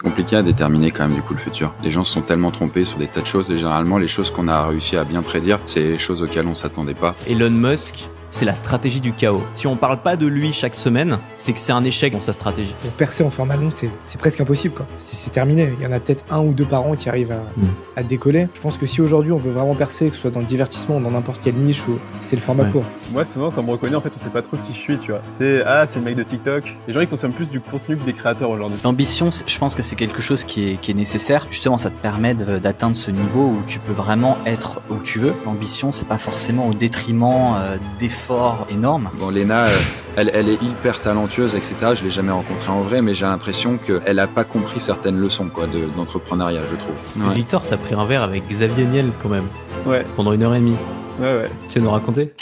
C'est compliqué à déterminer quand même du coup le futur. Les gens se sont tellement trompés sur des tas de choses et généralement les choses qu'on a réussi à bien prédire, c'est les choses auxquelles on s'attendait pas. Elon Musk, c'est la stratégie du chaos. Si on parle pas de lui chaque semaine, c'est que c'est un échec dans sa stratégie. Pour percer en format long, c'est presque impossible, quoi. C'est terminé. Il y en a peut-être 1 ou 2 par an qui arrivent à décoller. Je pense que si aujourd'hui on veut vraiment percer, que ce soit dans le divertissement ou dans n'importe quelle niche, c'est le format court. Moi, souvent, quand on me reconnaît, en fait, on sait pas trop qui je suis, tu vois. C'est le mec de TikTok. Les gens, ils consomment plus du contenu que des créateurs aujourd'hui. L'ambition, je pense que c'est quelque chose qui est nécessaire. Justement, ça te permet d'atteindre ce niveau où tu peux vraiment être où tu veux. L'ambition, c'est pas forcément au détriment d'efforts énormes. Bon, Léna, elle est hyper talentueuse, etc. Je l'ai jamais rencontrée en vrai, mais j'ai l'impression qu'elle a pas compris certaines leçons, quoi, d'entrepreneuriat, je trouve. Ouais. Victor, t'as pris un verre avec Xavier Niel quand même. Ouais. Pendant 1h30. Ouais. Tu veux nous raconter ?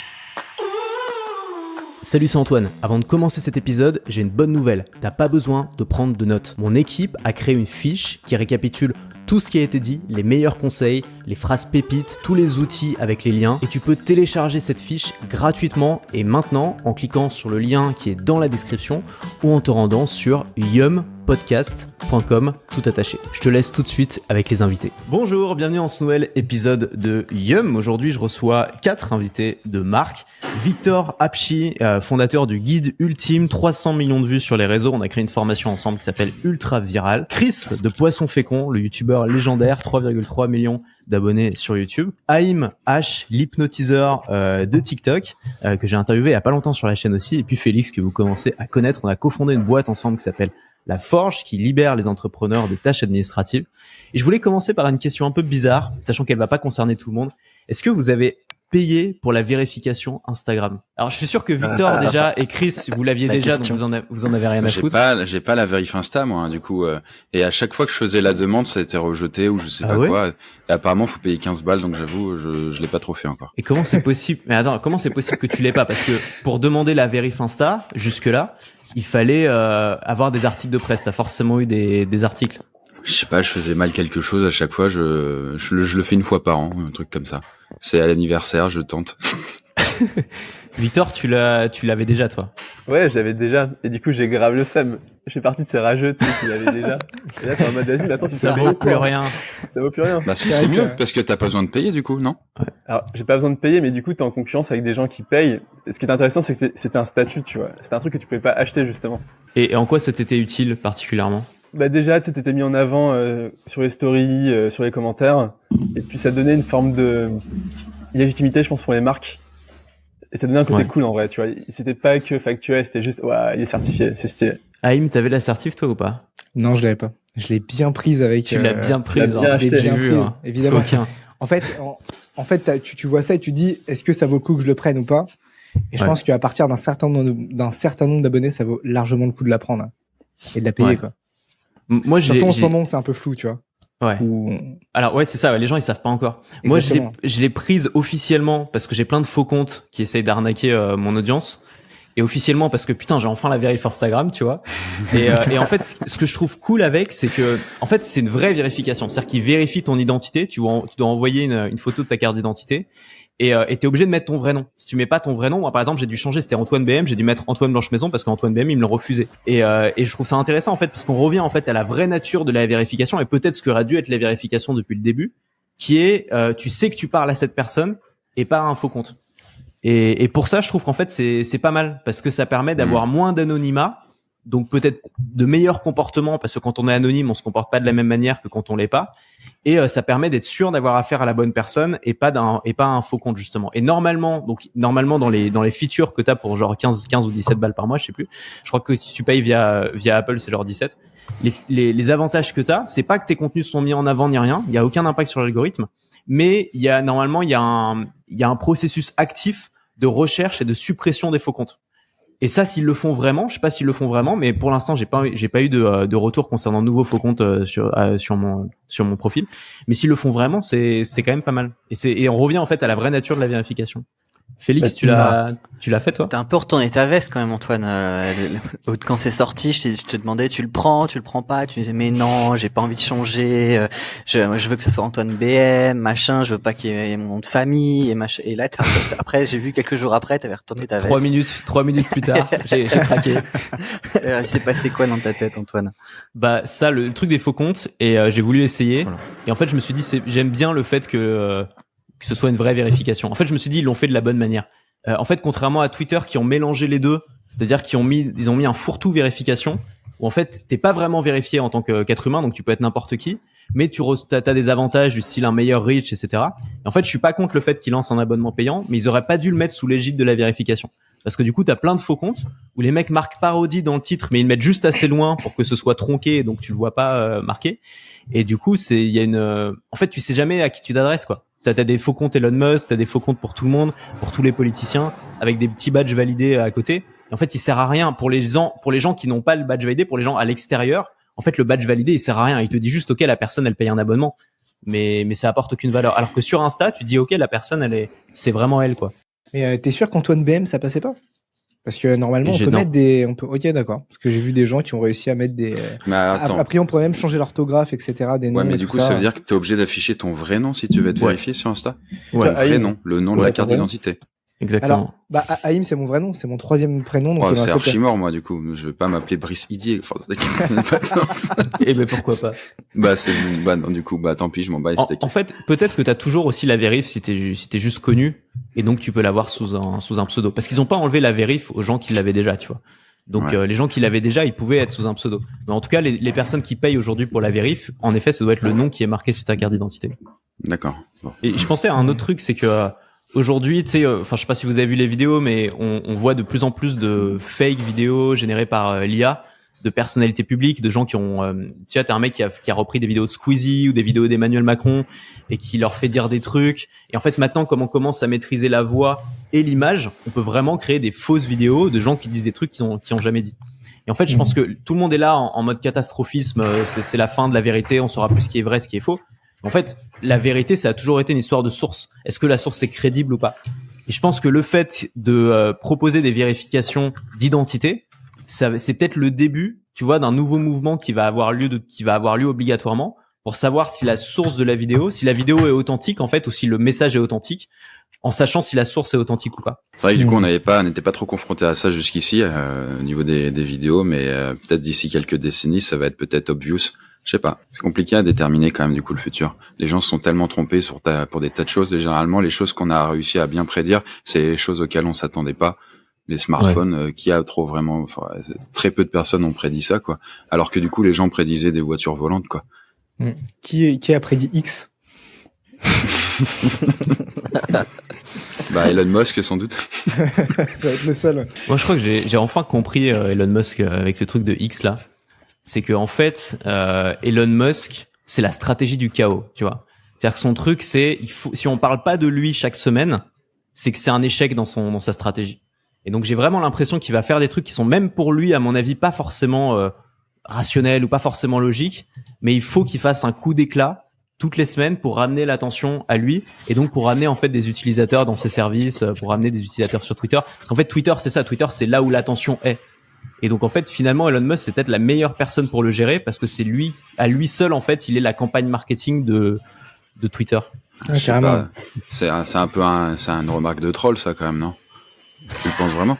Salut, c'est Antoine. Avant de commencer cet épisode, j'ai une bonne nouvelle. T'as pas besoin de prendre de notes. Mon équipe a créé une fiche qui récapitule tout ce qui a été dit, les meilleurs conseils, les phrases pépites, tous les outils avec les liens. Et tu peux télécharger cette fiche gratuitement et maintenant en cliquant sur le lien qui est dans la description ou en te rendant sur yumpodcast.com tout attaché. Je te laisse tout de suite avec les invités. Bonjour, bienvenue dans ce nouvel épisode de Yum. Aujourd'hui, je reçois 4 invités de marque. Victor Apchi, fondateur du guide ultime, 300 millions de vues sur les réseaux. On a créé une formation ensemble qui s'appelle Ultra Viral. Chris de Poisson Fécond, le youtubeur légendaire, 3,3 millions d'abonnés sur YouTube. Haïm H, l'hypnotiseur de TikTok, que j'ai interviewé il y a pas longtemps sur la chaîne aussi. Et puis Félix, que vous commencez à connaître. On a cofondé une boîte ensemble qui s'appelle La Forge, qui libère les entrepreneurs des tâches administratives. Et je voulais commencer par une question un peu bizarre, sachant qu'elle va pas concerner tout le monde. Est-ce que vous avez payé pour la vérification Instagram? Alors je suis sûr que Victor déjà et Chris, vous l'aviez déjà, question. Donc vous en avez rien à foutre. J'ai pas la vérif Insta moi, du coup, et à chaque fois que je faisais la demande, ça a été rejeté ou je sais pas quoi. Et apparemment, faut payer 15 balles, donc j'avoue, je l'ai pas trop fait encore. Et comment c'est possible? Mais attends, comment c'est possible que tu l'aies pas? Parce que pour demander la vérif Insta, jusque là, il fallait avoir des articles de presse. T'as forcément eu des articles. Je sais pas, je faisais mal quelque chose à chaque fois. Je le fais une fois par an, un truc comme ça. C'est à l'anniversaire, je tente. Victor, tu l'avais déjà, toi? Ouais, j'avais déjà. Et du coup, j'ai grave le seum. Je fais partie de ces rageux, tu sais, qui l'avaient déjà. Et là, t'es en mode vas-y, attends, ça vaut plus rien. Ça vaut plus rien. Bah, c'est mieux, parce que t'as pas besoin de payer, du coup, non? Ouais. Alors, j'ai pas besoin de payer, mais du coup, t'es en concurrence avec des gens qui payent. Et ce qui est intéressant, c'est que c'était un statut, tu vois. C'était un truc que tu pouvais pas acheter, justement. Et en quoi ça t'était utile, particulièrement? Bah déjà, tu sais, t'étais mis en avant sur les stories, sur les commentaires. Et puis, ça donnait une forme de légitimité, je pense, pour les marques. Et ça donnait un côté cool, en vrai, tu vois. C'était pas que factuel, c'était juste, ouais, il est certifié, c'est stylé. Haïm, t'avais la certif, toi, ou pas? Non, je l'avais pas. Je l'ai bien prise avec... Tu l'as bien prise, je l'ai bien prise, hein. évidemment. Aucun. En fait, tu vois ça et tu dis, est-ce que ça vaut le coup que je le prenne ou pas? Et je pense qu'à partir d'un certain nombre d'abonnés, ça vaut largement le coup de la prendre. Et de la payer, quoi. Moi, surtout en ce moment, c'est un peu flou, tu vois. Ouais. Alors ouais, c'est ça, les gens ils savent pas encore. Exactement. Moi je l'ai prise officiellement parce que j'ai plein de faux comptes qui essayent d'arnaquer mon audience, et officiellement parce que putain, j'ai enfin la vérif Instagram, tu vois. Et en fait ce que je trouve cool avec, c'est que en fait c'est une vraie vérification, c'est-à-dire qu'il vérifie ton identité, tu dois envoyer une photo de ta carte d'identité. Et t'es obligé de mettre ton vrai nom. Si tu mets pas ton vrai nom, moi par exemple j'ai dû changer, c'était Antoine BM, j'ai dû mettre Antoine Blanche Maison parce qu'Antoine BM ils me l'ont refusé. Et je trouve ça intéressant en fait parce qu'on revient en fait à la vraie nature de la vérification et peut-être ce qu'aurait dû être la vérification depuis le début, qui est tu sais que tu parles à cette personne et pas à un faux compte. Et pour ça je trouve qu'en fait c'est pas mal parce que ça permet d'avoir moins d'anonymat, donc peut-être de meilleurs comportements parce que quand on est anonyme on se comporte pas de la même manière que quand on l'est pas. Et ça permet d'être sûr d'avoir affaire à la bonne personne et pas à un faux compte justement. Et normalement dans les features que t'as pour genre 15 ou 17 balles par mois, je sais plus. Je crois que si tu payes via Apple, c'est genre 17. Les avantages que t'as, c'est pas que tes contenus sont mis en avant ni rien, il y a aucun impact sur l'algorithme, mais il y a un processus actif de recherche et de suppression des faux comptes. Et ça, s'ils le font vraiment, je sais pas s'ils le font vraiment, mais pour l'instant, j'ai pas eu de retour concernant de nouveaux faux comptes sur mon profil. Mais s'ils le font vraiment, c'est quand même pas mal. Et on revient en fait à la vraie nature de la vérification. Félix, tu l'as fait toi? T'as un peu retourné ta veste quand même, Antoine. Quand c'est sorti, je te demandais, tu le prends pas. Tu disais mais non, j'ai pas envie de changer. Je veux que ça soit Antoine BM, machin. Je veux pas qu'il y ait mon nom de famille et machin. Et là, après, j'ai vu quelques jours après, t'avais retourné ta veste. 3 minutes plus tard, j'ai craqué. Il s'est passé quoi dans ta tête, Antoine? Bah ça, le truc des faux comptes, et j'ai voulu essayer. Voilà. Et en fait, je me suis dit, j'aime bien le fait que ce soit une vraie vérification. En fait, je me suis dit, ils l'ont fait de la bonne manière. En fait, contrairement à Twitter qui ont mélangé les deux, c'est-à-dire qu'ils ont mis un fourre-tout vérification, où en fait, t'es pas vraiment vérifié en tant qu'être humain, donc tu peux être n'importe qui, mais t'as des avantages du style un meilleur reach, etc. Et en fait, je suis pas contre le fait qu'ils lancent un abonnement payant, mais ils auraient pas dû le mettre sous l'égide de la vérification. Parce que du coup, t'as plein de faux comptes où les mecs marquent parodie dans le titre, mais ils le mettent juste assez loin pour que ce soit tronqué, donc tu le vois pas marqué. Et du coup, en fait, tu sais jamais à qui tu t'adresses, quoi. T'as des faux comptes Elon Musk, t'as des faux comptes pour tout le monde, pour tous les politiciens, avec des petits badges validés à côté. Et en fait, il sert à rien pour les gens qui n'ont pas le badge validé, pour les gens à l'extérieur. En fait, le badge validé, il sert à rien. Il te dit juste, OK, la personne, elle paye un abonnement. Mais ça apporte aucune valeur. Alors que sur Insta, tu dis, OK, la personne, c'est vraiment elle, quoi. Mais t'es sûr qu'Antoine BM, ça passait pas? Parce que normalement, on peut. Ok, d'accord. Parce que j'ai vu des gens qui ont réussi à mettre des. Mais attends. Après, on pourrait même changer l'orthographe, etc. Des noms. Ouais, mais du coup, ça veut dire que t'es obligé d'afficher ton vrai nom si tu veux être vérifié sur Insta. Ouais. Ton vrai nom, le nom de la carte d'identité. Exactement. Alors, Haïm, c'est mon vrai nom, c'est mon 3e prénom. Donc c'est archi mort, moi, du coup. Je vais pas m'appeler Brice Idier. Enfin, ça n'a pas de sens. Et ben, pourquoi pas? Non, du coup, tant pis, je m'en bats. En fait, peut-être que t'as toujours aussi la vérif si t'es juste connu. Et donc, tu peux l'avoir sous un pseudo. Parce qu'ils ont pas enlevé la vérif aux gens qui l'avaient déjà, tu vois. Donc, les gens qui l'avaient déjà, ils pouvaient être sous un pseudo. Mais en tout cas, les personnes qui payent aujourd'hui pour la vérif, en effet, ça doit être le nom qui est marqué sur ta carte d'identité. D'accord. Bon. Et je pensais à un autre truc, c'est que, aujourd'hui, tu sais, je sais pas si vous avez vu les vidéos, mais on voit de plus en plus de fake vidéos générées par l'IA, de personnalités publiques, de gens qui ont, tu vois, t'as un mec qui a repris des vidéos de Squeezie ou des vidéos d'Emmanuel Macron et qui leur fait dire des trucs. Et en fait, maintenant, comme on commence à maîtriser la voix et l'image, on peut vraiment créer des fausses vidéos de gens qui disent des trucs qu'ils ont jamais dit. Et en fait, je pense que tout le monde est là en mode catastrophisme. C'est la fin de la vérité. On saura plus ce qui est vrai, ce qui est faux. En fait, la vérité, ça a toujours été une histoire de source. Est-ce que la source est crédible ou pas? Et je pense que le fait de proposer des vérifications d'identité, c'est peut-être le début, tu vois, d'un nouveau mouvement qui va avoir lieu obligatoirement pour savoir si la source de la vidéo, si la vidéo est authentique en fait, ou si le message est authentique, en sachant si la source est authentique ou pas. C'est vrai que du coup, on n'était pas trop confronté à ça jusqu'ici au niveau des vidéos, mais peut-être d'ici quelques décennies, ça va être peut-être obvious. Je sais pas, c'est compliqué à déterminer quand même du coup le futur. Les gens se sont tellement trompés pour des tas de choses. Et généralement, les choses qu'on a réussi à bien prédire, c'est les choses auxquelles on s'attendait pas. Les smartphones, très peu de personnes ont prédit ça, quoi. Alors que du coup, les gens prédisaient des voitures volantes, quoi. Qui a prédit X? Elon Musk, sans doute. Ça va être le seul. Moi, je crois que j'ai enfin compris Elon Musk avec le truc de X là. C'est que en fait, Elon Musk, c'est la stratégie du chaos, tu vois. C'est-à-dire que son truc, si on parle pas de lui chaque semaine, c'est que c'est un échec dans sa stratégie. Et donc j'ai vraiment l'impression qu'il va faire des trucs qui sont même pour lui, à mon avis, pas forcément rationnels ou pas forcément logiques, mais il faut qu'il fasse un coup d'éclat toutes les semaines pour ramener l'attention à lui et donc pour ramener en fait des utilisateurs dans ses services, pour ramener des utilisateurs sur Twitter. Parce qu'en fait Twitter, c'est ça. Twitter, c'est là où l'attention est. Et donc en fait finalement Elon Musk c'est peut-être la meilleure personne pour le gérer parce que c'est lui, à lui seul en fait, il est la campagne marketing de Twitter. Carrément. C'est un peu une remarque de troll ça quand même, non? Tu le penses vraiment?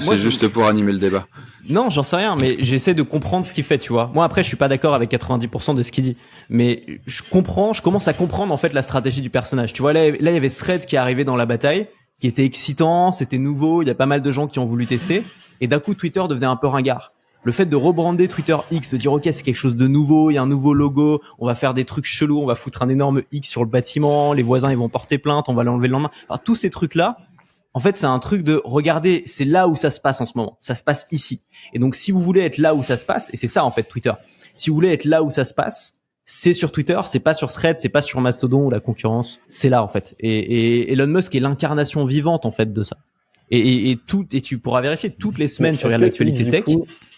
C'est juste pour animer le débat. Non, j'en sais rien, mais j'essaie de comprendre ce qu'il fait, tu vois. Moi, après, je suis pas d'accord avec 90% de ce qu'il dit, mais je commence à comprendre en fait la stratégie du personnage. Tu vois, là, il y avait Thread qui est arrivé dans la bataille, qui était excitant, c'était nouveau, il y a pas mal de gens qui ont voulu tester, et d'un coup, Twitter devenait un peu ringard. Le fait de rebrander Twitter X, de dire ok, c'est quelque chose de nouveau, il y a un nouveau logo, on va faire des trucs chelous, on va foutre un énorme X sur le bâtiment, les voisins ils vont porter plainte, on va l'enlever le lendemain. Alors, tous ces trucs-là, en fait, c'est un truc de regardez, c'est là où ça se passe en ce moment, ça se passe ici. Et donc, si vous voulez être là où ça se passe, et c'est ça en fait Twitter, si vous voulez être là où ça se passe, c'est sur Twitter, c'est pas sur Thread, c'est pas sur Mastodon ou la concurrence, c'est là en fait. Et Elon Musk est l'incarnation vivante en fait de ça. Et tu pourras vérifier toutes les semaines, tu regardes l'actualité tech,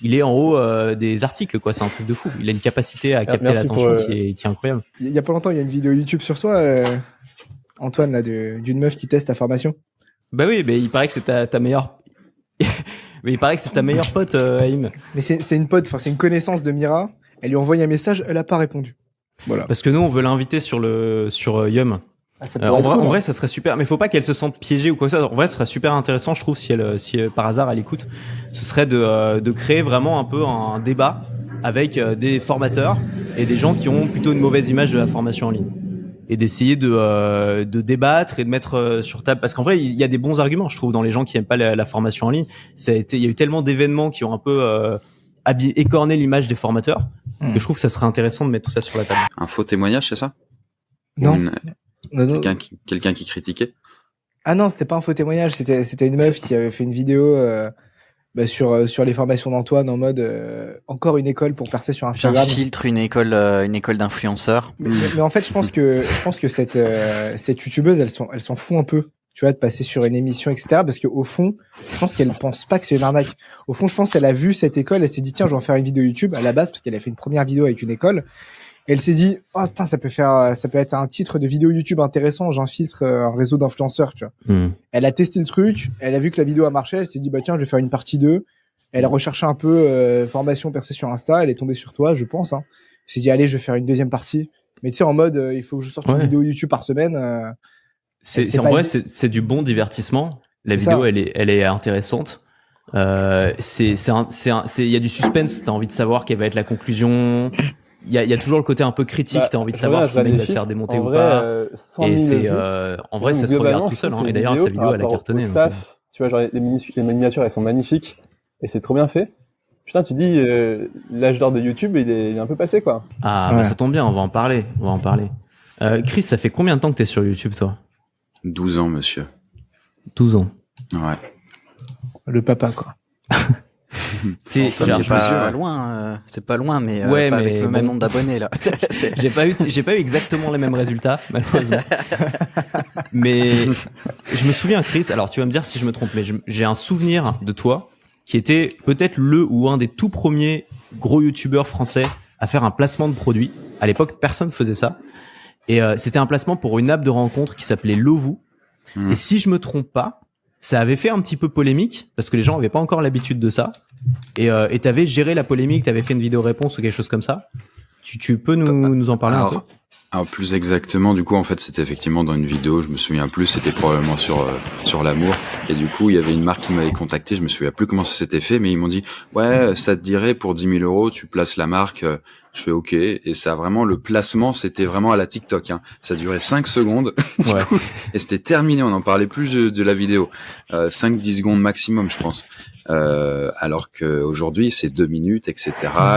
il est en haut des articles, quoi. C'est un truc de fou. Il a une capacité à capter l'attention qui est incroyable. Il y a pas longtemps, il y a une vidéo YouTube sur toi. Antoine, là, d'une meuf qui teste ta formation. Bah oui, mais il paraît que c'est ta meilleure. Mais il paraît que c'est ta meilleure pote, Haïm. Mais c'est une pote, enfin c'est une connaissance de Mira. Elle lui a envoyé un message, elle a pas répondu. Voilà. Parce que nous, on veut l'inviter sur Yum. Ah, ça En pourrait être cool, vrai, ça serait super. Mais faut pas qu'elle se sente piégée ou quoi que ça. En vrai, ce serait super intéressant, je trouve, si par hasard elle écoute. Ce serait de créer vraiment un peu un débat avec des formateurs et des gens qui ont plutôt une mauvaise image de la formation en ligne. Et d'essayer de débattre et de mettre sur table. Parce qu'en vrai, il y a des bons arguments, je trouve, dans les gens qui aiment pas la formation en ligne. Il y a eu tellement d'événements qui ont un peu écorné l'image des formateurs que je trouve que ça serait intéressant de mettre tout ça sur la table. Un faux témoignage, c'est ça? Non. Quelqu'un qui critiquait? Ah non, c'était pas un faux témoignage, c'était une meuf qui avait fait une vidéo sur les formations d'Antoine en mode encore une école pour percer sur Instagram. J'infiltre une école d'influenceurs. Mais en fait, je pense que cette youtubeuse, elle s'en fout un peu, tu vois, de passer sur une émission, etc. Parce que au fond, je pense qu'elle pense pas que c'est une arnaque. Au fond, je pense qu'elle a vu cette école, elle s'est dit tiens, je vais en faire une vidéo YouTube à la base parce qu'elle a fait une première vidéo avec une école. Et elle s'est dit oh putain, ça peut être un titre de vidéo YouTube intéressant. J'infiltre un réseau d'influenceurs, tu vois. Elle a testé le truc, elle a vu que la vidéo a marché, elle s'est dit bah tiens, je vais faire une partie 2. Elle a recherché un peu formation percée sur Insta, elle est tombée sur toi, je pense. Hein. Elle s'est dit allez, je vais faire une deuxième partie. Mais tu sais, en mode il faut que je sorte une vidéo YouTube par semaine. En vrai, c'est du bon divertissement. La vidéo, elle est intéressante. Il y a du suspense. T'as envie de savoir quelle va être la conclusion. Il y a toujours le côté un peu critique. T'as envie de savoir si le mec va se faire démonter ou pas. Et c'est en vrai, ça se regarde tout seul. Hein. Et d'ailleurs, sa vidéo, elle a cartonné. Tu vois, genre les miniatures, elles sont magnifiques et c'est trop bien fait. Putain, tu dis l'âge d'or de YouTube, il est un peu passé, quoi. Ah, bah ça tombe bien. On va en parler. Chris, ça fait combien de temps que t'es sur YouTube, toi? 12 ans, monsieur. 12 ans. Ouais. Le papa, quoi. C'est pas loin, mais pas avec le même nombre d'abonnés là. J'ai pas eu exactement les mêmes résultats, malheureusement. Mais je me souviens, Chris. Alors tu vas me dire si je me trompe, mais j'ai un souvenir de toi qui était peut-être le ou un des tout premiers gros youtubeurs français à faire un placement de produit. À l'époque, personne faisait ça. Et c'était un placement pour une app de rencontre qui s'appelait Lovoo. Et si je me trompe pas, ça avait fait un petit peu polémique parce que les gens avaient pas encore l'habitude de ça. Et t'avais géré la polémique, t'avais fait une vidéo réponse ou quelque chose comme ça. Tu peux nous en parler un peu? Alors plus exactement, du coup, en fait, c'était effectivement dans une vidéo, je me souviens plus, c'était probablement sur l'amour. Et du coup, il y avait une marque qui m'avait contacté, je me souviens plus comment ça s'était fait, mais ils m'ont dit, ouais, ça te dirait pour 10 000 euros, tu places la marque. Je fais OK. Et ça, vraiment, le placement, c'était vraiment à la TikTok, hein. Ça durait 5 secondes. Ouais. Et c'était terminé. On n'en parlait plus de la vidéo. 5-10 secondes maximum, je pense. Alors qu'aujourd'hui, c'est 2 minutes, etc.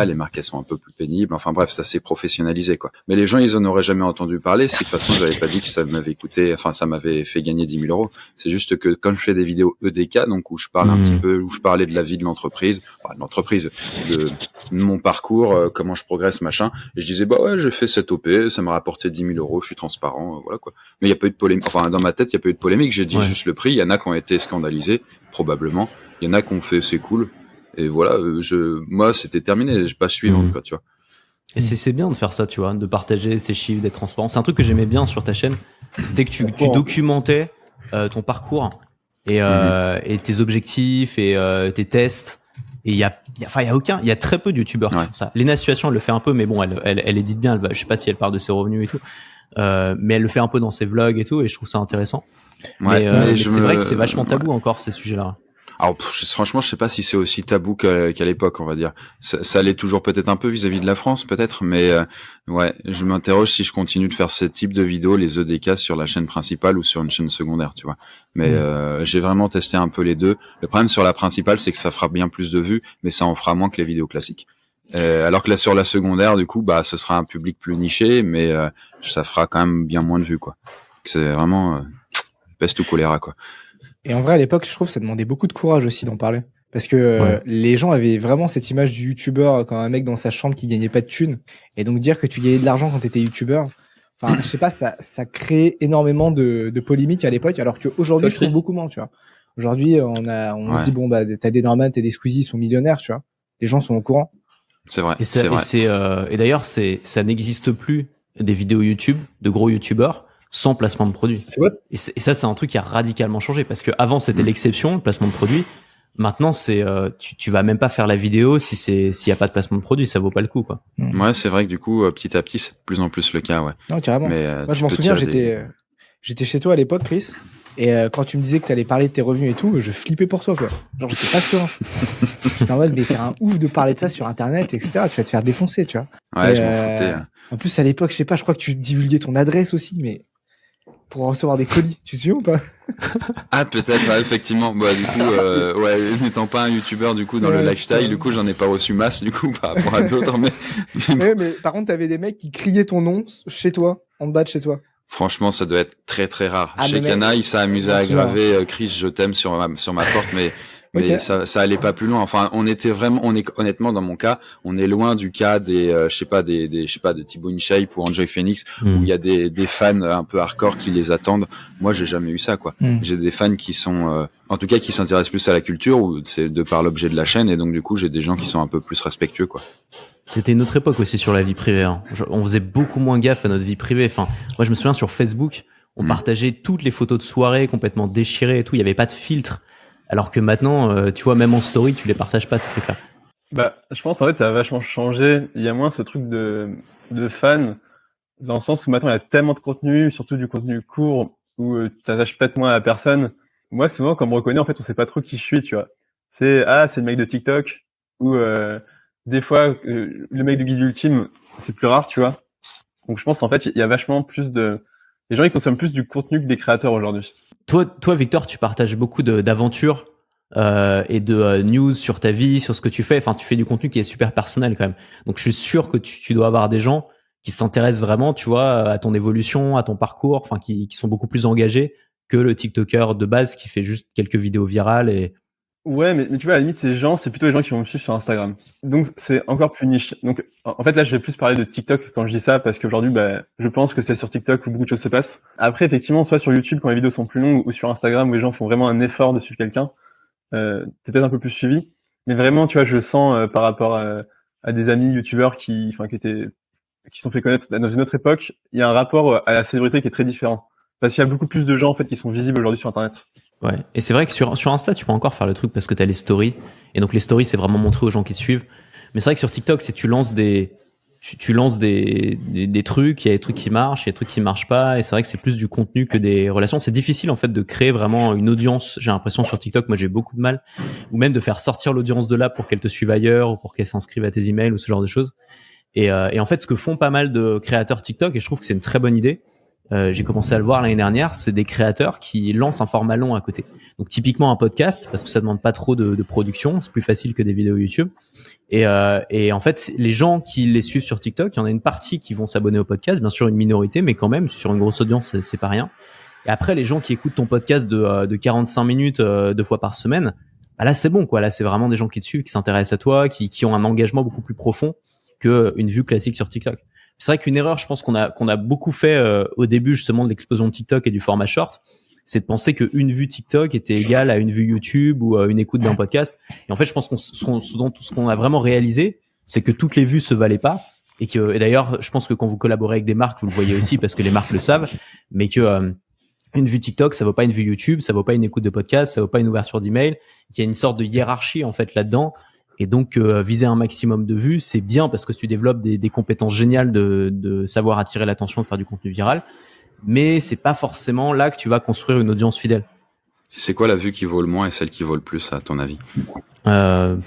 Les marques, elles sont un peu plus pénibles. Enfin bref, ça s'est professionnalisé, quoi. Mais les gens, ils en auraient jamais entendu parler si de toute façon, j'avais pas dit que ça m'avait coûté, enfin, ça m'avait fait gagner 10 000 euros. C'est juste que quand je fais des vidéos EDK, donc où je parle un petit peu, où je parlais de la vie de l'entreprise, de mon parcours, comment je progresse, machin. Et je disais, bah ouais, j'ai fait cette OP, ça m'a rapporté 10 000 euros, je suis transparent, voilà, quoi. Mais il y a pas eu de polémique. Enfin, dans ma tête, il y a pas eu de polémique. J'ai dit juste le prix. Il y en a qui ont été scandalisés, probablement. Il y en a qui ont fait, c'est cool. Et voilà, moi, c'était terminé. J'ai pas suivant, quoi, tu vois. Et c'est bien de faire ça, tu vois, de partager ces chiffres, d'être transparent. C'est un truc que j'aimais bien sur ta chaîne. C'était que tu documentais ton parcours et tes objectifs et tes tests. Et il y a très peu de youtubeurs qui font ça. Lena Situation, elle le fait un peu, mais bon, elle édite bien. Je sais pas si elle parle de ses revenus et tout. Mais elle le fait un peu dans ses vlogs et tout, et je trouve ça intéressant. Mais c'est vrai que c'est vachement tabou encore, ces sujets-là. Alors franchement, je sais pas si c'est aussi tabou qu'à l'époque, on va dire. Ça l'est toujours peut-être un peu vis-à-vis de la France, peut-être, mais ouais, je m'interroge si je continue de faire ce type de vidéos, les EDK, sur la chaîne principale ou sur une chaîne secondaire, tu vois. Mais j'ai vraiment testé un peu les deux. Le problème sur la principale, c'est que ça fera bien plus de vues, mais ça en fera moins que les vidéos classiques. Alors que là, sur la secondaire, du coup, bah, ce sera un public plus niché, mais ça fera quand même bien moins de vues, quoi. C'est vraiment peste ou choléra, quoi. Et en vrai, à l'époque, je trouve que ça demandait beaucoup de courage aussi d'en parler. Parce que les gens avaient vraiment cette image du youtubeur comme un mec dans sa chambre qui gagnait pas de thunes. Et donc dire que tu gagnais de l'argent quand t'étais youtubeur, enfin, je sais pas, ça crée énormément de polémiques à l'époque, alors qu'aujourd'hui, je trouve beaucoup moins, tu vois. Aujourd'hui, on se dit, bon, bah, t'as des Norman, t'as des Squeezie, ils sont millionnaires, tu vois. Les gens sont au courant. C'est vrai. Et d'ailleurs, ça n'existe plus des vidéos YouTube de gros youtubeurs sans placement de produit. C'est quoi? Et ça, c'est un truc qui a radicalement changé parce que avant c'était l'exception, le placement de produit. Maintenant, c'est tu vas même pas faire la vidéo s'il y a pas de placement de produit, ça vaut pas le coup, quoi. Ouais, c'est vrai que du coup, petit à petit, c'est de plus en plus le cas, ouais. Non, carrément. Mais, moi, je m'en souviens, j'étais chez toi à l'époque, Chris, et quand tu me disais que t'allais parler de tes revenus et tout, je flippais pour toi, quoi. Genre, j'étais pas serein. J'étais en mode, mais t'es un ouf de parler de ça sur Internet, etc. Tu vas te faire défoncer, tu vois. Ouais, je m'en foutais. En plus, à l'époque, je sais pas, je crois que tu divulguais ton adresse aussi, mais pour recevoir des colis, tu te souviens ou pas? Ah, peut-être, ouais, effectivement. Bah, du coup, ouais, n'étant pas un youtubeur, du coup, dans le lifestyle, du coup, j'en ai pas reçu masse, du coup, par rapport à d'autres, mais... Ouais, mais par contre, t'avais des mecs qui criaient ton nom chez toi, en bas de chez toi. Franchement, ça doit être très, très rare. Ah, Chez Cana, il s'est amusé à graver Chris, je t'aime sur ma porte, mais Okay. ça allait pas plus loin. Enfin, honnêtement, dans mon cas, on est loin du cas des, de Thibaut InShape ou Enjoy Phoenix, où il y a des fans un peu hardcore qui les attendent. Moi, j'ai jamais eu ça, quoi. J'ai des fans qui sont, en tout cas, qui s'intéressent plus à la culture, ou c'est de par l'objet de la chaîne, et donc, du coup, j'ai des gens qui sont un peu plus respectueux, quoi. C'était une autre époque aussi sur la vie privée, hein. On faisait beaucoup moins gaffe à notre vie privée. Enfin, moi, je me souviens sur Facebook, on partageait toutes les photos de soirée complètement déchirées et tout. Il y avait pas de filtre. Alors que maintenant, tu vois, même en story, tu les partages pas, ces trucs-là. Bah, je pense, en fait, ça a vachement changé. Il y a moins ce truc de fan, dans le sens où maintenant, il y a tellement de contenu, surtout du contenu court, où tu t'attaches peut-être moins à la personne. Moi, souvent, quand on me reconnaît, en fait, on sait pas trop qui je suis, tu vois. C'est le mec de TikTok, ou des fois, le mec du guide ultime, c'est plus rare, tu vois. Donc, je pense, en fait, il y a vachement plus les gens, ils consomment plus du contenu que des créateurs aujourd'hui. Toi, Victor, tu partages beaucoup d'aventures et de news sur ta vie, sur ce que tu fais. Enfin, tu fais du contenu qui est super personnel quand même. Donc, je suis sûr que tu dois avoir des gens qui s'intéressent vraiment, tu vois, à ton évolution, à ton parcours, enfin, qui sont beaucoup plus engagés que le TikToker de base qui fait juste quelques vidéos virales et... Ouais, mais tu vois, à la limite, ces gens, c'est plutôt les gens qui vont me suivre sur Instagram. Donc, c'est encore plus niche. Donc, en fait, là, je vais plus parler de TikTok quand je dis ça, parce qu'aujourd'hui, bah, je pense que c'est sur TikTok où beaucoup de choses se passent. Après, effectivement, soit sur YouTube quand les vidéos sont plus longues, ou sur Instagram où les gens font vraiment un effort de suivre quelqu'un, t'es peut-être un peu plus suivi. Mais vraiment, tu vois, je le sens par rapport à des amis YouTubeurs qui sont fait connaître dans une autre époque. Il y a un rapport à la célébrité qui est très différent. Parce qu'il y a beaucoup plus de gens, en fait, qui sont visibles aujourd'hui sur Internet. Ouais. Et c'est vrai que sur Insta, tu peux encore faire le truc parce que t'as les stories. Et donc, les stories, c'est vraiment montrer aux gens qui te suivent. Mais c'est vrai que sur TikTok, c'est tu lances des trucs, il y a des trucs qui marchent, il y a des trucs qui marchent pas. Et c'est vrai que c'est plus du contenu que des relations. C'est difficile, en fait, de créer vraiment une audience. J'ai l'impression sur TikTok, moi, j'ai beaucoup de mal. Ou même de faire sortir l'audience de là pour qu'elle te suive ailleurs ou pour qu'elle s'inscrive à tes emails ou ce genre de choses. Et en fait, ce que font pas mal de créateurs TikTok, et je trouve que c'est une très bonne idée, j'ai commencé à le voir l'année dernière, c'est des créateurs qui lancent un format long à côté. Donc typiquement un podcast, parce que ça demande pas trop de production, c'est plus facile que des vidéos YouTube. Et en fait, les gens qui les suivent sur TikTok, il y en a une partie qui vont s'abonner au podcast, bien sûr une minorité, mais quand même sur une grosse audience, c'est pas rien. Et après, les gens qui écoutent ton podcast de 45 minutes 2 fois par semaine, bah là c'est bon quoi. Là c'est vraiment des gens qui te suivent, qui s'intéressent à toi, qui ont un engagement beaucoup plus profond que une vue classique sur TikTok. C'est vrai qu'une erreur, je pense qu'on a beaucoup fait au début justement de l'explosion de TikTok et du format short, c'est de penser qu'une vue TikTok était égale à une vue YouTube ou à une écoute d'un podcast. Et en fait, je pense ce qu'on a vraiment réalisé, c'est que toutes les vues se valaient pas et d'ailleurs, je pense que quand vous collaborez avec des marques, vous le voyez aussi parce que les marques le savent, mais que une vue TikTok, ça vaut pas une vue YouTube, ça vaut pas une écoute de podcast, ça vaut pas une ouverture d'email. Il y a une sorte de hiérarchie en fait là-dedans. Et donc, viser un maximum de vues, c'est bien parce que tu développes des compétences géniales de savoir attirer l'attention, de faire du contenu viral. Mais c'est pas forcément là que tu vas construire une audience fidèle. Et c'est quoi la vue qui vaut le moins et celle qui vaut le plus, à ton avis? En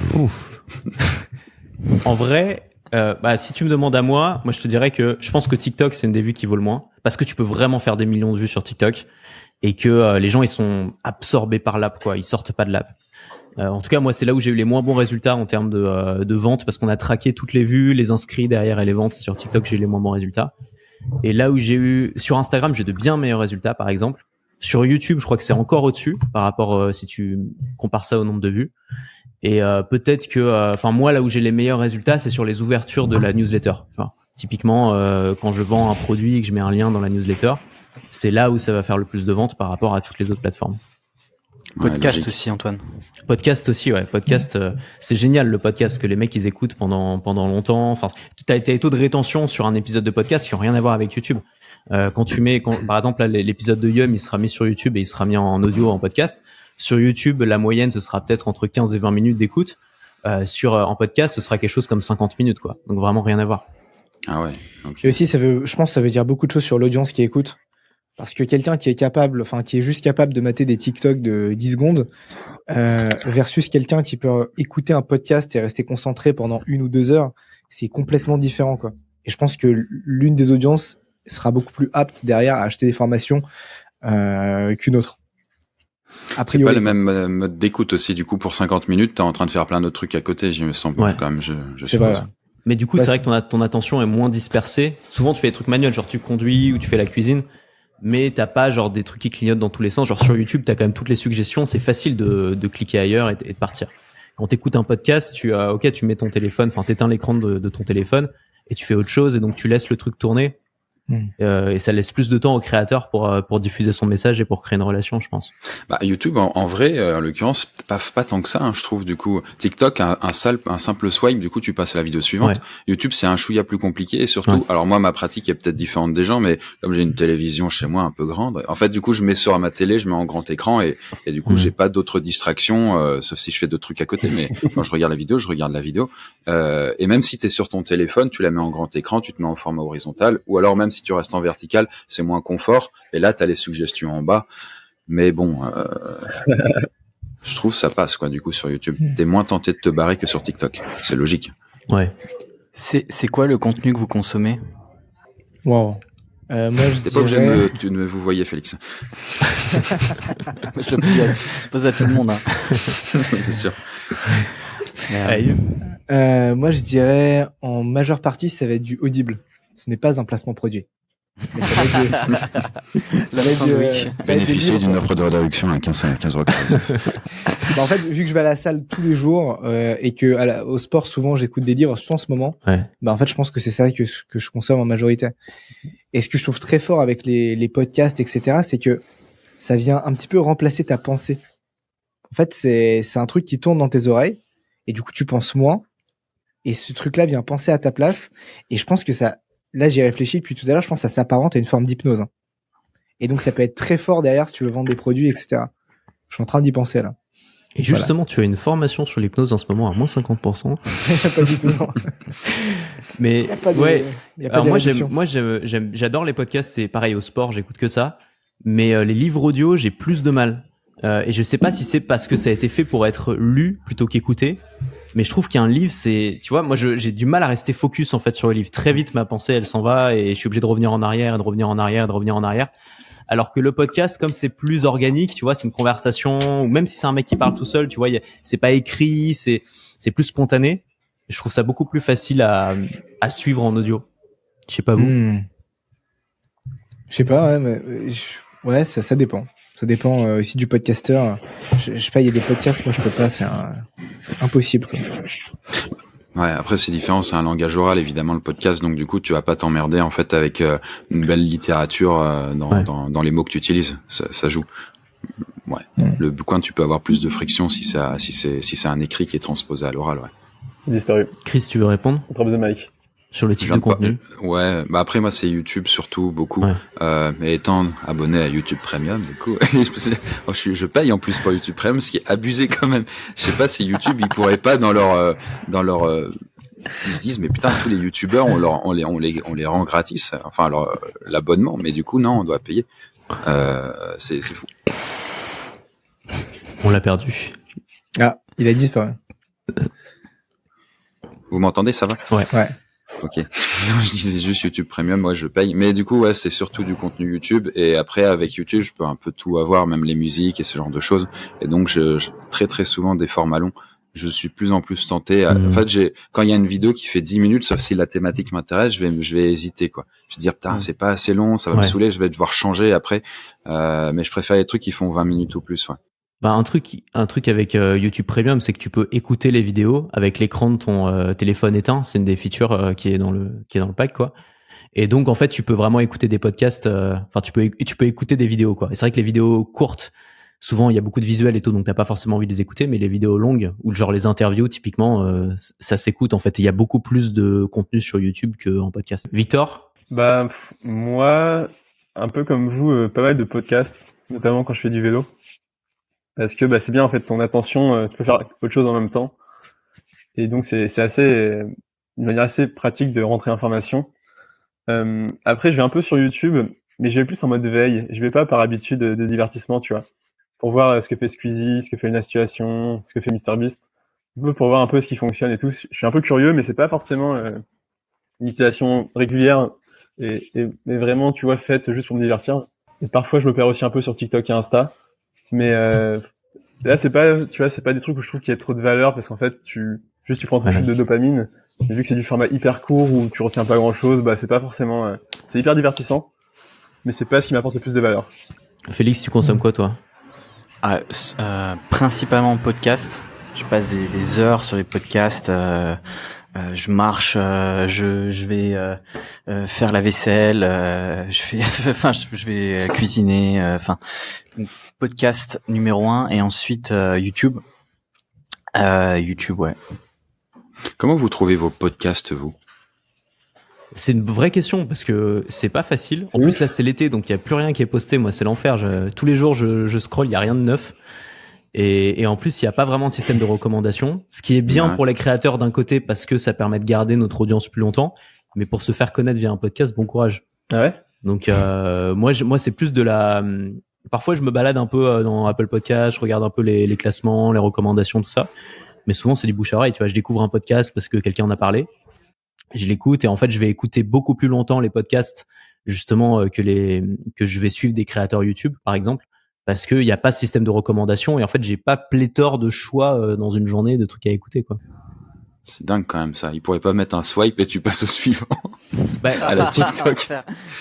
vrai, si tu me demandes à moi je te dirais que je pense que TikTok, c'est une des vues qui vaut le moins. Parce que tu peux vraiment faire des millions de vues sur TikTok. Et que les gens, ils sont absorbés par l'app, quoi. Ils sortent pas de l'app. En tout cas, moi, c'est là où j'ai eu les moins bons résultats en termes de ventes parce qu'on a traqué toutes les vues, les inscrits derrière et les ventes. C'est sur TikTok que j'ai eu les moins bons résultats. Et là où sur Instagram, j'ai de bien meilleurs résultats, par exemple. Sur YouTube, je crois que c'est encore au-dessus par rapport si tu compares ça au nombre de vues. Et peut-être que, moi, là où j'ai les meilleurs résultats, c'est sur les ouvertures de la newsletter. Typiquement, quand je vends un produit et que je mets un lien dans la newsletter, c'est là où ça va faire le plus de ventes par rapport à toutes les autres plateformes. Podcast logique. aussi, Antoine. Podcast aussi, ouais. Podcast, c'est génial le podcast que les mecs ils écoutent pendant longtemps. Enfin, t'as des taux de rétention sur un épisode de podcast qui ont rien à voir avec YouTube. Par exemple là, l'épisode de Yum, il sera mis sur YouTube et il sera mis en audio en podcast. Sur YouTube, la moyenne ce sera peut-être entre 15 et 20 minutes d'écoute. En podcast, ce sera quelque chose comme 50 minutes, quoi. Donc vraiment rien à voir. Ah ouais. Ok. Et aussi, je pense que ça veut dire beaucoup de choses sur l'audience qui écoute. Parce que quelqu'un qui est juste capable de mater des TikTok de 10 secondes, versus quelqu'un qui peut écouter un podcast et rester concentré pendant 1 ou 2 heures, c'est complètement différent, quoi. Et je pense que l'une des audiences sera beaucoup plus apte derrière à acheter des formations qu'une autre. C'est pas le même mode d'écoute aussi. Du coup, pour 50 minutes, t'es en train de faire plein d'autres trucs à côté. Je me sens quand même. Je c'est vrai. Mais du coup, c'est vrai que ton attention est moins dispersée. Souvent, tu fais des trucs manuels, genre tu conduis ou tu fais la cuisine, mais t'as pas genre des trucs qui clignotent dans tous les sens. Genre sur YouTube, t'as quand même toutes les suggestions. C'est facile de cliquer ailleurs et de partir. Quand t'écoutes un podcast, tu mets ton téléphone, enfin t'éteins l'écran de ton téléphone et tu fais autre chose et donc tu laisses le truc tourner. Et ça laisse plus de temps au créateur pour diffuser son message et pour créer une relation, je pense. Bah, YouTube, en vrai, en l'occurrence, pas tant que ça, hein, je trouve, du coup. TikTok, un simple swipe, du coup, tu passes à la vidéo suivante. Ouais. YouTube, c'est un chouïa plus compliqué et surtout, alors moi, ma pratique est peut-être différente des gens, mais comme j'ai une télévision chez moi un peu grande, en fait, du coup, je mets sur ma télé, je mets en grand écran et du coup, j'ai pas d'autres distractions, sauf si je fais d'autres trucs à côté, mais quand je regarde la vidéo, je regarde la vidéo. Et même si t'es sur ton téléphone, tu la mets en grand écran, tu te mets en format horizontal, ou alors même si tu restes en vertical, c'est moins confort. Et là, tu as les suggestions en bas. Mais bon, je trouve ça passe, quoi, du coup, sur YouTube. T'es moins tenté de te barrer que sur TikTok. C'est logique. Ouais. C'est quoi le contenu que vous consommez? Wow. Moi, t'es pas obligé de vous voyez, Félix. Je le pose à tout le monde. Hein. C'est sûr. Moi, je dirais, en majeure partie, ça va être du audible. Ce n'est pas un placement produit. Mais ça va être bénéficier d'une offre de réduction à 15 €. Bah, en fait, vu que je vais à la salle tous les jours et que au sport, souvent, j'écoute des livres, surtout en ce moment, bah, en fait, je pense que c'est ça que je consomme en majorité. Et ce que je trouve très fort avec les podcasts, etc., c'est que ça vient un petit peu remplacer ta pensée. En fait, c'est un truc qui tourne dans tes oreilles et du coup, tu penses moins. Et ce truc-là vient penser à ta place. Et je pense que ça... Là, j'y réfléchis depuis tout à l'heure, je pense que ça s'apparente à une forme d'hypnose. Hein. Et donc, ça peut être très fort derrière si tu veux vendre des produits, etc. Je suis en train d'y penser, là. Et justement, tu as une formation sur l'hypnose en ce moment à moins 50%. Pas du tout, non. Mais, alors moi, j'adore les podcasts, c'est pareil au sport, j'écoute que ça. Mais les livres audio, j'ai plus de mal. Et je sais pas si c'est parce que ça a été fait pour être lu plutôt qu'écouté. Mais je trouve qu'un livre, c'est, tu vois, moi, j'ai du mal à rester focus, en fait, sur le livre. Très vite, ma pensée, elle s'en va et je suis obligé de revenir en arrière et de revenir en arrière et de revenir en arrière. Alors que le podcast, comme c'est plus organique, tu vois, c'est une conversation, ou même si c'est un mec qui parle tout seul, tu vois, c'est pas écrit, c'est plus spontané. Je trouve ça beaucoup plus facile à suivre en audio. Je sais pas vous. Je sais pas, ouais, mais ça dépend. Ça dépend aussi du podcasteur. Je sais pas, il y a des podcasts, moi je peux pas, c'est impossible, quoi. Ouais, après c'est différent, c'est un langage oral évidemment le podcast, donc du coup tu vas pas t'emmerder en fait avec une belle littérature dans les mots que tu utilises, ça joue. Ouais. Le bouquin, tu peux avoir plus de friction si c'est un écrit qui est transposé à l'oral, ouais. Disparu. Chris, tu veux répondre? Drop the mic. Sur le type de contenu. Ouais, bah après moi c'est YouTube surtout beaucoup. Ouais. Mais étant abonné à YouTube Premium, du coup, je paye en plus pour YouTube Premium, ce qui est abusé quand même. Je sais pas si YouTube ils pourraient pas dans leur ils se disent mais putain tous les YouTubeurs on les rend gratis, enfin alors l'abonnement, mais du coup non on doit payer. C'est fou. On l'a perdu. Ah, il a disparu. Vous m'entendez, ça va? Ouais. Ok. Je disais juste YouTube Premium, moi je paye. Mais du coup, ouais, c'est surtout du contenu YouTube. Et après, avec YouTube, je peux un peu tout avoir, même les musiques et ce genre de choses. Et donc, je très très souvent des formats longs. Je suis de plus en plus tenté. En fait, quand il y a une vidéo qui fait 10 minutes, sauf si la thématique m'intéresse, je vais hésiter, quoi. Je vais dire, putain, c'est pas assez long, ça va me saouler, je vais devoir changer après. Mais je préfère les trucs qui font 20 minutes ou plus, ouais. Bah, un truc avec YouTube Premium, c'est que tu peux écouter les vidéos avec l'écran de ton téléphone éteint. C'est une des features qui est dans le pack, quoi. Et donc, en fait, tu peux vraiment écouter des podcasts. Enfin, tu peux écouter des vidéos, quoi. Et c'est vrai que les vidéos courtes, souvent il y a beaucoup de visuels et tout, donc t'as pas forcément envie de les écouter, mais les vidéos longues ou genre les interviews typiquement, ça s'écoute en fait. Il y a beaucoup plus de contenu sur YouTube qu'en podcast. Victor? Bah, moi, un peu comme vous, pas mal de podcasts, notamment quand je fais du vélo. Parce que bah, c'est bien en fait ton attention, tu peux faire autre chose en même temps. Et donc c'est assez une manière assez pratique de rentrer l'information. Après je vais un peu sur YouTube, mais je vais plus en mode veille. Je vais pas par habitude de divertissement, tu vois. Pour voir ce que fait Squeezie, ce que fait Une Situation, ce que fait MrBeast. Un peu pour voir un peu ce qui fonctionne et tout. Je suis un peu curieux, mais c'est pas forcément une utilisation régulière et vraiment, tu vois, faite juste pour me divertir. Et parfois je me perds aussi un peu sur TikTok et Insta. Mais là c'est pas, tu vois, c'est pas des trucs où je trouve qu'il y a trop de valeur parce qu'en fait tu prends ton chute de dopamine. Mais vu que c'est du format hyper court où tu retiens pas grand chose, bah c'est pas forcément, c'est hyper divertissant, mais c'est pas ce qui m'apporte le plus de valeur. Félix, tu consommes quoi toi? Principalement podcast. Je passe des heures sur les podcasts. Je marche, je vais faire la vaisselle, je vais cuisiner. Podcast numéro 1 et ensuite YouTube. YouTube, ouais. Comment vous trouvez vos podcasts, vous? C'est une vraie question parce que c'est pas facile. En plus là c'est l'été donc il y a plus rien qui est posté. Moi c'est l'enfer. Tous les jours je scrolle, il y a rien de neuf. Et en plus il y a pas vraiment de système de recommandation. Ce qui est bien pour les créateurs d'un côté parce que ça permet de garder notre audience plus longtemps. Mais pour se faire connaître via un podcast, bon courage. Ah ouais. Donc moi c'est plus de la. Parfois je me balade un peu dans Apple Podcast, je regarde un peu les classements, les recommandations, tout ça. Mais souvent c'est du bouche à oreille. Tu vois, je découvre un podcast parce que quelqu'un en a parlé. Je l'écoute et en fait je vais écouter beaucoup plus longtemps les podcasts justement que je vais suivre des créateurs YouTube par exemple parce qu'il n'y a pas ce système de recommandation et en fait j'ai pas pléthore de choix dans une journée de trucs à écouter quoi. C'est dingue quand même ça. Ils pourraient pas mettre un swipe et tu passes au suivant. À la TikTok.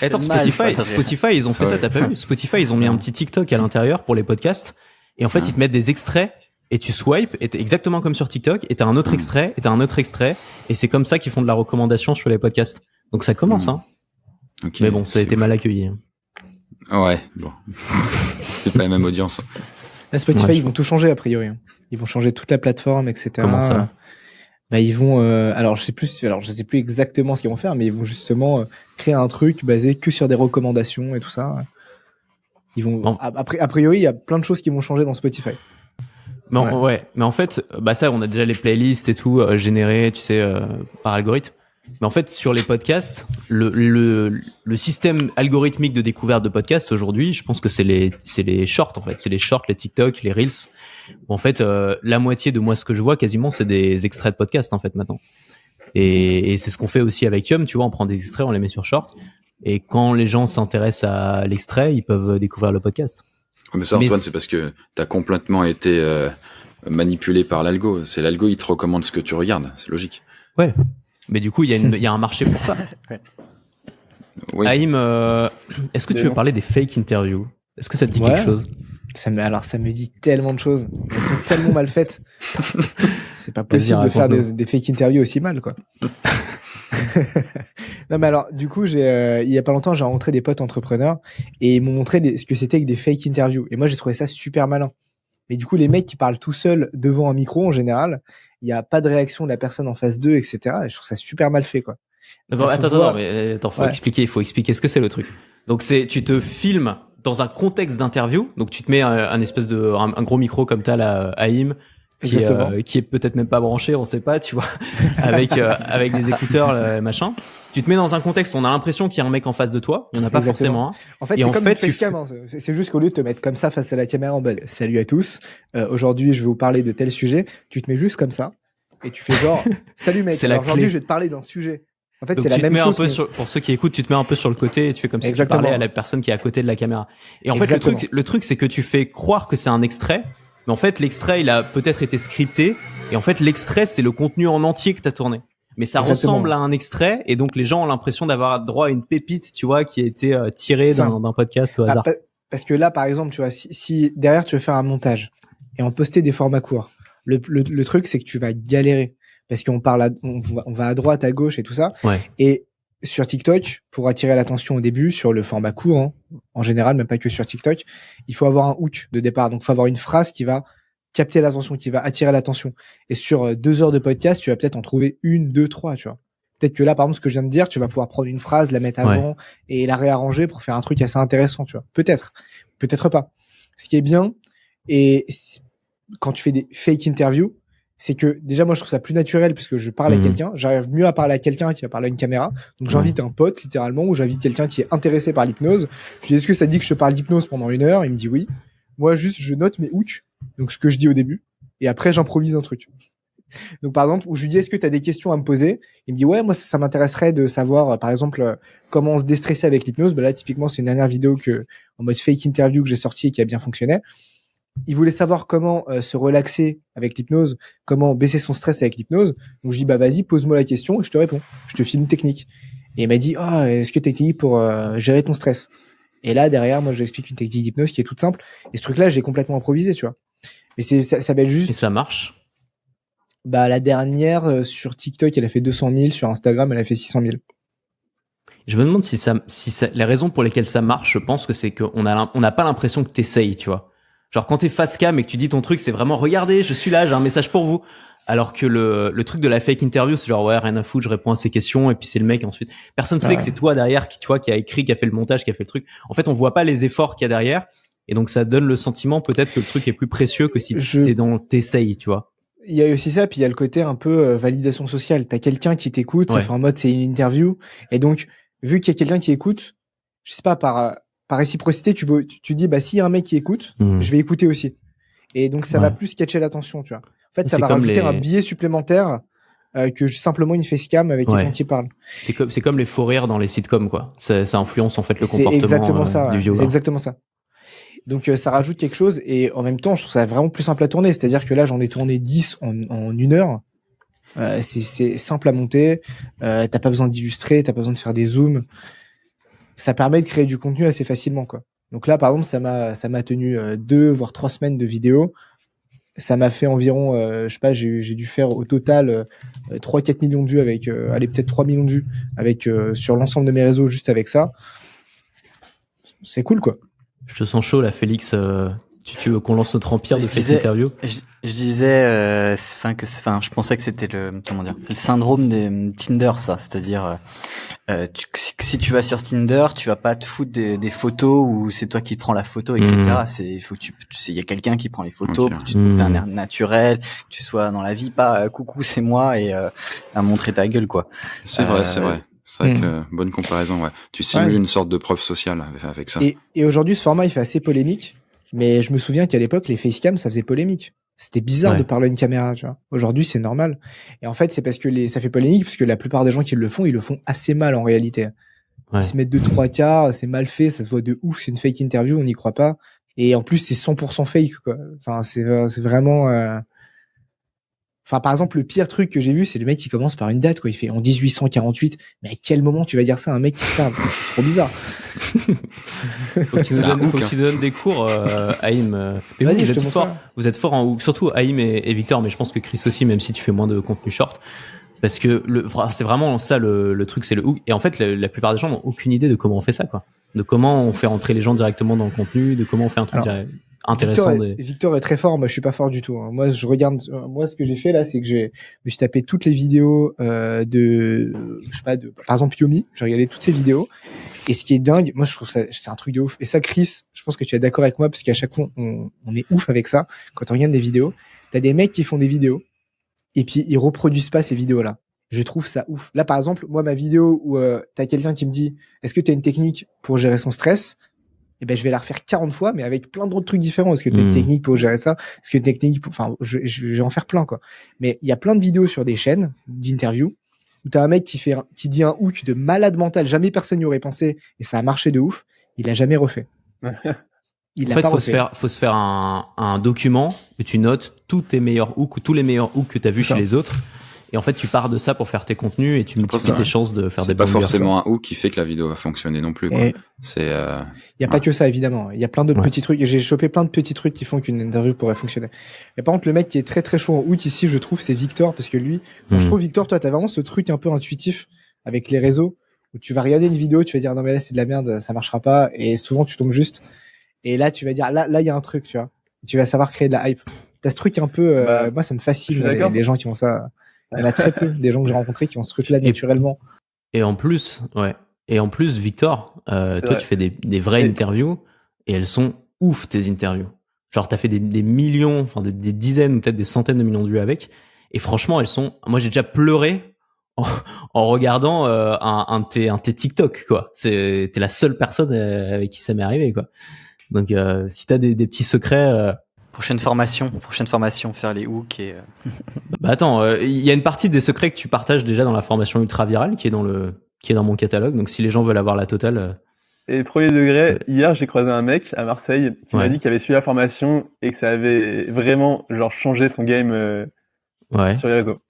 Attends, Spotify ils ont fait ça, t'as pas vu? Spotify ils ont mis un petit TikTok à l'intérieur pour les podcasts et en fait ils te mettent des extraits. Et tu swipes, et t'es exactement comme sur TikTok, et t'as un autre extrait, et t'as un autre extrait, et c'est comme ça qu'ils font de la recommandation sur les podcasts. Donc ça commence, hein. Okay, mais bon, ça a été mal accueilli. Ouais, bon. C'est pas la même audience. À Spotify, ils vont tout changer, a priori. Ils vont changer toute la plateforme, etc. Comment ça? Bah, ils vont, alors je sais plus exactement ce qu'ils vont faire, mais ils vont justement créer un truc basé que sur des recommandations et tout ça. Ils vont, a priori, il y a plein de choses qui vont changer dans Spotify. Mais mais en fait, bah ça, on a déjà les playlists et tout générées, tu sais, par algorithme. Mais en fait, sur les podcasts, le système algorithmique de découverte de podcasts aujourd'hui, je pense que c'est les shorts en fait, c'est les shorts, les TikTok, les reels. En fait, la moitié de moi ce que je vois quasiment, c'est des extraits de podcasts en fait maintenant. Et c'est ce qu'on fait aussi avec Yum, tu vois, on prend des extraits, on les met sur short. Et quand les gens s'intéressent à l'extrait, ils peuvent découvrir le podcast. Mais ça, Antoine, c'est parce que t'as complètement été manipulé par l'algo. C'est l'algo, il te recommande ce que tu regardes. C'est logique. Ouais. Mais du coup, il y a un marché pour ça. Oui. Haïm, est-ce que tu veux parler des fake interviews? Est-ce que ça te dit quelque chose? Ça me dit tellement de choses. Elles sont tellement mal faites. C'est pas possible de faire des fake interviews aussi mal, quoi. Non, mais alors, du coup, il y a pas longtemps, j'ai rencontré des potes entrepreneurs et ils m'ont montré ce que c'était que des fake interviews. Et moi, j'ai trouvé ça super malin. Mais du coup, les mecs qui parlent tout seuls devant un micro, en général, il y a pas de réaction de la personne en face d'eux, etc. Et je trouve ça super mal fait, quoi. Attends, faut expliquer ce que c'est le truc. Donc tu te filmes dans un contexte d'interview, donc tu te mets un espèce de un gros micro comme t'as là, Haïm, qui est peut-être même pas branché, on sait pas, tu vois, avec des écouteurs, machin. Tu te mets dans un contexte, on a l'impression qu'il y a un mec en face de toi, il y en a pas forcément un. En fait, c'est comme une facecam, hein. C'est juste qu'au lieu de te mettre comme ça face à la caméra en mode salut à tous, aujourd'hui je vais vous parler de tel sujet, tu te mets juste comme ça et tu fais genre salut mec, alors aujourd'hui je vais te parler d'un sujet. En fait, donc c'est la même chose. Pour ceux qui écoutent, tu te mets un peu sur le côté et tu fais comme si tu parlais à la personne qui est à côté de la caméra. Et en fait, le truc, c'est que tu fais croire que c'est un extrait, mais en fait, l'extrait, il a peut-être été scripté. Et en fait, l'extrait, c'est le contenu en entier que t'as tourné. Mais ça ressemble à un extrait, et donc les gens ont l'impression d'avoir droit à une pépite, tu vois, qui a été tirée d'un podcast au hasard. Parce que là, par exemple, tu vois, si derrière tu veux faire un montage et en poster des formats courts, le truc, c'est que tu vas galérer. Parce qu'on on va à droite, à gauche et tout ça. Ouais. Et sur TikTok, pour attirer l'attention au début, sur le format court, hein, en général, même pas que sur TikTok, il faut avoir un hook de départ. Donc, il faut avoir une phrase qui va capter l'attention, qui va attirer l'attention. Et sur 2 heures de podcast, tu vas peut-être en trouver 1, 2, 3, tu vois. Peut-être que là, par exemple, ce que je viens de dire, tu vas pouvoir prendre une phrase, la mettre avant et la réarranger pour faire un truc assez intéressant, tu vois. Peut-être. Peut-être pas. Ce qui est bien, et quand tu fais des fake interviews, c'est que déjà moi je trouve ça plus naturel parce que je parle à quelqu'un, j'arrive mieux à parler à quelqu'un qui va parler à une caméra. Donc j'invite un pote littéralement, ou j'invite quelqu'un qui est intéressé par l'hypnose. Je dis est-ce que ça dit que je te parle d'hypnose pendant 1 heure? Il me dit oui. Moi juste je note mes hooks, donc ce que je dis au début, et après j'improvise un truc. Donc par exemple, où je lui dis est-ce que tu as des questions à me poser? Il me dit ouais, moi ça m'intéresserait de savoir par exemple comment se déstresser avec l'hypnose. Là typiquement c'est une dernière vidéo en mode fake interview que j'ai sortie et qui a bien fonctionné. Il voulait savoir comment se relaxer avec l'hypnose, comment baisser son stress avec l'hypnose. Donc je dis bah vas-y, pose-moi la question et je te réponds. Je te file une technique. Et il m'a dit est-ce que tu as une technique pour gérer ton stress? Et là derrière moi je lui explique une technique d'hypnose qui est toute simple. Et ce truc-là j'ai complètement improvisé, tu vois. Mais ça va être juste. Et ça marche? Bah la dernière sur TikTok elle a fait 200 000, sur Instagram elle a fait 600 000. Je me demande si les raisons pour lesquelles ça marche, je pense que c'est qu'on n'a pas l'impression que t'essayes, tu vois. Genre quand t'es face cam et que tu dis ton truc, c'est vraiment regardez, je suis là, j'ai un message pour vous. Alors que le truc de la fake interview, c'est genre ouais, rien à foutre, je réponds à ces questions et puis c'est le mec ensuite. Personne sait que c'est toi derrière qui a écrit, qui a fait le montage, qui a fait le truc. En fait, on voit pas les efforts qu'il y a derrière et donc ça donne le sentiment peut-être que le truc est plus précieux que si t'essayes, tu vois. Il y a aussi ça, puis il y a le côté un peu validation sociale. T'as quelqu'un qui t'écoute, ça fait en mode c'est une interview, et donc vu qu'il y a quelqu'un qui écoute, je sais pas, par réciprocité, tu dis bah s'il y a un mec qui écoute, je vais écouter aussi. Et donc ça va plus catcher l'attention, tu vois. En fait, ça va rajouter un biais supplémentaire que simplement une facecam avec quelqu'un qui parle. C'est comme les faux rires dans les sitcoms, quoi. Ça influence en fait le comportement du viewer. C'est exactement ça. Donc ça rajoute quelque chose, et en même temps je trouve ça vraiment plus simple à tourner. C'est-à-dire que là j'en ai tourné 10 en 1 heure. C'est simple à monter, t'as pas besoin d'illustrer, t'as pas besoin de faire des zooms. Ça permet de créer du contenu assez facilement, quoi. Donc là, par exemple, ça m'a tenu 2 voire 3 semaines de vidéo. Ça m'a fait environ, je sais pas, j'ai dû faire au total 3-4 millions de vues avec, peut-être 3 millions de vues avec sur l'ensemble de mes réseaux juste avec ça. C'est cool, quoi. Je te sens chaud là, Félix. Tu veux qu'on lance notre empire de fake interview? Je disais, je pensais que c'était c'est le syndrome des Tinder, ça. C'est-à-dire, si tu vas sur Tinder, tu vas pas te foutre des photos où c'est toi qui prends la photo, etc. Il faut que il y a quelqu'un qui prend les photos, pour que tu te montres un air naturel, que tu sois dans la vie, pas coucou, c'est moi, et à montrer ta gueule, quoi. C'est vrai. C'est vrai que bonne comparaison, ouais. Tu simules une sorte de preuve sociale avec ça. Et aujourd'hui, ce format, il fait assez polémique. Mais je me souviens qu'à l'époque, les facecams, ça faisait polémique. C'était bizarre de parler à une caméra, tu vois. Aujourd'hui, c'est normal. Et en fait, c'est parce que ça fait polémique, parce que la plupart des gens qui le font, ils le font assez mal en réalité. Ils se mettent 2-3 quarts, c'est mal fait, ça se voit de ouf, c'est une fake interview, on n'y croit pas. Et en plus, c'est 100% fake, quoi. Enfin, c'est vraiment... Enfin, par exemple, le pire truc que j'ai vu, c'est le mec qui commence par une date, quoi. Il fait en 1848. Mais à quel moment tu vas dire ça à un mec qui parle? C'est trop bizarre. Faut que tu donnes des cours, Haïm. Mais vous êtes fort en, surtout Haïm et Victor, mais je pense que Chris aussi, même si tu fais moins de contenu short. Parce que c'est vraiment ça le truc, c'est le hook. Et en fait, la plupart des gens n'ont aucune idée de comment on fait ça, quoi. De comment on fait rentrer les gens directement dans le contenu, de comment on fait un truc intéressant. Victor est très fort, moi je suis pas fort du tout. Moi je regarde, ce que j'ai fait là, c'est que je me suis tapé toutes les vidéos par exemple Yomi, j'ai regardé toutes ces vidéos. Et ce qui est dingue, moi je trouve ça, c'est un truc de ouf. Et ça, Chris, je pense que tu es d'accord avec moi, parce qu'à chaque fois on est ouf avec ça. Quand on regarde des vidéos, t'as des mecs qui font des vidéos et puis ils reproduisent pas ces vidéos-là. Je trouve ça ouf. Là par exemple, moi ma vidéo où t'as quelqu'un qui me dit est-ce que t'as une technique pour gérer son stress? Et ben je vais la refaire 40 fois, mais avec plein d'autres trucs différents. Est-ce que tu as une technique pour gérer ça? Est-ce que technique pour... Enfin, je vais en faire plein, quoi. Mais il y a plein de vidéos sur des chaînes d'interviews où t'as un mec qui dit un hook de malade mental, jamais personne n'y aurait pensé, et ça a marché de ouf. Il l'a jamais refait. Il faut se faire un document où tu notes tous tes meilleurs hooks ou tous les meilleurs hooks que tu as vus chez les autres. Et en fait, tu pars de ça pour faire tes contenus et tu multiplies tes chances de faire des bonnes vidéos. C'est pas forcément un hook qui fait que la vidéo va fonctionner non plus, quoi. Il y a pas que ça, évidemment. Il y a plein d'autres petits trucs. J'ai chopé plein de petits trucs qui font qu'une interview pourrait fonctionner. Mais par contre, le mec qui est très très chaud en hook ici, je trouve, c'est Victor, parce que lui, je trouve Victor, toi, t'as vraiment ce truc un peu intuitif avec les réseaux où tu vas regarder une vidéo, tu vas dire non mais là c'est de la merde, ça marchera pas, et souvent tu tombes juste. Et là tu vas dire là il y a un truc, tu vois. Tu vas savoir créer de la hype. T'as ce truc un peu, moi ça me fascine les gens qui ont ça. Il y en a très peu des gens que j'ai rencontrés qui ont ce truc-là naturellement. Et en plus, Victor, toi tu fais des vraies interviews et elles sont ouf tes interviews. Genre t'as fait des millions, enfin des dizaines, peut-être des centaines de millions de vues avec. Et franchement, moi j'ai déjà pleuré en regardant un de tes TikTok, quoi. T'es la seule personne avec qui ça m'est arrivé, quoi. Donc si t'as des petits secrets. Prochaine formation, faire les hooks et. Bah attends, il y a une partie des secrets que tu partages déjà dans la formation ultra virale qui est dans mon catalogue. Donc si les gens veulent avoir la totale. Et premier degré, hier j'ai croisé un mec à Marseille qui m'a dit qu'il avait suivi la formation et que ça avait vraiment genre changé son game sur les réseaux.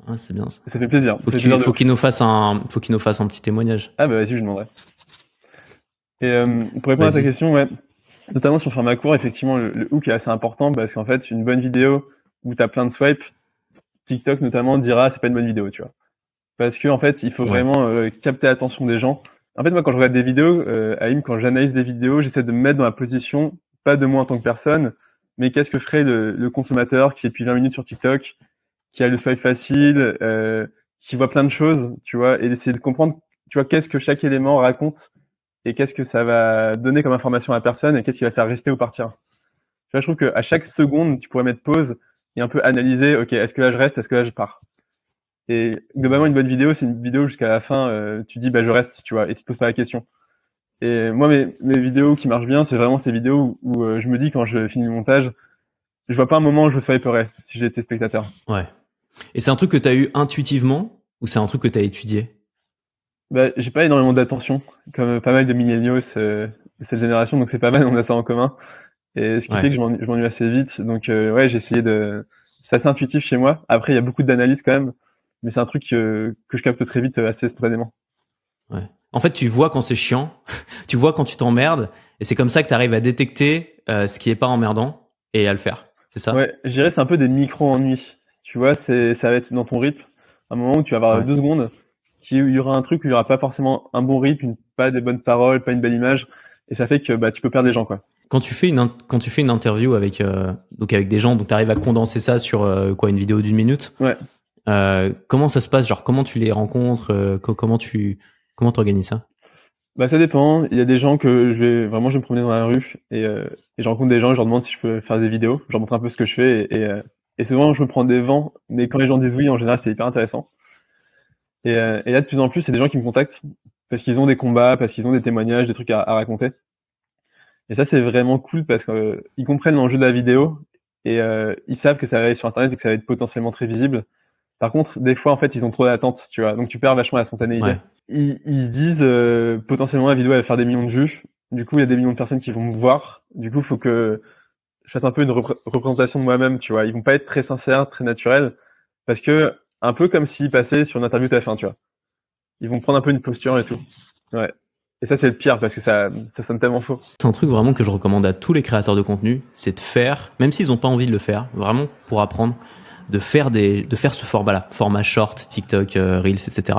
Ah, c'est bien ça. Ça fait plaisir. Faut qu'il nous fasse un petit témoignage. Ah bah vas-y, je lui demanderai. Et pour répondre à ta question, ouais, notamment sur le format court, effectivement, le hook est assez important parce qu'en fait, une bonne vidéo où t'as plein de swipes, TikTok notamment dira c'est pas une bonne vidéo, tu vois. Parce que en fait, il faut vraiment capter l'attention des gens. En fait, moi, quand je regarde des vidéos, Aïm, quand j'analyse des vidéos, j'essaie de me mettre dans la position, pas de moi en tant que personne, mais qu'est-ce que ferait le consommateur qui est depuis 20 minutes sur TikTok, qui a le swipe facile, qui voit plein de choses, tu vois, et d'essayer de comprendre, tu vois, qu'est-ce que chaque élément raconte et qu'est-ce que ça va donner comme information à la personne et qu'est-ce qui va faire rester ou partir. Tu vois, je trouve qu'à chaque seconde, tu pourrais mettre pause et un peu analyser, ok, est-ce que là je reste, est-ce que là je pars. Et globalement, une bonne vidéo, c'est une vidéo jusqu'à la fin, tu dis, bah je reste, tu vois, et tu te poses pas la question. Et moi, mes vidéos qui marchent bien, c'est vraiment ces vidéos où je me dis quand je finis le montage, je vois pas un moment où je swiperais si j'étais spectateur. Ouais. Et c'est un truc que t'as eu intuitivement ou c'est un truc que t'as étudié? Bah, j'ai pas énormément d'attention, comme pas mal de millennials de cette génération, donc c'est pas mal, on a ça en commun. Et ce qui fait que je m'ennuie assez vite. Donc ouais, j'ai essayé de... C'est assez intuitif chez moi. Après, il y a beaucoup d'analyse quand même, mais c'est un truc que je capte très vite, assez spontanément. Ouais. En fait, tu vois quand c'est chiant, tu vois quand tu t'emmerdes, et c'est comme ça que tu arrives à détecter ce qui est pas emmerdant et à le faire. C'est ça? Ouais, je dirais c'est un peu des micro-ennuis. Tu vois, ça va être dans ton rythme, un moment où tu vas avoir 2 secondes, il y aura un truc où il y aura pas forcément un bon rythme, pas des bonnes paroles, pas une belle image, et ça fait que bah tu peux perdre des gens, quoi. Quand tu fais une interview avec des gens, donc tu arrives à condenser ça sur une vidéo d'1 minute. Ouais. Comment ça se passe? Genre comment tu les rencontres? Comment t'organises ça? Bah ça dépend. Il y a des gens que je vais me promener dans la rue et je rencontre des gens, je leur demande si je peux faire des vidéos, je leur montre un peu ce que je fais et souvent je me prends des vents, mais quand les gens disent oui, en général c'est hyper intéressant. Et là de plus en plus, c'est des gens qui me contactent parce qu'ils ont des combats, parce qu'ils ont des témoignages, des trucs à raconter. Et ça c'est vraiment cool parce que ils comprennent l'enjeu de la vidéo et ils savent que ça va aller sur internet et que ça va être potentiellement très visible. Par contre, des fois en fait, ils ont trop d'attentes, tu vois. Donc tu perds vachement la spontanéité. Ouais. Ils se disent potentiellement la vidéo elle va faire des millions de vues. Du coup, il y a des millions de personnes qui vont me voir. Du coup, il faut que je fasse un peu une représentation de moi-même, tu vois. Ils vont pas être très sincères, très naturels, parce que un peu comme s'ils passaient sur une interview TF1, tu vois. Ils vont prendre un peu une posture et tout. Ouais. Et ça, c'est le pire parce que ça sonne tellement faux. C'est un truc vraiment que je recommande à tous les créateurs de contenu, c'est de faire, même s'ils n'ont pas envie de le faire, vraiment pour apprendre, de faire ce format-là, format short, TikTok, Reels, etc.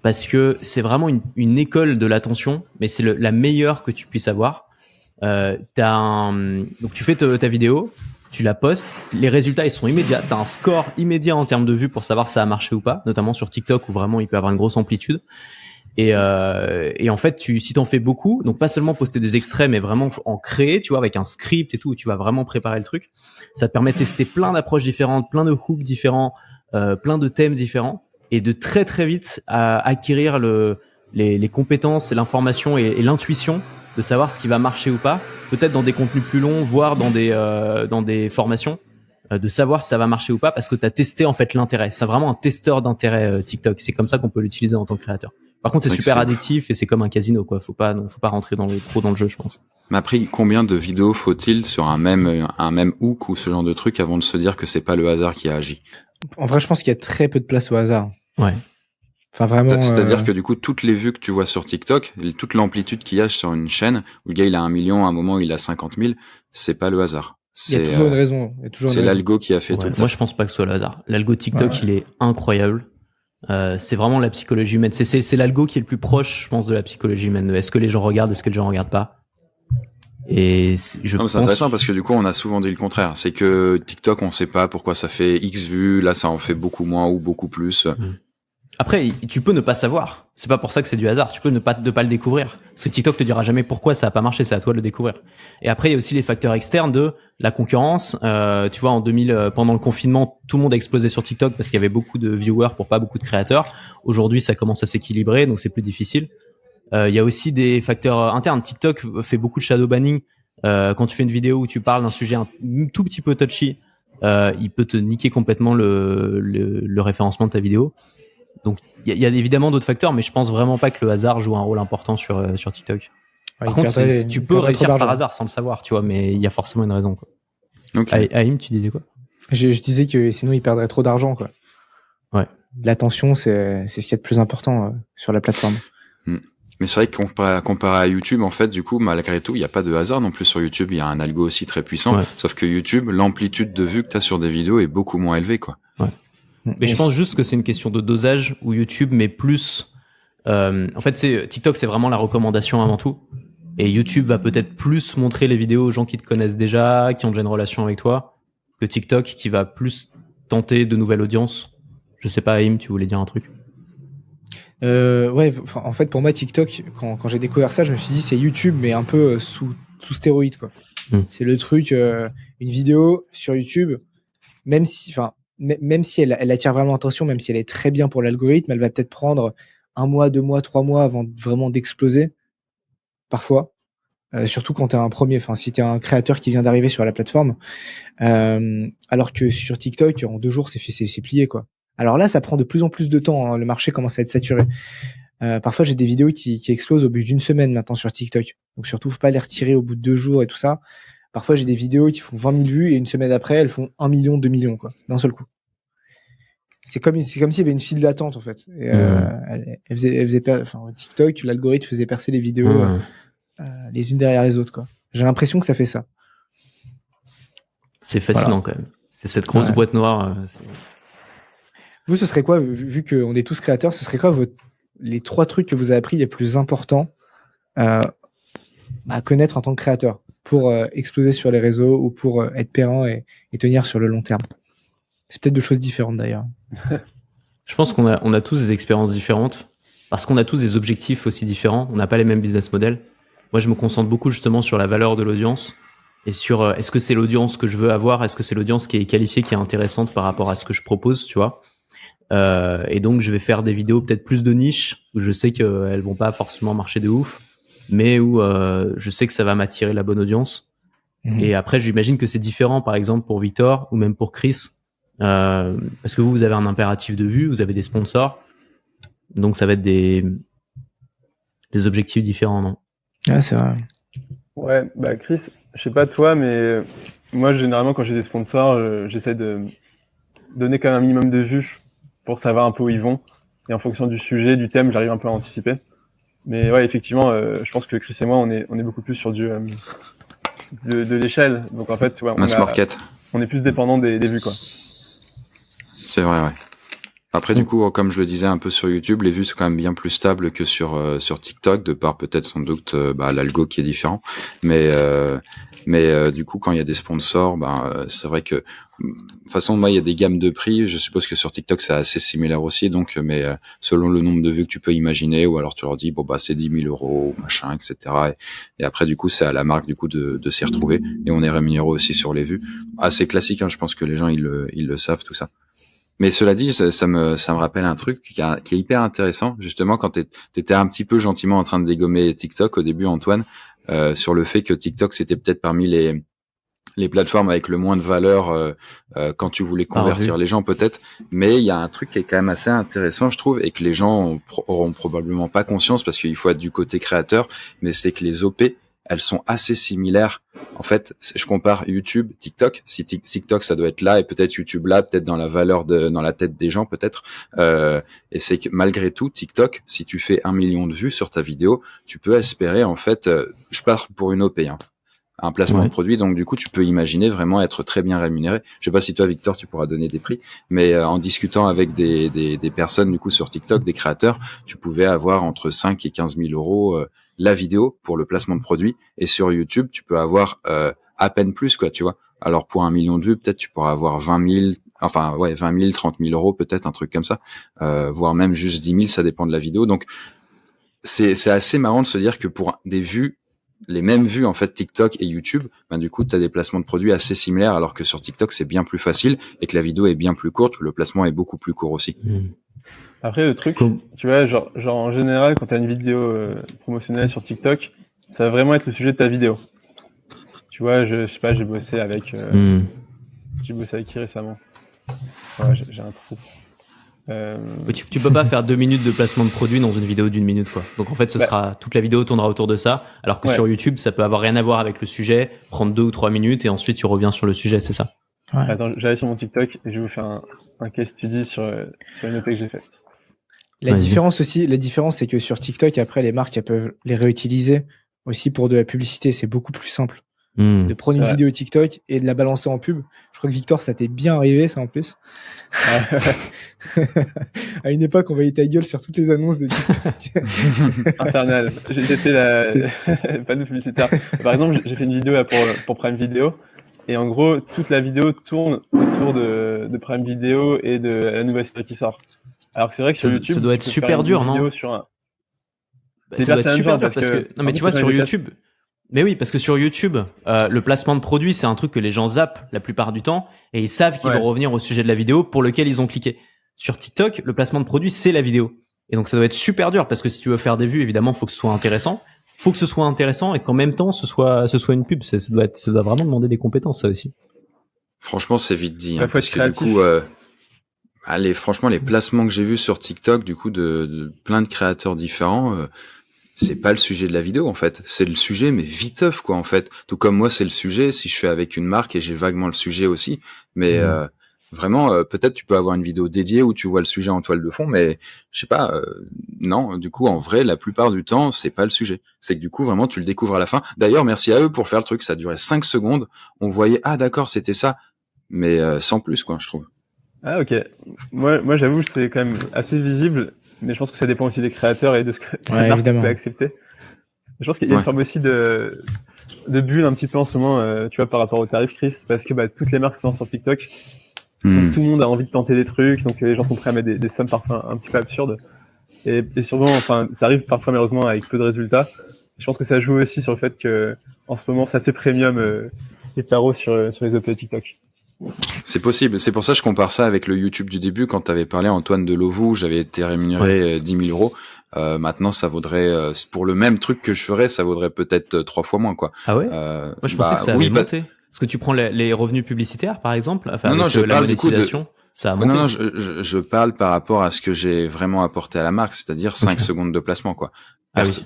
Parce que c'est vraiment une école de l'attention, mais c'est la meilleure que tu puisses avoir. Donc tu fais ta vidéo, tu la postes, les résultats ils sont immédiats, t'as un score immédiat en termes de vues pour savoir si ça a marché ou pas, notamment sur TikTok où vraiment il peut avoir une grosse amplitude. Et en fait, si t'en fais beaucoup, donc pas seulement poster des extraits, mais vraiment en créer, tu vois, avec un script et tout, où tu vas vraiment préparer le truc, ça te permet de tester plein d'approches différentes, plein de hooks différents, plein de thèmes différents, et de très très vite acquérir les compétences, l'information et l'intuition de savoir ce qui va marcher ou pas, peut-être dans des contenus plus longs, voire dans des formations, de savoir si ça va marcher ou pas, parce que t'as testé en fait l'intérêt. C'est vraiment un testeur d'intérêt TikTok. C'est comme ça qu'on peut l'utiliser en tant que créateur. Par contre, c'est super addictif et c'est comme un casino, quoi. Faut pas rentrer trop dans le jeu, je pense. Mais après, combien de vidéos faut-il sur un même hook ou ce genre de truc avant de se dire que c'est pas le hasard qui a agi? En vrai, je pense qu'il y a très peu de place au hasard. Ouais. Enfin, vraiment. C'est-à-dire que du coup, toutes les vues que tu vois sur TikTok, toute l'amplitude qu'il y a sur une chaîne, où le gars il a 1 million, à un moment il a 50 000, c'est pas le hasard. Il y a toujours une raison. C'est l'algo qui a fait tout. Moi, je pense pas que ce soit le hasard. L'algo TikTok, il est incroyable. C'est vraiment la psychologie humaine. C'est l'algo qui est le plus proche, je pense, de la psychologie humaine. Est-ce que les gens regardent, est-ce que les gens regardent pas? Et c'est intéressant parce que du coup, on a souvent dit le contraire. C'est que TikTok, on sait pas pourquoi ça fait X vues, là, ça en fait beaucoup moins ou beaucoup plus. Après, tu peux ne pas savoir. C'est pas pour ça que c'est du hasard. Tu peux ne pas le découvrir. Parce que TikTok te dira jamais pourquoi ça a pas marché. C'est à toi de le découvrir. Et après, il y a aussi les facteurs externes de la concurrence. Tu vois, en 2000, pendant le confinement, tout le monde a explosé sur TikTok parce qu'il y avait beaucoup de viewers pour pas beaucoup de créateurs. Aujourd'hui, ça commence à s'équilibrer, donc c'est plus difficile. Il y a aussi des facteurs internes. TikTok fait beaucoup de shadow banning. Quand tu fais une vidéo où tu parles d'un sujet un tout petit peu touchy, il peut te niquer complètement le référencement de ta vidéo. Donc il y a évidemment d'autres facteurs, mais je pense vraiment pas que le hasard joue un rôle important sur TikTok. Par contre, tu peux réussir par hasard sans le savoir, tu vois, mais il y a forcément une raison, quoi. Okay. Haïm, tu disais quoi? Je disais que sinon il perdrait trop d'argent, quoi. Ouais. L'attention, c'est ce qu'il y a de plus important sur la plateforme. Mais c'est vrai que comparé à YouTube, en fait, du coup, malgré tout, il n'y a pas de hasard non plus sur YouTube. Il y a un algo aussi très puissant. Ouais. Sauf que YouTube, l'amplitude de vues que tu as sur des vidéos est beaucoup moins élevée, quoi. Ouais. Mais je pense juste que c'est une question de dosage où YouTube met plus. En fait, TikTok, c'est vraiment la recommandation avant tout. Et YouTube va peut-être plus montrer les vidéos aux gens qui te connaissent déjà, qui ont déjà une relation avec toi, que TikTok qui va plus tenter de nouvelles audiences. Je sais pas, Haïm, tu voulais dire un truc? Ouais, en fait, pour moi, TikTok, quand j'ai découvert ça, je me suis dit c'est YouTube, mais un peu sous stéroïde, quoi. C'est le truc, une vidéo sur YouTube, même si elle attire vraiment l'attention, même si elle est très bien pour l'algorithme, elle va peut-être prendre 1 mois, 2 mois, 3 mois avant vraiment d'exploser, parfois. Surtout quand si t'es un créateur qui vient d'arriver sur la plateforme, alors que sur TikTok, en 2 jours, c'est plié, quoi. Alors là, ça prend de plus en plus de temps, hein. Le marché commence à être saturé. Parfois, j'ai des vidéos qui explosent au bout d'1 semaine maintenant sur TikTok. Donc surtout, faut pas les retirer au bout de 2 jours et tout ça. Parfois, j'ai des vidéos qui font 20 000 vues et 1 semaine après, elles font 1 million, 2 millions, quoi, d'un seul coup. C'est comme s'il y avait une file d'attente, en fait. Et, TikTok, l'algorithme faisait percer les vidéos les unes derrière les autres, quoi. J'ai l'impression que ça fait ça. C'est fascinant, quand même. C'est cette grosse boîte noire. Vous, ce serait quoi, vu qu'on est tous créateurs, ce serait quoi les 3 trucs que vous avez appris les plus importants à connaître en tant que créateur pour exploser sur les réseaux ou pour être périn et tenir sur le long terme? C'est peut-être 2 choses différentes, d'ailleurs. Je pense qu'on a tous des expériences différentes parce qu'on a tous des objectifs aussi différents. On n'a pas les mêmes business models. Moi, je me concentre beaucoup justement sur la valeur de l'audience et sur est-ce que c'est l'audience que je veux avoir, est-ce que c'est l'audience qui est qualifiée, qui est intéressante par rapport à ce que je propose, tu vois. Et donc je vais faire des vidéos peut-être plus de niche où je sais qu'elles vont pas forcément marcher de ouf, mais où je sais que ça va m'attirer la bonne audience. Et après, j'imagine que c'est différent, par exemple pour Victor ou même pour Chris, parce que vous avez un impératif de vue, vous avez des sponsors, donc ça va être des objectifs différents, non? Ah, c'est vrai. Ouais, bah Chris, je sais pas toi, mais moi généralement quand j'ai des sponsors, j'essaie de donner quand même un minimum de vues pour savoir un peu où ils vont. Et en fonction du sujet, du thème, j'arrive un peu à anticiper. Mais ouais, effectivement, je pense que Chris et moi, on est beaucoup plus sur de l'échelle. Donc en fait, ouais, on est plus dépendant des vues, quoi. C'est vrai, ouais. Après, du coup, comme je le disais un peu sur YouTube, les vues sont quand même bien plus stables que sur TikTok, de par peut-être sans doute l'algo qui est différent. Mais du coup, quand il y a des sponsors, c'est vrai que de toute façon, moi, il y a des gammes de prix. Je suppose que sur TikTok, c'est assez similaire aussi. Donc, mais selon le nombre de vues que tu peux imaginer, ou alors tu leur dis, c'est 10 000 €, machin, etc. Et après, du coup, c'est à la marque du coup de s'y retrouver. Et on est rémunéré aussi sur les vues. Assez classique, hein. Je pense que les gens ils le savent tout ça. Mais cela dit, ça me rappelle un truc qui est hyper intéressant, justement, quand t'étais un petit peu gentiment en train de dégommer TikTok au début, Antoine, sur le fait que TikTok c'était peut-être parmi les plateformes avec le moins de valeur quand tu voulais convertir les gens peut-être. Mais il y a un truc qui est quand même assez intéressant, je trouve, et que les gens auront probablement pas conscience parce qu'il faut être du côté créateur, mais c'est que les OP, elles sont assez similaires. En fait, je compare YouTube, TikTok. Si TikTok, ça doit être là, et peut-être YouTube là, peut-être dans la valeur dans la tête des gens, peut-être. Et c'est que malgré tout, TikTok, si tu fais 1 million de vues sur ta vidéo, tu peux espérer, en fait, je pars pour une OP, hein. un placement de produit. Donc du coup, tu peux imaginer vraiment être très bien rémunéré. Je sais pas si toi, Victor, tu pourras donner des prix, mais en discutant avec des personnes du coup sur TikTok, des créateurs, tu pouvais avoir entre 5 et 15 000 euros la vidéo pour le placement de produit. Et sur YouTube, tu peux avoir à peine plus, quoi, tu vois. Alors pour 1 million de vues, peut-être tu pourras avoir 20 000, 30 000 euros, peut-être un truc comme ça, voire même juste 10 000, ça dépend de la vidéo. Donc c'est assez marrant de se dire que pour des vues, les mêmes vues en fait TikTok et YouTube, du coup tu as des placements de produits assez similaires, alors que sur TikTok c'est bien plus facile et que la vidéo est bien plus courte, le placement est beaucoup plus court aussi. Après le truc, tu vois, genre en général quand tu as une vidéo promotionnelle sur TikTok, ça va vraiment être le sujet de ta vidéo. Tu vois, je sais pas, j'ai bossé avec qui récemment? Ouais, j'ai un trou. Tu peux pas faire 2 minutes de placement de produit dans une vidéo d'1 minute, quoi. Donc en fait, toute la vidéo tournera autour de ça, alors que sur YouTube, ça peut avoir rien à voir avec le sujet, prendre 2 ou 3 minutes et ensuite tu reviens sur le sujet, c'est ça? Ouais. Attends, j'allais sur mon TikTok et je vais vous faire un case study sur une OP que j'ai faite. La différence, c'est que sur TikTok, après, les marques, elles peuvent les réutiliser aussi pour de la publicité. C'est beaucoup plus simple de prendre une vidéo TikTok et de la balancer en pub. Je crois que Victor, ça t'est bien arrivé, ça, en plus. À une époque, on voyait ta gueule sur toutes les annonces de TikTok. Infernal. J'ai fait la panneau publicitaire. Par exemple, j'ai fait une vidéo là, pour Prime Video. Et en gros, toute la vidéo tourne autour de Prime Video et de la nouvelle série qui sort. Alors que c'est vrai que sur YouTube, ça doit être super dur, non? Ça doit être super dur parce que non, mais tu vois, sur YouTube. Mais oui, parce que sur YouTube, le placement de produit, c'est un truc que les gens zappent la plupart du temps et ils savent qu'ils vont revenir au sujet de la vidéo pour lequel ils ont cliqué. Sur TikTok, le placement de produit, c'est la vidéo. Et donc, ça doit être super dur parce que si tu veux faire des vues, évidemment, faut que ce soit intéressant. Faut que ce soit intéressant et qu'en même temps, ce soit une pub. Ça doit vraiment demander des compétences, ça aussi. Franchement, c'est vite dit, parce que du coup, franchement, les placements que j'ai vus sur TikTok, du coup, de plein de créateurs différents, c'est pas le sujet de la vidéo, en fait. C'est le sujet, mais viteuf, quoi, en fait. Tout comme moi, c'est le sujet si je fais avec une marque et j'ai vaguement le sujet aussi. Mais vraiment, peut-être tu peux avoir une vidéo dédiée où tu vois le sujet en toile de fond, mais je sais pas, non, du coup, en vrai, la plupart du temps, c'est pas le sujet. C'est que du coup, vraiment, tu le découvres à la fin. D'ailleurs, merci à eux pour faire le truc. Ça durait 5 secondes. On voyait, d'accord, c'était ça. Mais sans plus, quoi, je trouve. Ah, ok. Moi, j'avoue, c'est quand même assez visible. Mais je pense que ça dépend aussi des créateurs et de ce que la marque peut accepter. Je pense qu'il y a une forme aussi de bulle un petit peu en ce moment, tu vois, par rapport au tarif, Chris, parce que toutes les marques sont sur TikTok. Donc tout le monde a envie de tenter des trucs, donc les gens sont prêts à mettre des sommes parfois un petit peu absurdes. Et sûrement, enfin, ça arrive parfois malheureusement avec peu de résultats. Je pense que ça joue aussi sur le fait que en ce moment, c'est assez premium les tarots sur les OP TikTok. C'est possible. C'est pour ça que je compare ça avec le YouTube du début. Quand tu avais parlé, Antoine Delovou, j'avais été rémunéré 10 000 euros. Maintenant, ça vaudrait, pour le même truc que je ferais, ça vaudrait peut-être 3 fois moins, quoi. Ah ouais? Moi, je pensais que ça avait monté. Parce que tu prends les revenus publicitaires, par exemple, enfin, non, je la parle monétisation, ça a monté. Non, je parle par rapport à ce que j'ai vraiment apporté à la marque, c'est-à-dire 5 secondes de placement, quoi.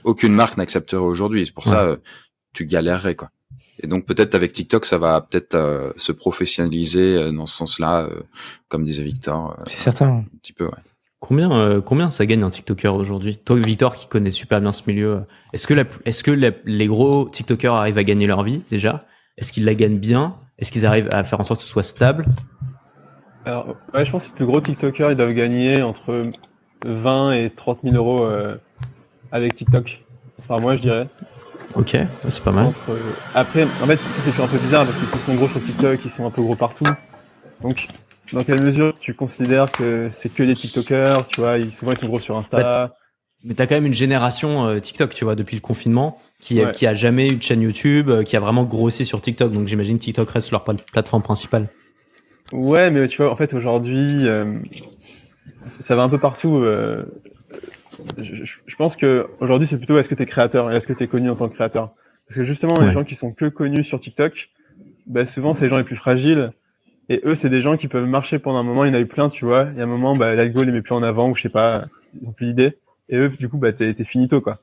Aucune marque n'accepterait aujourd'hui. C'est pour ça, tu galérerais, quoi. Et donc peut-être avec TikTok, ça va peut-être se professionnaliser dans ce sens-là, comme disait Victor. C'est certain. Un petit peu, ouais. Combien ça gagne un TikToker aujourd'hui? Toi, Victor, qui connais super bien ce milieu, est-ce que les gros TikTokers arrivent à gagner leur vie déjà? Est-ce qu'ils la gagnent bien? Est-ce qu'ils arrivent à faire en sorte que ce soit stable? Alors, je pense que les plus gros TikTokers, ils doivent gagner entre 20 et 30 000 euros avec TikTok. Enfin, moi, je dirais. Ok, c'est pas mal. Après, en fait, c'est toujours un peu bizarre parce que s'ils sont gros sur TikTok, ils sont un peu gros partout. Donc, dans quelle mesure tu considères que c'est que des TikTokers, tu vois, souvent ils sont gros sur Insta. Mais t'as quand même une génération TikTok, tu vois, depuis le confinement, qui a jamais eu de chaîne YouTube, qui a vraiment grossi sur TikTok. Donc j'imagine que TikTok reste leur plateforme principale. Ouais, mais tu vois, en fait, aujourd'hui, ça va un peu partout. Je pense que aujourd'hui, c'est plutôt est-ce que t'es créateur et est-ce que t'es connu en tant que créateur. Parce que justement, les gens qui sont que connus sur TikTok, souvent, c'est les gens les plus fragiles. Et eux, c'est des gens qui peuvent marcher pendant un moment. Il y en a eu plein, tu vois. Il y a un moment, l'algo les met plus en avant ou je sais pas, ils ont plus d'idées. Et eux, du coup, t'es finito, quoi.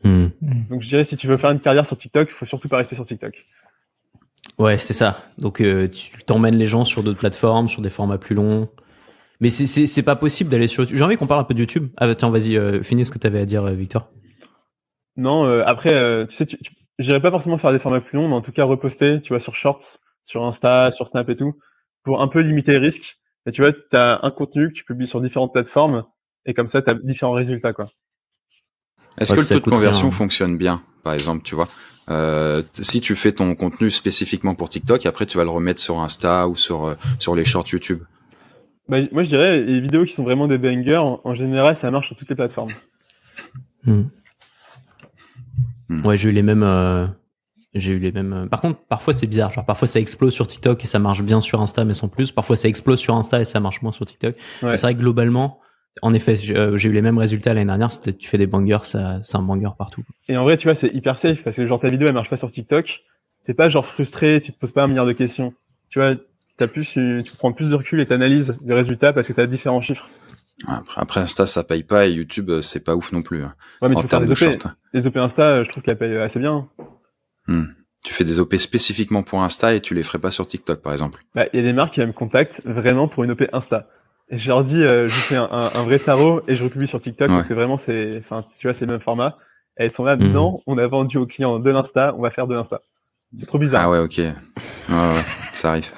Donc, je dirais, si tu veux faire une carrière sur TikTok, il faut surtout pas rester sur TikTok. Ouais, c'est ça. Donc, tu t'emmènes les gens sur d'autres plateformes, sur des formats plus longs. Mais c'est pas possible d'aller sur YouTube. J'ai envie qu'on parle un peu de YouTube. Ah, tiens, vas-y, finis ce que t'avais à dire, Victor. Non, après, tu sais, je dirais pas forcément faire des formats plus longs, mais en tout cas reposter, tu vois, sur Shorts, sur Insta, sur Snap et tout, pour un peu limiter les risques. Et tu vois, t'as un contenu que tu publies sur différentes plateformes, et comme ça, t'as différents résultats, quoi. Est-ce que le taux de conversion fonctionne bien, par exemple, tu vois? Si tu fais ton contenu spécifiquement pour TikTok, après tu vas le remettre sur Insta ou sur les shorts YouTube. Bah, moi, je dirais, les vidéos qui sont vraiment des bangers, en général, ça marche sur toutes les plateformes. Ouais, j'ai eu les mêmes. Par contre, parfois c'est bizarre. Genre, parfois ça explose sur TikTok et ça marche bien sur Insta, mais sans plus. Parfois ça explose sur Insta et ça marche moins sur TikTok. Ouais. C'est vrai que globalement, en effet, j'ai eu les mêmes résultats l'année dernière. C'était tu fais des bangers, c'est un banger partout. Et en vrai, tu vois, c'est hyper safe parce que genre ta vidéo elle marche pas sur TikTok. T'es pas genre frustré, tu te poses pas un milliard de questions. Tu vois, tu prends plus de recul et t'analyses les résultats parce que t'as différents chiffres. Après Insta ça paye pas et YouTube c'est pas ouf non plus. Ouais, mais tu peux faire des OP. Les OP Insta, je trouve qu'elles payent assez bien. Tu fais des OP spécifiquement pour Insta et tu les ferais pas sur TikTok par exemple. Bah, il y a des marques qui me contactent vraiment pour une OP Insta. Et je leur dis, je fais un vrai tarot et je republie sur TikTok parce que vraiment tu vois, c'est le même format. Et elles sont là, non, on a vendu aux clients de l'Insta, on va faire de l'Insta. C'est trop bizarre. Ah ouais, ok. Ouais, ça arrive.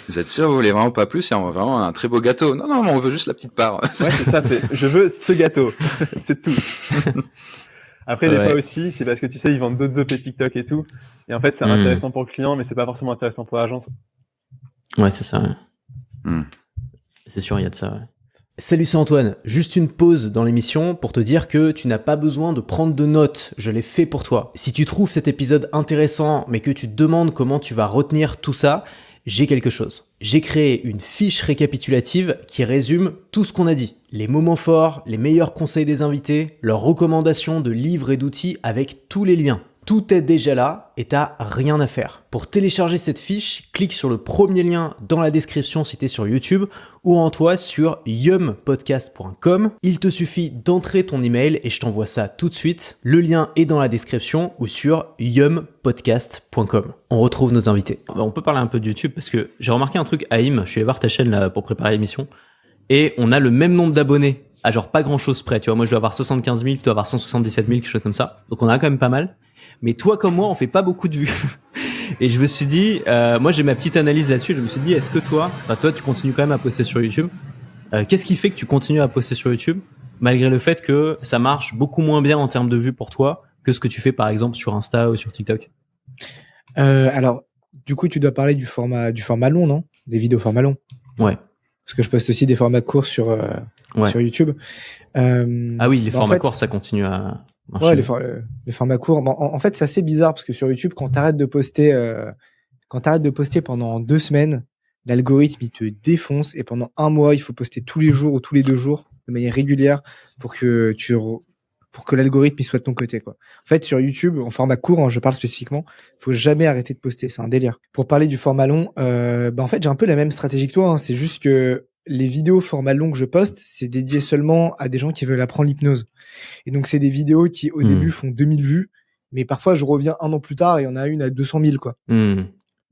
Vous êtes sûr, vous voulez vraiment pas plus? C'est vraiment un très beau gâteau. Non, on veut juste la petite part. Ouais, c'est ça, je veux ce gâteau. C'est tout. Après, des fois aussi, c'est parce que tu sais, ils vendent d'autres OP TikTok et tout. Et en fait, c'est intéressant pour le client, mais c'est pas forcément intéressant pour l'agence. Ouais, c'est ça. C'est sûr, il y a de ça. Ouais. Salut, c'est Antoine. Juste une pause dans l'émission pour te dire que tu n'as pas besoin de prendre de notes. Je l'ai fait pour toi. Si tu trouves cet épisode intéressant, mais que tu te demandes comment tu vas retenir tout ça, j'ai quelque chose. J'ai créé une fiche récapitulative qui résume tout ce qu'on a dit. Les moments forts, les meilleurs conseils des invités, leurs recommandations de livres et d'outils avec tous les liens. Tout est déjà là et t'as rien à faire. Pour télécharger cette fiche, clique sur le premier lien dans la description si t'es sur YouTube ou rends-toi sur yumpodcast.com. Il te suffit d'entrer ton email et je t'envoie ça tout de suite. Le lien est dans la description ou sur yumpodcast.com. On retrouve nos invités. On peut parler un peu de YouTube parce que j'ai remarqué un truc, Haïm, je suis allé voir ta chaîne là pour préparer l'émission et on a le même nombre d'abonnés à genre pas grand chose près. Tu vois, moi je dois avoir 75 000, tu dois avoir 177 000, quelque chose comme ça. Donc on a quand même pas mal. Mais toi comme moi, on fait pas beaucoup de vues. Et je me suis dit, moi j'ai ma petite analyse là-dessus. Je me suis dit, est-ce que toi tu continues quand même à poster sur YouTube? Qu'est-ce qui fait que tu continues à poster sur YouTube malgré le fait que ça marche beaucoup moins bien en termes de vues pour toi que ce que tu fais par exemple sur Insta ou sur TikTok? Alors, du coup, tu dois parler du format long, non? Des vidéos format long. Ouais. Parce que je poste aussi des formats courts sur YouTube. Ah oui, les formats courts, ça continue à marcher. Ouais, les formats courts. Bon, en fait, c'est assez bizarre parce que sur YouTube, quand t'arrêtes de poster pendant 2 semaines, l'algorithme, il te défonce et pendant 1 mois, il faut poster tous les jours ou tous les 2 jours de manière régulière pour que l'algorithme il soit de ton côté, quoi. En fait, sur YouTube, en format court, je parle spécifiquement, faut jamais arrêter de poster, c'est un délire. Pour parler du format long, en fait, j'ai un peu la même stratégie que toi, hein. C'est juste que les vidéos format long que je poste, c'est dédié seulement à des gens qui veulent apprendre l'hypnose. Et donc, c'est des vidéos qui, au début, font 2000 vues, mais parfois, je reviens 1 an plus tard et il y en a une à 200 000, quoi.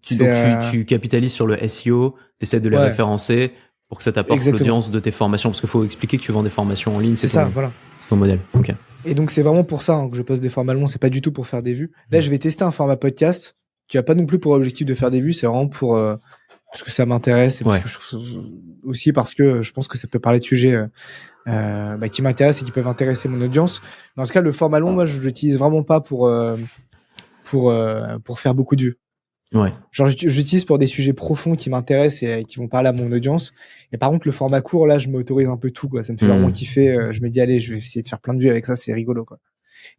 Tu capitalises sur le SEO, tu essaies de les référencer pour que ça t'apporte l'audience de tes formations, parce qu'il faut expliquer que tu vends des formations en ligne, c'est ça, voilà. C'est ton modèle. Ok. Et donc, c'est vraiment pour ça que je poste des formats longs, c'est pas du tout pour faire des vues. Là, je vais tester un format podcast qui a pas non plus pour objectif de faire des vues, c'est vraiment pour parce que ça m'intéresse et aussi parce que je pense que ça peut parler de sujets qui m'intéressent et qui peuvent intéresser mon audience. Mais en tout cas, le format long, moi, je l'utilise vraiment pas pour faire beaucoup de vues. Ouais. Genre, j'utilise pour des sujets profonds qui m'intéressent et qui vont parler à mon audience. Et par contre, le format court, là, je m'autorise un peu tout, quoi. Ça me fait vraiment kiffer. Je me dis, allez, je vais essayer de faire plein de vues avec ça, c'est rigolo, quoi.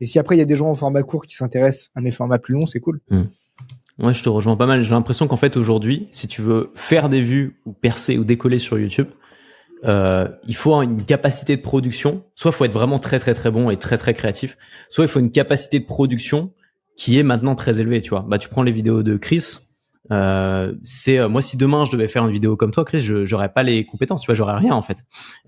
Et si après, il y a des gens en format court qui s'intéressent à mes formats plus longs, c'est cool. Ouais, je te rejoins pas mal. J'ai l'impression qu'en fait, aujourd'hui, si tu veux faire des vues ou percer ou décoller sur YouTube, il faut une capacité de production. Soit il faut être vraiment très, très, très bon et très, très créatif. Soit il faut une capacité de production qui est maintenant très élevé, tu vois. Tu prends les vidéos de Chris, moi si demain je devais faire une vidéo comme toi, Chris, j'aurais pas les compétences, tu vois, j'aurais rien en fait.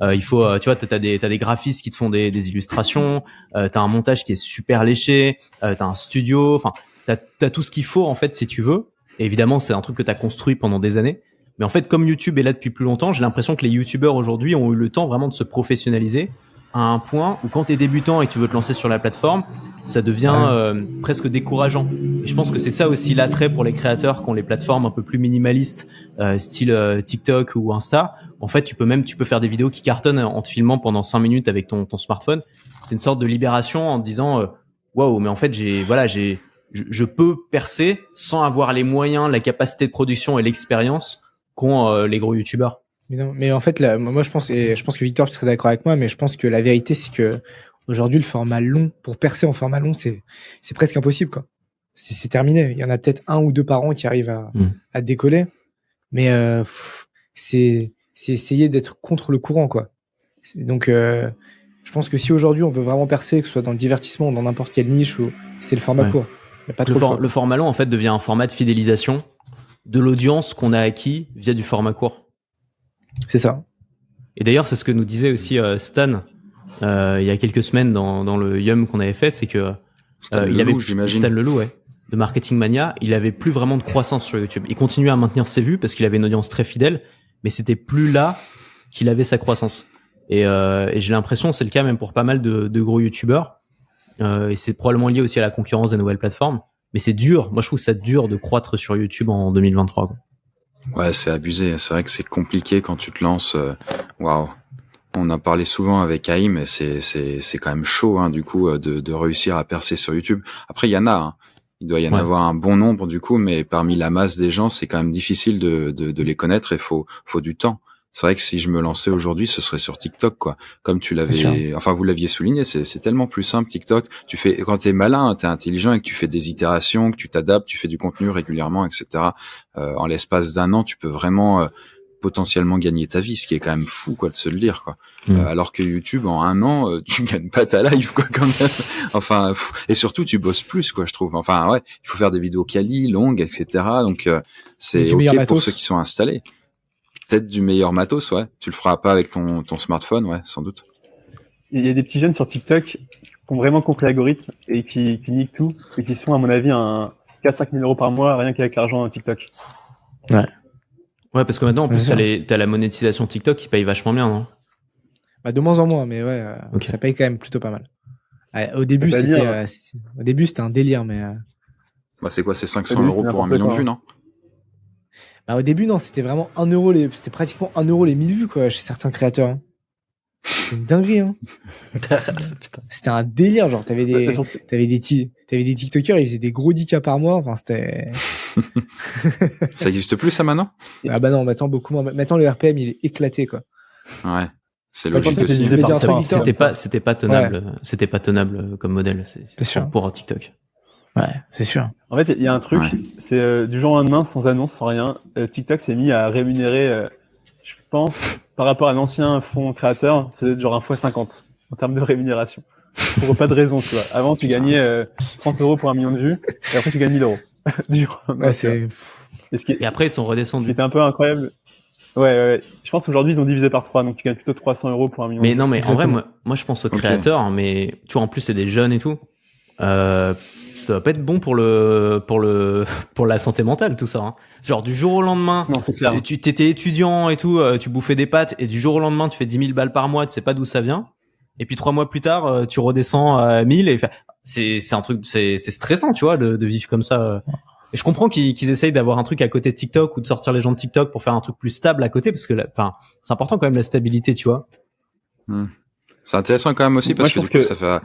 Il faut, tu vois, t'as des graphistes qui te font des illustrations, t'as un montage qui est super léché, t'as un studio, enfin, t'as tout ce qu'il faut en fait si tu veux. Et évidemment, c'est un truc que t'as construit pendant des années. Mais en fait, comme YouTube est là depuis plus longtemps, j'ai l'impression que les YouTubeurs aujourd'hui ont eu le temps vraiment de se professionnaliser à un point où quand t'es débutant et que tu veux te lancer sur la plateforme, ça devient presque décourageant. Et je pense que c'est ça aussi l'attrait pour les créateurs qui ont les plateformes un peu plus minimalistes, style TikTok ou Insta. En fait, tu peux faire des vidéos qui cartonnent en te filmant pendant 5 minutes avec ton smartphone. C'est une sorte de libération en te disant waouh, mais en fait je peux percer sans avoir les moyens, la capacité de production et l'expérience qu'ont les gros youtubeurs. Mais en fait, là, moi, je pense que Victor, tu serais d'accord avec moi, mais je pense que la vérité, c'est que aujourd'hui, le format long, pour percer en format long, c'est presque impossible, quoi. C'est terminé. Il y en a peut-être 1 ou 2 par an qui arrivent à décoller, mais c'est essayer d'être contre le courant, quoi. Donc, je pense que si aujourd'hui on veut vraiment percer, que ce soit dans le divertissement ou dans n'importe quelle niche, c'est le format court. Il y a pas trop le format long, en fait, devient un format de fidélisation de l'audience qu'on a acquis via du format court. C'est ça. Et d'ailleurs, c'est ce que nous disait aussi Stan il y a quelques semaines dans le Yum qu'on avait fait, c'est que Stan Leloup, ouais, de Marketing Mania, il avait plus vraiment de croissance sur YouTube. Il continuait à maintenir ses vues parce qu'il avait une audience très fidèle, mais c'était plus là qu'il avait sa croissance. Et j'ai l'impression, c'est le cas même pour pas mal de gros youtubeurs. Et c'est probablement lié aussi à la concurrence des nouvelles plateformes. Mais c'est dur. Moi, je trouve ça dur de croître sur YouTube en 2023. Quoi. Ouais, c'est abusé. C'est vrai que c'est compliqué quand tu te lances. Waouh. On en parlait souvent avec Haïm, mais c'est quand même chaud, hein, du coup, de réussir à percer sur YouTube. Après, il y en a. Hein. Il doit y en avoir un bon nombre, du coup, mais parmi la masse des gens, c'est quand même difficile de les connaître et faut du temps. C'est vrai que si je me lançais aujourd'hui, ce serait sur TikTok, quoi. Comme tu l'avais, enfin, vous l'aviez souligné, c'est tellement plus simple, TikTok. Tu fais, quand t'es malin, t'es intelligent et que tu fais des itérations, que tu t'adaptes, tu fais du contenu régulièrement, etc. En l'espace d'1 an, tu peux vraiment, potentiellement gagner ta vie, ce qui est quand même fou, quoi, de se le dire, quoi. Alors que YouTube, en 1 an, tu gagnes pas ta life, quoi, quand même. Enfin, et surtout, tu bosses plus, quoi, je trouve. Enfin, ouais, il faut faire des vidéos quali, longues, etc. Donc, c'est ok pour ceux qui sont installés. Peut-être du meilleur matos, ouais. Tu le feras pas avec ton smartphone, ouais, sans doute. Il y a des petits jeunes sur TikTok qui ont vraiment compris l'algorithme et qui niquent tout et qui sont, à mon avis, 4-5 000 euros par mois rien qu'avec l'argent TikTok. Ouais. Ouais, parce que maintenant, en plus, t'as la monétisation TikTok qui paye vachement bien, non? Bah, de moins en moins, mais ouais, ça paye quand même plutôt pas mal. Au début, c'était un délire, mais. Bah, c'est quoi, c'est 500 euros pour 1 million de vues, non? Bah, au début, non, c'était vraiment 1 euro c'était pratiquement 1 euro les 1000 vues, quoi, chez certains créateurs, hein. C'est une dinguerie, hein. C'était un délire, genre, t'avais des TikTokers, ils faisaient des gros 10K par mois, enfin, c'était. Ça existe plus, ça, maintenant? Ah bah non, maintenant, beaucoup moins. Maintenant, le RPM, il est éclaté, quoi. Ouais. C'est logique aussi. C'était pas tenable. Ouais. C'était pas tenable comme modèle. C'est sûr. Pour TikTok. Ouais, c'est sûr. En fait, il y a un truc, c'est du jour au lendemain, sans annonce, sans rien, TikTok s'est mis à rémunérer, je pense, par rapport à l'ancien fonds créateur, c'est genre 1x50 en termes de rémunération. Pour pas de raison, tu vois. Avant, tu gagnais 30 euros pour 1 million de vues, et après, tu gagnes 1000 euros. Du jour au lendemain, et après, ils sont redescendus. C'était un peu incroyable. Ouais. Je pense qu'aujourd'hui, ils ont divisé par 3, donc tu gagnes plutôt 300 euros pour 1 million de vues. Mais non, mais en vrai, moi, je pense aux créateurs, mais tu vois, en plus, c'est des jeunes et tout. Ça doit pas être bon pour la santé mentale, tout ça, hein. Genre, du jour au lendemain, non, c'est clair. Tu t'étais étudiant et tout, tu bouffais des pâtes, et du jour au lendemain, tu fais 10 000 balles par mois, tu sais pas d'où ça vient. Et puis 3 mois plus tard, tu redescends à 1000 et c'est un truc, c'est stressant, tu vois, de vivre comme ça. Et je comprends qu'ils essayent d'avoir un truc à côté de TikTok ou de sortir les gens de TikTok pour faire un truc plus stable à côté, parce que c'est important quand même la stabilité, tu vois. C'est intéressant quand même aussi parce que du coup, ça fait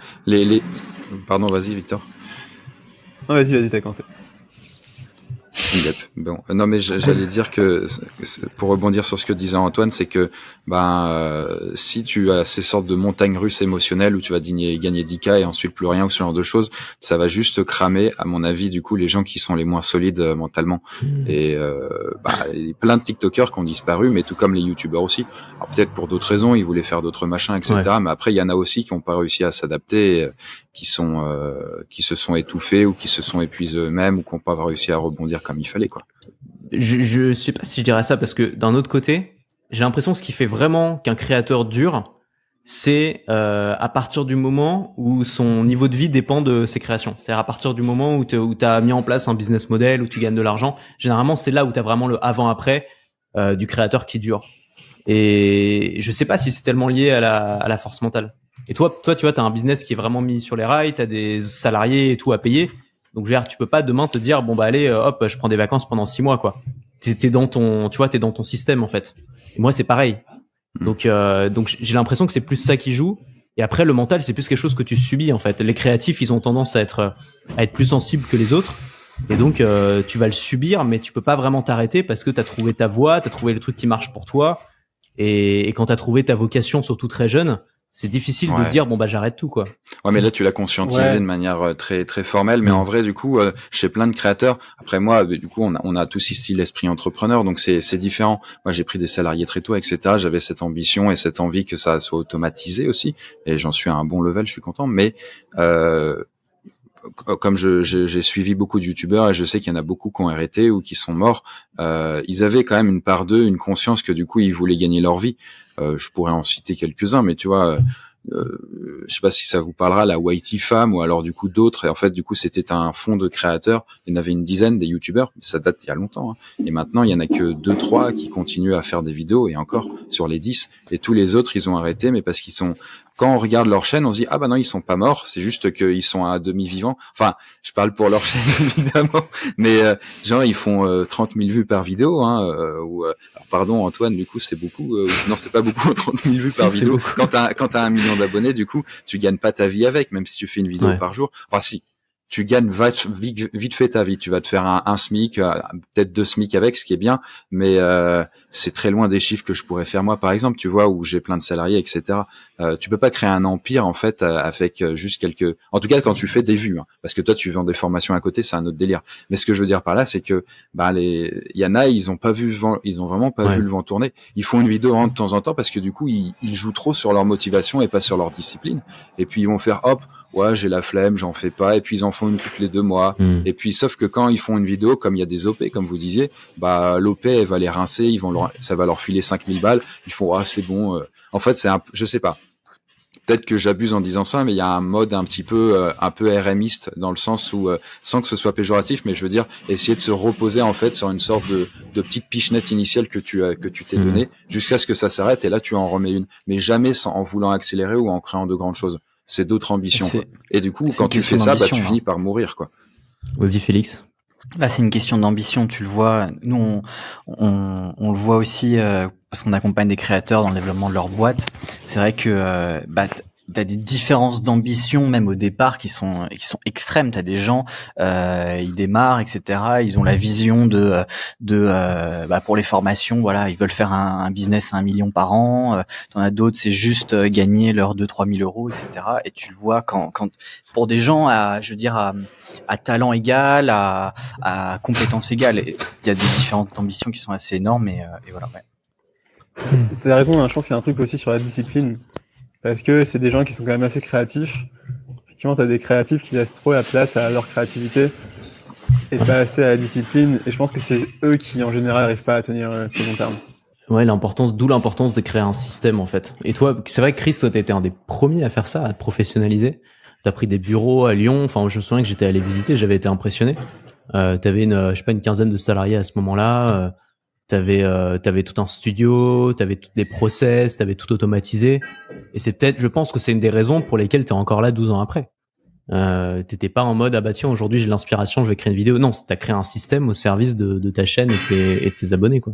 Pardon, vas-y, Victor. Non, vas-y, t'as commencé. Bon, non mais j'allais dire que pour rebondir sur ce que disait Antoine, c'est que si tu as ces sortes de montagnes russes émotionnelles où tu vas gagner 10K et ensuite plus rien ou ce genre de choses, ça va juste cramer, à mon avis, du coup, les gens qui sont les moins solides mentalement. Et il y a plein de TikTokers qui ont disparu, mais tout comme les YouTubeurs aussi. Alors peut-être pour d'autres raisons, ils voulaient faire d'autres machins, etc. Ouais. Mais après, il y en a aussi qui n'ont pas réussi à s'adapter, qui se sont étouffés ou qui se sont épuisés eux-mêmes ou qui n'ont pas réussi à rebondir comme il fallait, quoi. Je sais pas si je dirais ça parce que d'un autre côté, j'ai l'impression que ce qui fait vraiment qu'un créateur dure, c'est à partir du moment où son niveau de vie dépend de ses créations. C'est-à-dire à partir du moment où t'as mis en place un business model, où tu gagnes de l'argent. Généralement, c'est là où t'as vraiment le avant-après du créateur qui dure. Et je sais pas si c'est tellement lié à la force mentale. Et toi, tu vois, t'as un business qui est vraiment mis sur les rails, t'as des salariés et tout à payer. Donc, je veux dire, tu peux pas demain te dire, bon, bah, allez, hop, je prends des vacances pendant 6 mois, quoi. T'es dans ton système, en fait. Et moi, c'est pareil. Donc, j'ai l'impression que c'est plus ça qui joue. Et après, le mental, c'est plus quelque chose que tu subis, en fait. Les créatifs, ils ont tendance à être plus sensibles que les autres. Et donc, tu vas le subir, mais tu peux pas vraiment t'arrêter parce que t'as trouvé ta voie, t'as trouvé le truc qui marche pour toi. Et quand t'as trouvé ta vocation, surtout très jeune, c'est difficile de dire, bon, bah, j'arrête tout, quoi. Ouais, mais là, tu l'as conscientisé de manière très, très formelle. Mais en vrai, du coup, chez plein de créateurs, après moi, du coup, on a tous ici l'esprit entrepreneur. Donc, c'est différent. Moi, j'ai pris des salariés très tôt, etc. J'avais cette ambition et cette envie que ça soit automatisé aussi. Et j'en suis à un bon level, je suis content. Mais, comme j'ai suivi beaucoup de youtubeurs et je sais qu'il y en a beaucoup qui ont arrêté ou qui sont morts, ils avaient quand même une part d'eux, une conscience que du coup ils voulaient gagner leur vie. Je pourrais en citer quelques-uns, mais tu vois, je sais pas si ça vous parlera, la Whitey Fam ou alors du coup d'autres. Et en fait, du coup, c'était un fonds de créateurs. Il y en avait une dizaine des youtubeurs, mais ça date d'il y a longtemps. Hein. Et maintenant, il y en a que 2-3 qui continuent à faire des vidéos et encore sur les 10. Et tous les autres, ils ont arrêté, mais parce qu'ils sont quand on regarde leur chaîne, on se dit ah bah non, ils sont pas morts, c'est juste qu'ils sont à demi vivants. Enfin, je parle pour leur chaîne évidemment, mais genre ils font 30 000 vues par vidéo, hein. Alors, pardon Antoine, du coup c'est beaucoup. Non, c'est pas beaucoup 30 000 vues par vidéo. Quand t'as 1 million d'abonnés, du coup tu gagnes pas ta vie avec, même si tu fais une vidéo par jour. Enfin si. Tu gagnes vite fait ta vie. Tu vas te faire un SMIC, peut-être 2 SMIC avec, ce qui est bien, mais c'est très loin des chiffres que je pourrais faire moi, par exemple, tu vois, où j'ai plein de salariés, etc. Tu peux pas créer un empire, en fait, avec juste quelques... En tout cas, quand tu fais des vues, hein, parce que toi, tu vends des formations à côté, c'est un autre délire. Mais ce que je veux dire par là, c'est que il y en a, ils ont vraiment pas vu le vent tourner. Ils font une vidéo de temps en temps parce que du coup, ils jouent trop sur leur motivation et pas sur leur discipline. Et puis, ils vont faire, hop, ouais, j'ai la flemme, j'en fais pas, et puis ils en font une toutes les 2 mois. Et puis, sauf que quand ils font une vidéo, comme il y a des OP, comme vous disiez, l'OP, elle va les rincer, ça va leur filer 5000 balles, ils font, ah, c'est bon. En fait, je sais pas. Peut-être que j'abuse en disant ça, mais il y a un mode un peu RMiste, dans le sens où, sans que ce soit péjoratif, mais je veux dire, essayer de se reposer, en fait, sur une sorte de petite pichenette initiale que tu t'es donnée, jusqu'à ce que ça s'arrête, et là, tu en remets une. Mais jamais en voulant accélérer ou en créant de grandes choses. C'est d'autres ambitions, quoi. Et du coup, quand tu fais ça, tu finis par mourir, quoi. Vas-y, Félix. Là, c'est une question d'ambition, tu le vois. Nous, on le voit aussi parce qu'on accompagne des créateurs dans le développement de leur boîte. C'est vrai que t'as des différences d'ambition même au départ qui sont extrêmes. T'as des gens, ils démarrent, etc. Ils ont la vision de pour les formations, voilà, ils veulent faire un business à 1 million par an. T'en as d'autres, c'est juste gagner leurs 2-3 000 euros, etc. Et tu le vois quand pour des gens à talent égal, à compétence égale, il y a des différentes ambitions qui sont assez énormes et voilà. Ouais. C'est la raison, hein, je pense qu'il y a un truc aussi sur la discipline. Parce que c'est des gens qui sont quand même assez créatifs. Effectivement, t'as des créatifs qui laissent trop la place à leur créativité et pas assez à la discipline. Et je pense que c'est eux qui, en général, n'arrivent pas à tenir sur long terme. Ouais, d'où l'importance de créer un système, en fait. Et toi, c'est vrai que Chris, toi, t'as été un des premiers à faire ça, à te professionnaliser. T'as pris des bureaux à Lyon. Enfin, je me souviens que j'étais allé visiter, j'avais été impressionné. T'avais une quinzaine de salariés à ce moment-là. T'avais tout un studio, t'avais tous des process, t'avais tout automatisé. Et je pense que c'est une des raisons pour lesquelles t'es encore là 12 ans après. T'étais pas en mode, ah bah tiens, aujourd'hui j'ai l'inspiration, je vais créer une vidéo. Non, t'as créé un système au service de ta chaîne et tes abonnés, quoi.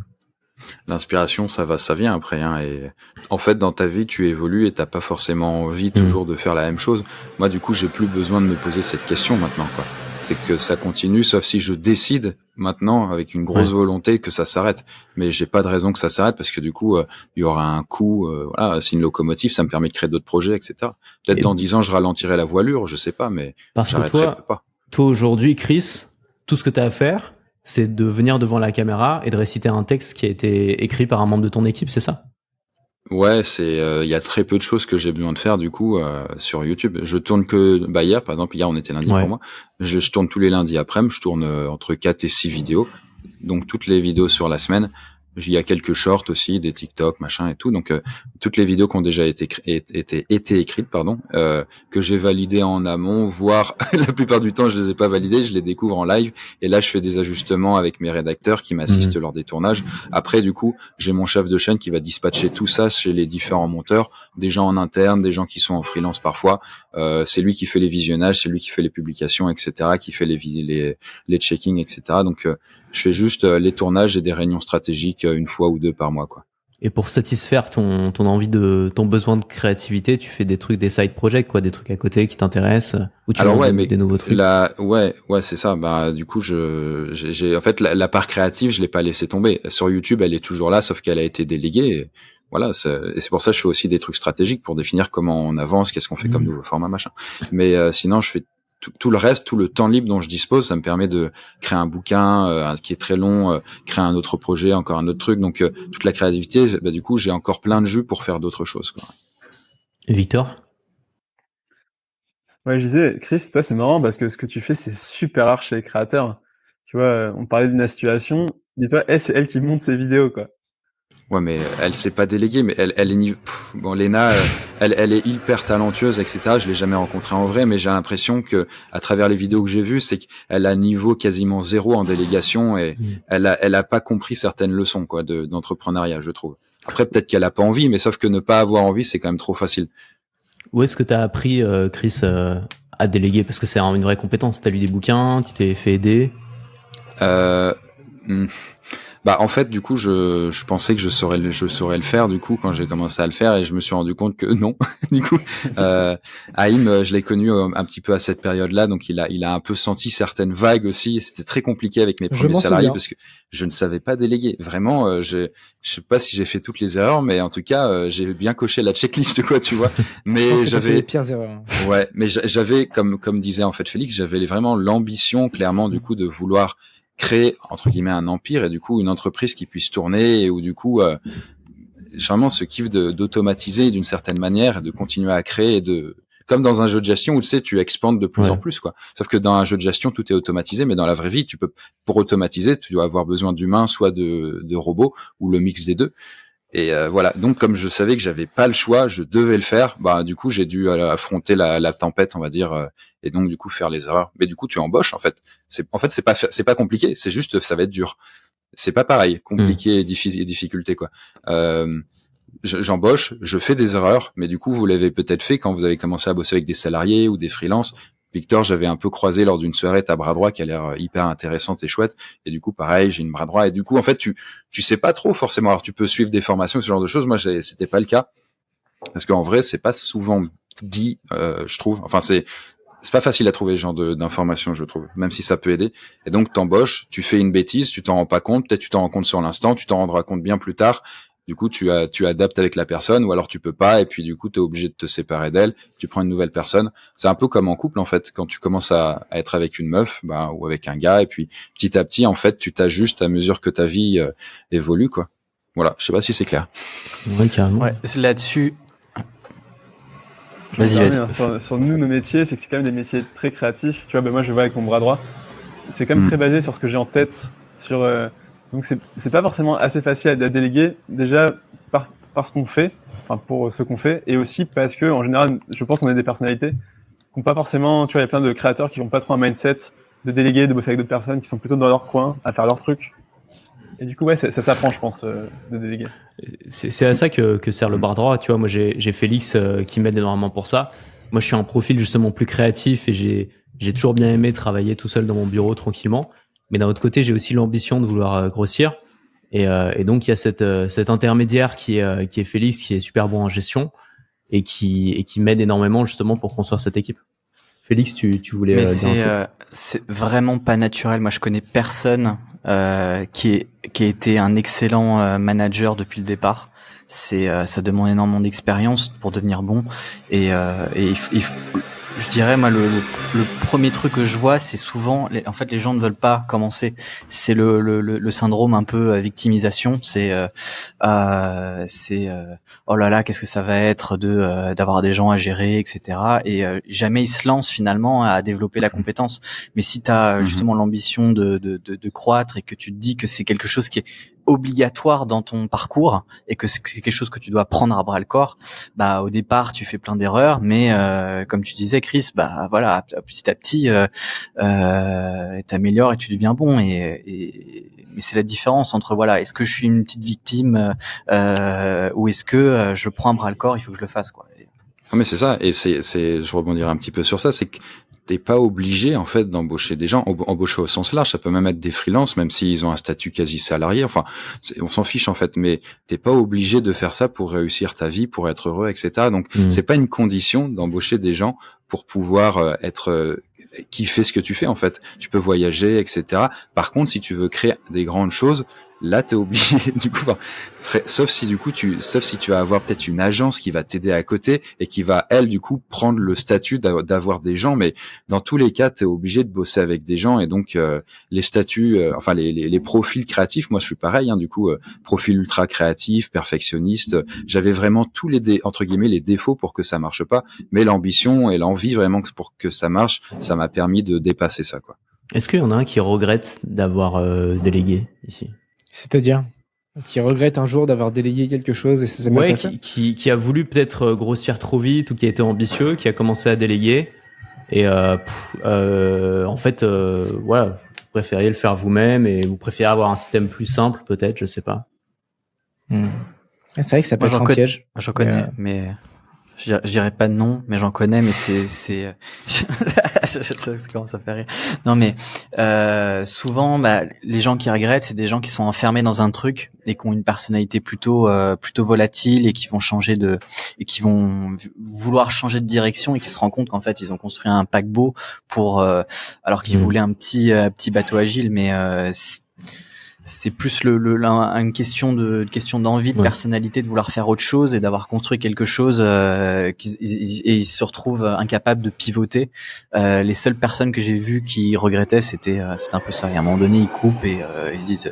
L'inspiration, ça vient après, hein. Et en fait, dans ta vie, tu évolues et t'as pas forcément envie toujours de faire la même chose. Moi, du coup, j'ai plus besoin de me poser cette question maintenant, quoi. C'est que ça continue, sauf si je décide maintenant avec une grosse volonté que ça s'arrête. Mais j'ai pas de raison que ça s'arrête parce que du coup, il y aura un coût. Voilà, c'est une locomotive, ça me permet de créer d'autres projets, etc. Peut-être dans 10 ans, je ralentirai la voilure, je sais pas, mais j'arrêterai pas. Toi aujourd'hui, Chris, tout ce que t'as à faire, c'est de venir devant la caméra et de réciter un texte qui a été écrit par un membre de ton équipe, c'est ça? Ouais, il y a très peu de choses que j'ai besoin de faire du coup sur YouTube. Je tourne que hier, par exemple, hier on était lundi pour moi. Je tourne tous les lundis après-midi, je tourne entre 4 et 6 vidéos. Donc toutes les vidéos sur la semaine. Il y a quelques shorts aussi, des TikTok, machin et tout. Donc toutes les vidéos qui ont déjà été écrites, que j'ai validées en amont, voire la plupart du temps je les ai pas validées, je les découvre en live. Et là je fais des ajustements avec mes rédacteurs qui m'assistent lors des tournages. Après du coup j'ai mon chef de chaîne qui va dispatcher tout ça chez les différents monteurs, des gens en interne, des gens qui sont en freelance parfois. C'est lui qui fait les visionnages, c'est lui qui fait les publications, etc., qui fait les checkings, etc. Donc je fais juste les tournages et des réunions stratégiques une fois ou deux par mois, quoi. Et pour satisfaire ton besoin de créativité, tu fais des trucs, des side projects, quoi, des trucs à côté qui t'intéressent, ou tu lances des nouveaux trucs. Ouais, c'est ça. Bah, du coup, j'ai en fait, la part créative, je l'ai pas laissé tomber. Sur YouTube, elle est toujours là, sauf qu'elle a été déléguée. Et voilà, et c'est pour ça que je fais aussi des trucs stratégiques pour définir comment on avance, qu'est-ce qu'on fait comme nouveau format, machin. Mais sinon, je fais tout le reste, tout le temps libre dont je dispose, ça me permet de créer un bouquin qui est très long, créer un autre projet, encore un autre truc. Donc toute la créativité, bah, du coup, j'ai encore plein de jus pour faire d'autres choses, quoi. Et Victor? Ouais, je disais, Chris, toi, c'est marrant parce que ce que tu fais, c'est super rare chez les créateurs. Tu vois, on parlait d'une situation. Dis-toi, c'est elle qui monte ses vidéos, quoi. Ouais, mais elle s'est pas déléguée, mais elle est bon, Léna, elle est hyper talentueuse, etc. Je l'ai jamais rencontrée en vrai, mais j'ai l'impression que à travers les vidéos que j'ai vues, c'est qu'elle a un niveau quasiment zéro en délégation et elle a pas compris certaines leçons, quoi, d'entrepreneuriat, je trouve. Après, peut-être qu'elle a pas envie, mais sauf que ne pas avoir envie, c'est quand même trop facile. Où est-ce que t'as appris, Chris, à déléguer? Parce que c'est une vraie compétence. T'as lu des bouquins, tu t'es fait aider? Bah en fait du coup je pensais que je saurais le faire du coup quand j'ai commencé à le faire et je me suis rendu compte que non. Du coup Haïm je l'ai connu un petit peu à cette période-là, donc il a un peu senti certaines vagues aussi. C'était très compliqué avec mes premiers salariés parce que je ne savais pas déléguer. Vraiment je sais pas si j'ai fait toutes les erreurs, mais en tout cas j'ai bien coché la checklist, quoi, tu vois. Mais j'avais les pires erreurs. Ouais, mais j'avais comme disait en fait Félix, j'avais vraiment l'ambition clairement du coup de vouloir créer entre guillemets un empire et du coup une entreprise qui puisse tourner et où du coup vraiment ce kiff d'automatiser d'une certaine manière et de continuer à créer et comme dans un jeu de gestion où tu sais tu expandes de plus en plus, quoi. Sauf que dans un jeu de gestion tout est automatisé, mais dans la vraie vie pour automatiser tu dois avoir besoin d'humains, soit de robots ou le mix des deux. Et voilà, donc comme je savais que j'avais pas le choix, je devais le faire. Bah du coup j'ai dû affronter la tempête, on va dire, et donc du coup faire les erreurs. Mais du coup tu embauches en fait. C'est pas compliqué, c'est juste ça va être dur. C'est pas pareil, compliqué et difficulté, quoi. J'embauche, je fais des erreurs, mais du coup vous l'avez peut-être fait quand vous avez commencé à bosser avec des salariés ou des freelances. Victor, j'avais un peu croisé lors d'une soirée ta bras droit qui a l'air hyper intéressante et chouette. Et du coup, pareil, j'ai une bras droit. Et du coup, en fait, tu sais pas trop forcément. Alors, tu peux suivre des formations, ce genre de choses. Moi, c'était pas le cas. Parce qu'en vrai, c'est pas souvent dit, je trouve. Enfin, c'est pas facile à trouver ce genre d'informations, je trouve. Même si ça peut aider. Et donc, t'embauches, tu fais une bêtise, tu t'en rends pas compte. Peut-être tu t'en rends compte sur l'instant, tu t'en rendras compte bien plus tard. Du coup, tu adaptes avec la personne, ou alors tu peux pas, et puis du coup, tu es obligé de te séparer d'elle, tu prends une nouvelle personne. C'est un peu comme en couple, en fait, quand tu commences à être avec une meuf, bah, ou avec un gars, et puis petit à petit, en fait, tu t'ajustes à mesure que ta vie évolue, quoi. Voilà, je sais pas si c'est clair. Oui, carrément. Ouais, là-dessus... Vas-y. Sur nous, nos métiers, c'est que c'est quand même des métiers très créatifs. Tu vois, ben moi, je vois avec mon bras droit. C'est quand même très basé sur ce que j'ai en tête, donc c'est pas forcément assez facile à déléguer, déjà par ce qu'on fait, enfin pour ce qu'on fait, et aussi parce que en général, je pense qu'on est des personnalités qui n'ont pas forcément, tu vois, il y a plein de créateurs qui n'ont pas trop un mindset de déléguer, de bosser avec d'autres personnes, qui sont plutôt dans leur coin à faire leur truc. Et du coup, ouais, ça s'apprend, je pense, de déléguer. C'est à ça que sert le bras droit, tu vois. Moi, j'ai Félix qui m'aide énormément pour ça. Moi, je suis un profil justement plus créatif et j'ai toujours bien aimé travailler tout seul dans mon bureau tranquillement. Mais d'un autre côté, j'ai aussi l'ambition de vouloir grossir. Et donc, il y a cet intermédiaire qui est Félix, qui est super bon en gestion et qui m'aide énormément justement pour construire cette équipe. Félix, tu voulais dire un truc. C'est vraiment pas naturel. Moi, je connais personne qui a été un excellent manager depuis le départ. Ça demande énormément d'expérience pour devenir bon. Et je dirais, moi, le premier truc que je vois, c'est souvent, en fait, les gens ne veulent pas commencer. C'est le syndrome un peu victimisation. C'est oh là là, qu'est-ce que ça va être d'avoir des gens à gérer, etc. Et jamais ils se lancent finalement à développer la compétence. Mais si tu as justement l'ambition de croître et que tu te dis que c'est quelque chose qui est obligatoire dans ton parcours et que c'est quelque chose que tu dois prendre à bras le corps, bah au départ tu fais plein d'erreurs, mais comme tu disais Chris, bah voilà, petit à petit t'améliores et tu deviens bon mais c'est la différence entre voilà, est-ce que je suis une petite victime ou est-ce que je prends à bras le corps, il faut que je le fasse quoi. Non, mais c'est ça, et je rebondirai un petit peu sur ça, c'est que t'es pas obligé, en fait, d'embaucher des gens, embaucher au sens large, ça peut même être des freelances, même s'ils ont un statut quasi salarié, enfin, on s'en fiche, en fait, mais t'es pas obligé de faire ça pour réussir ta vie, pour être heureux, etc. Donc, c'est pas une condition d'embaucher des gens pour pouvoir kiffer ce que tu fais, en fait. Tu peux voyager, etc. Par contre, si tu veux créer des grandes choses, là, t'es obligé, du coup, sauf si tu vas avoir peut-être une agence qui va t'aider à côté et qui va, elle, du coup, prendre le statut d'avoir des gens, mais dans tous les cas, t'es obligé de bosser avec des gens, et donc, les statuts, les profils créatifs, moi, je suis pareil, hein, du coup, profil ultra créatif, perfectionniste, j'avais vraiment tous entre guillemets, les défauts pour que ça marche pas, mais l'ambition et l'envie vraiment pour que ça marche, ça m'a permis de dépasser ça, quoi. Est-ce qu'il y en a un qui regrette d'avoir délégué ici? C'est-à-dire qui regrette un jour d'avoir délégué quelque chose et ça s'est mal passé ? qui a voulu peut-être grossir trop vite ou qui a été ambitieux, qui a commencé à déléguer et en fait voilà, vous préfériez le faire vous-même et vous préférez avoir un système plus simple peut-être, je sais pas. C'est vrai que ça peut être un piège. J'en connais, mais je dirais pas non, mais j'en connais, mais c'est je commence à faire rire. Non, mais souvent, les gens qui regrettent, c'est des gens qui sont enfermés dans un truc et qui ont une personnalité plutôt volatile et qui vont qui vont vouloir changer de direction et qui se rendent compte qu'en fait ils ont construit un paquebot pour alors qu'ils voulaient un petit bateau agile, mais c'est plus une question d'envie, de personnalité, de vouloir faire autre chose et d'avoir construit quelque chose et ils se retrouvent incapables de pivoter. Les seules personnes que j'ai vues qui regrettaient, c'était un peu ça. Et à un moment donné, ils coupent et ils disent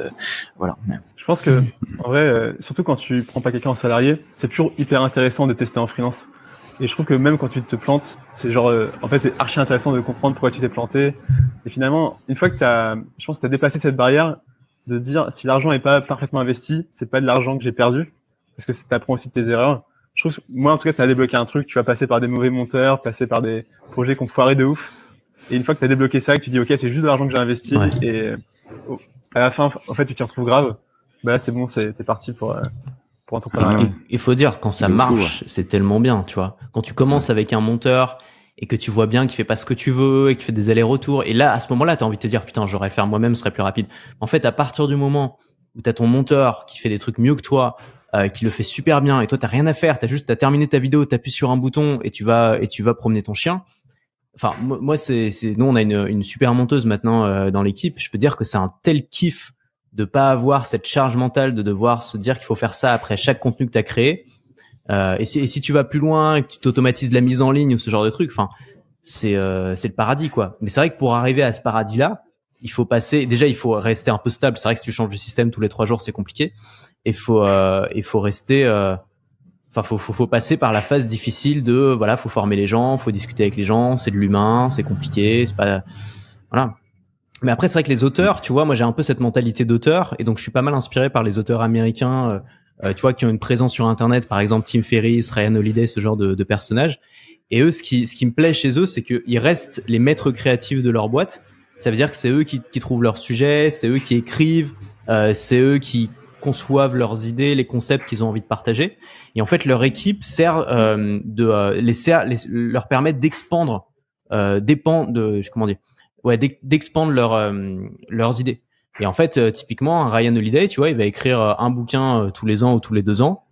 voilà. Je pense que en vrai, surtout quand tu prends pas quelqu'un en salarié, c'est toujours hyper intéressant de tester en freelance. Et je trouve que même quand tu te plantes, c'est genre en fait c'est archi intéressant de comprendre pourquoi tu t'es planté. Et finalement, une fois que je pense que t'as dépassé cette barrière de dire si l'argent est pas parfaitement investi, c'est pas de l'argent que j'ai perdu, parce que t'apprends aussi de tes erreurs. Je trouve que, moi en tout cas ça a débloqué un truc. Tu vas passer par des mauvais monteurs, passer par des projets qui ont foiré de ouf, et une fois que t'as débloqué ça, que tu dis ok c'est juste de l'argent que j'ai investi, et à la fin en fait tu t'y retrouves grave, là c'est bon, t'es parti pour entreprendre. Il faut dire quand ça marche, c'est tellement bien, tu vois. Quand tu commences avec un monteur et que tu vois bien qu'il fait pas ce que tu veux et qu'il fait des allers-retours, et là à ce moment-là t'as envie de te dire putain j'aurais le faire moi-même, ce serait plus rapide. En fait à partir du moment où t'as ton monteur qui fait des trucs mieux que toi, qui le fait super bien, et toi t'as rien à faire, t'as terminé ta vidéo, t'appuies sur un bouton et tu vas promener ton chien. Enfin moi nous on a une super monteuse maintenant dans l'équipe, je peux dire que c'est un tel kiff de pas avoir cette charge mentale de devoir se dire qu'il faut faire ça après chaque contenu que t'as créé. Et si tu vas plus loin et que tu t'automatises la mise en ligne ou ce genre de truc, enfin c'est le paradis quoi. Mais c'est vrai que pour arriver à ce paradis là, il faut rester un peu stable. C'est vrai que si tu changes de système tous les 3 jours, c'est compliqué. Et il faut rester faut passer par la phase difficile de voilà, faut former les gens, faut discuter avec les gens, c'est de l'humain, c'est compliqué, c'est pas voilà. Mais après c'est vrai que les auteurs, tu vois, moi j'ai un peu cette mentalité d'auteur et donc je suis pas mal inspiré par les auteurs américains tu vois, qui ont une présence sur internet, par exemple Tim Ferriss, Ryan Holiday, ce genre de personnages. Et eux, ce qui me plaît chez eux, c'est qu'ils restent les maîtres créatifs de leur boîte. Ça veut dire que c'est eux qui trouvent leurs sujets, c'est eux qui écrivent, c'est eux qui conçoivent leurs idées, les concepts qu'ils ont envie de partager. Et en fait, leur équipe sert leur permet d'expandre, d'expandre leurs idées. Et en fait, typiquement, un Ryan Holiday, tu vois, il va écrire un bouquin tous les ans ou tous les 2 ans.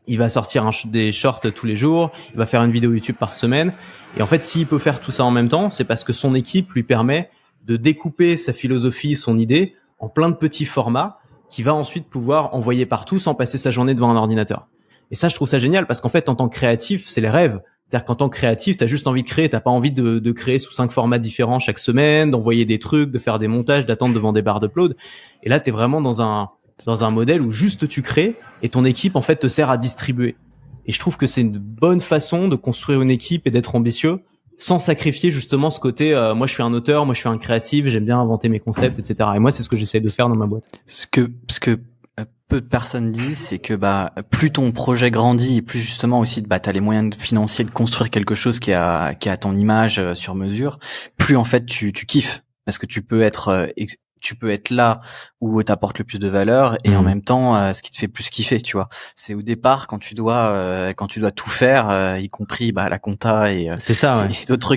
Il va sortir des shorts tous les jours. Il va faire une vidéo YouTube par semaine. Et en fait, s'il peut faire tout ça en même temps, c'est parce que son équipe lui permet de découper sa philosophie, son idée, en plein de petits formats qu'il va ensuite pouvoir envoyer partout sans passer sa journée devant un ordinateur. Et ça, je trouve ça génial parce qu'en fait, en tant que créatif, c'est les rêves. C'est-à-dire qu'en tant que créatif, t'as juste envie de créer, t'as pas envie de créer sous 5 formats différents chaque semaine, d'envoyer des trucs, de faire des montages, d'attendre devant des barres d'upload. Et là, t'es vraiment dans un modèle où juste tu crées et ton équipe, en fait, te sert à distribuer. Et je trouve que c'est une bonne façon de construire une équipe et d'être ambitieux sans sacrifier justement ce côté, moi je suis un auteur, moi je suis un créatif, j'aime bien inventer mes concepts, etc. Et moi, c'est ce que j'essaie de faire dans ma boîte. Ce que peu de personnes disent, c'est que plus ton projet grandit et plus justement aussi t'as les moyens financiers de construire quelque chose qui a ton image sur mesure, plus en fait tu kiffes parce que tu peux être là où t'apportes le plus de valeur et en même temps ce qui te fait plus kiffer, tu vois. C'est au départ quand tu dois tout faire, y compris la compta et c'est ça, ouais. et d'autres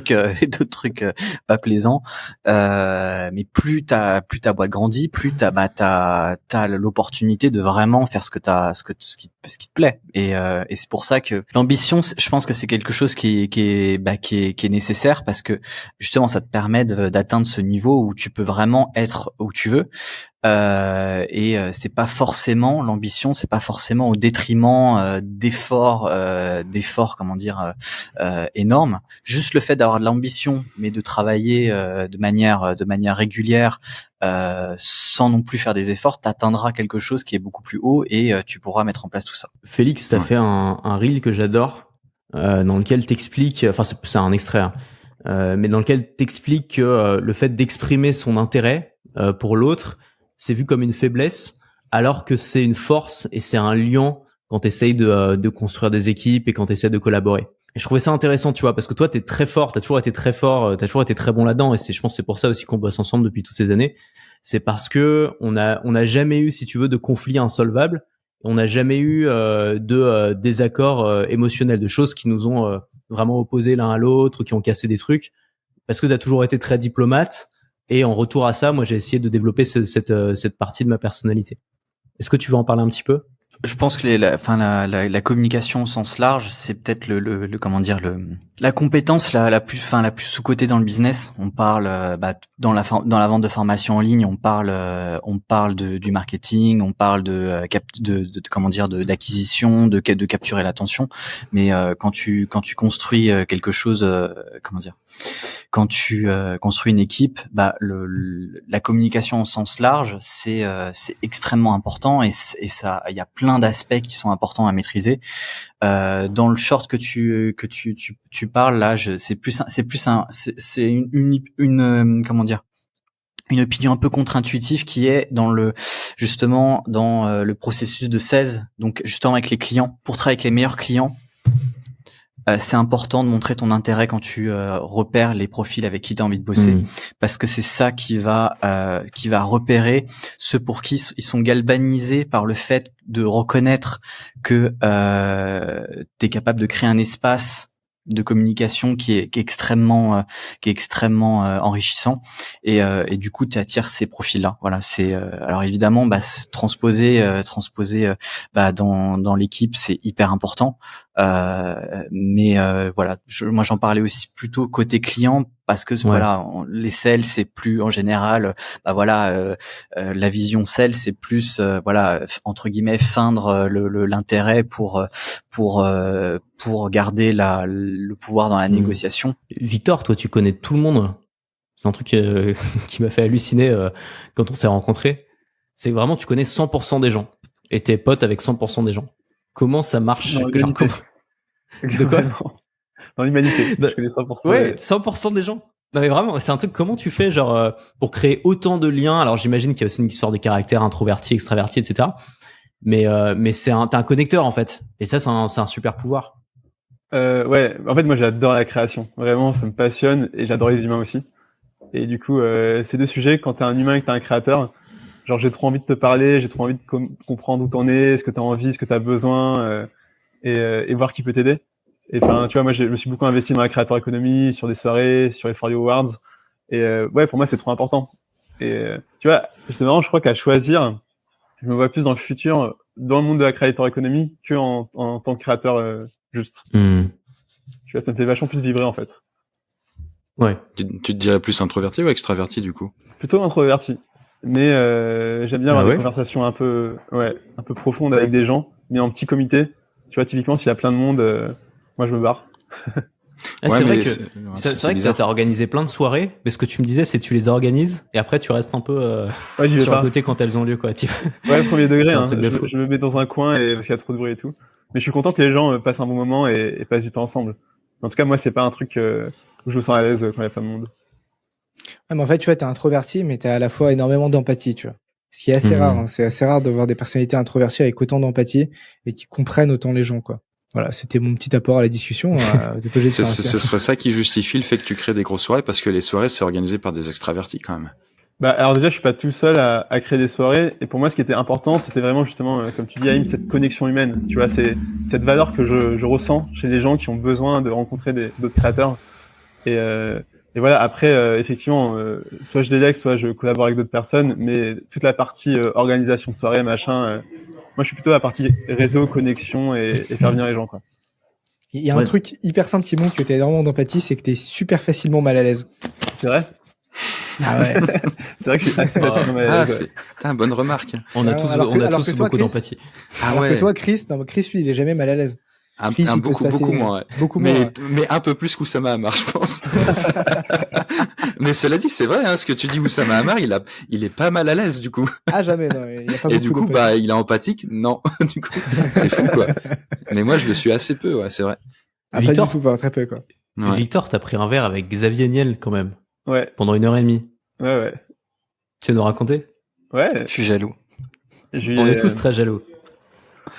trucs pas plaisants. Mais plus ta boîte grandit, plus t'as l'opportunité de vraiment faire ce qui te plaît. Et c'est pour ça que l'ambition, je pense que c'est quelque chose qui est nécessaire parce que justement ça te permet d'atteindre ce niveau où tu peux vraiment être où tu veux. C'est pas forcément l'ambition, c'est pas forcément au détriment d'efforts énormes. Juste le fait d'avoir de l'ambition, mais de travailler de manière régulière, sans non plus faire des efforts, t'atteindras quelque chose qui est beaucoup plus haut et tu pourras mettre en place tout ça. Félix, t'as fait un reel que j'adore, dans lequel t'expliques, enfin c'est un extrait, mais dans lequel t'expliques que le fait d'exprimer son intérêt pour l'autre, c'est vu comme une faiblesse, alors que c'est une force et c'est un lion quand t'essayes de construire des équipes et quand t'essaies de collaborer. Et je trouvais ça intéressant, tu vois, parce que toi, t'es très fort, t'as toujours été très fort, t'as toujours été très bon là-dedans, et je pense que c'est pour ça aussi qu'on bosse ensemble depuis toutes ces années. C'est parce que on a jamais eu, si tu veux, de conflit insolvable, on n'a jamais eu de désaccords émotionnels, de choses qui nous ont vraiment opposés l'un à l'autre, qui ont cassé des trucs, parce que t'as toujours été très diplomate. Et en retour à ça, moi, j'ai essayé de développer cette partie de ma personnalité. Est-ce que tu veux en parler un petit peu ? Je pense que la communication au sens large, c'est peut-être la compétence la plus sous-cotée dans le business. On parle dans la vente de formation en ligne, on parle du marketing, on parle d'acquisition, de capturer l'attention. Mais quand tu construis quelque chose, quand tu construis une équipe, la communication au sens large, c'est extrêmement important et ça, il y a plein d'aspects qui sont importants à maîtriser. Dans le short que tu parles là, c'est une opinion un peu contre-intuitive qui est dans le processus de sales, donc justement avec les clients, pour travailler avec les meilleurs clients. C'est important de montrer ton intérêt quand tu repères les profils avec qui tu as envie de bosser, parce que c'est ça qui va repérer ceux pour qui ils sont galvanisés par le fait de reconnaître que tu es capable de créer un espace de communication qui est extrêmement enrichissant et du coup tu attires ces profils-là. Voilà, c'est alors évidemment transposer dans l'équipe, c'est hyper important. Mais voilà, moi j'en parlais aussi plutôt côté client parce que voilà, les sales c'est plus en général la vision sales c'est plus entre guillemets feindre l'intérêt pour garder le pouvoir dans la négociation. Victor, toi tu connais tout le monde. C'est un truc qui m'a fait halluciner quand on s'est rencontrés. C'est que vraiment tu connais 100% des gens et t'es pote avec 100% des gens. Comment ça marche? De quoi? Dans l'humanité, je connais 100%. Ouais, 100% des gens. Non mais vraiment, c'est un truc, comment tu fais pour créer autant de liens? Alors j'imagine qu'il y a aussi une histoire de caractère introverti, extraverti, etc. Mais t'es un connecteur en fait. Et ça, c'est un super pouvoir. Ouais, en fait moi j'adore la création. Vraiment, ça me passionne et j'adore les humains aussi. Et du coup, ces deux sujets, quand t'es un humain et que t'es un créateur, genre j'ai trop envie de te parler, j'ai trop envie de comprendre où t'en es, ce que t'as envie, ce que t'as besoin, et voir qui peut t'aider. Et enfin, tu vois, moi je me suis beaucoup investi dans la Creator Economy, sur des soirées, sur les For You Awards. Et ouais, pour moi c'est trop important. Et tu vois, c'est marrant, je crois qu'à choisir, je me vois plus dans le futur, dans le monde de la Creator Economy, que en tant que créateur juste. Tu vois, ça me fait vachement plus vibrer en fait. Ouais. Tu te dirais plus introverti ou extraverti du coup? Plutôt introverti. Mais j'aime bien avoir des conversations un peu profondes avec des gens, mais en petit comité. Tu vois, typiquement, s'il y a plein de monde, moi je me barre. C'est vrai que t'as organisé plein de soirées, mais ce que tu me disais, c'est que tu les organises et après tu restes un peu sur le côté quand elles ont lieu, quoi. Ouais, premier degré. Je me mets dans un coin parce qu'il y a trop de bruit et tout. Mais je suis content que les gens passent un bon moment et passent du temps ensemble. En tout cas, moi, c'est pas un truc où je me sens à l'aise quand il y a plein de monde. Ouais, mais en fait, tu vois, t'es introverti, mais t'as à la fois énormément d'empathie, tu vois. Ce qui est assez rare, hein. C'est assez rare de voir des personnalités introverties avec autant d'empathie et qui comprennent autant les gens, quoi. Voilà, c'était mon petit apport à la discussion. Ce serait ça qui justifie le fait que tu crées des grosses soirées, parce que les soirées, c'est organisé par des extravertis quand même. Bah, alors déjà, je suis pas tout seul à créer des soirées. Et pour moi, ce qui était important, c'était vraiment justement, comme tu dis, Haïm, cette connexion humaine. Tu vois, c'est cette valeur que je ressens chez les gens qui ont besoin de rencontrer d'autres créateurs. Et voilà. Après, effectivement, soit je délègue, soit je collabore avec d'autres personnes. Mais toute la partie organisation de soirée, machin, moi, je suis plutôt la partie réseau, connexion et faire venir les gens, quoi. Il y a un truc hyper simple qui montre que t'as énormément d'empathie, c'est que t'es super facilement mal à l'aise. C'est vrai? Ah ouais. C'est vrai que je suis assez facilement mal à l'aise. C'est bonne remarque. On a tous beaucoup d'empathie. Alors que toi, Chris, lui, il est jamais mal à l'aise. Beaucoup moins, ouais. Beaucoup moins. Mais un peu plus qu'Oussama Ammar, je pense. Mais cela dit, c'est vrai, hein, ce que tu dis, Oussama Ammar, il est pas mal à l'aise, du coup. Ah, jamais, non. Il y a pas et du coup, il est empathique? Non. Du coup, c'est fou, quoi. Mais moi, je le suis assez peu, ouais, c'est vrai. Ah, Victor, pas du tout, pas très peu, quoi. Ouais. Victor, t'as pris un verre avec Xavier Niel, quand même. Ouais. Pendant 1h30. Ouais. Tu veux nous raconter? Ouais. Je suis jaloux. On est tous très jaloux.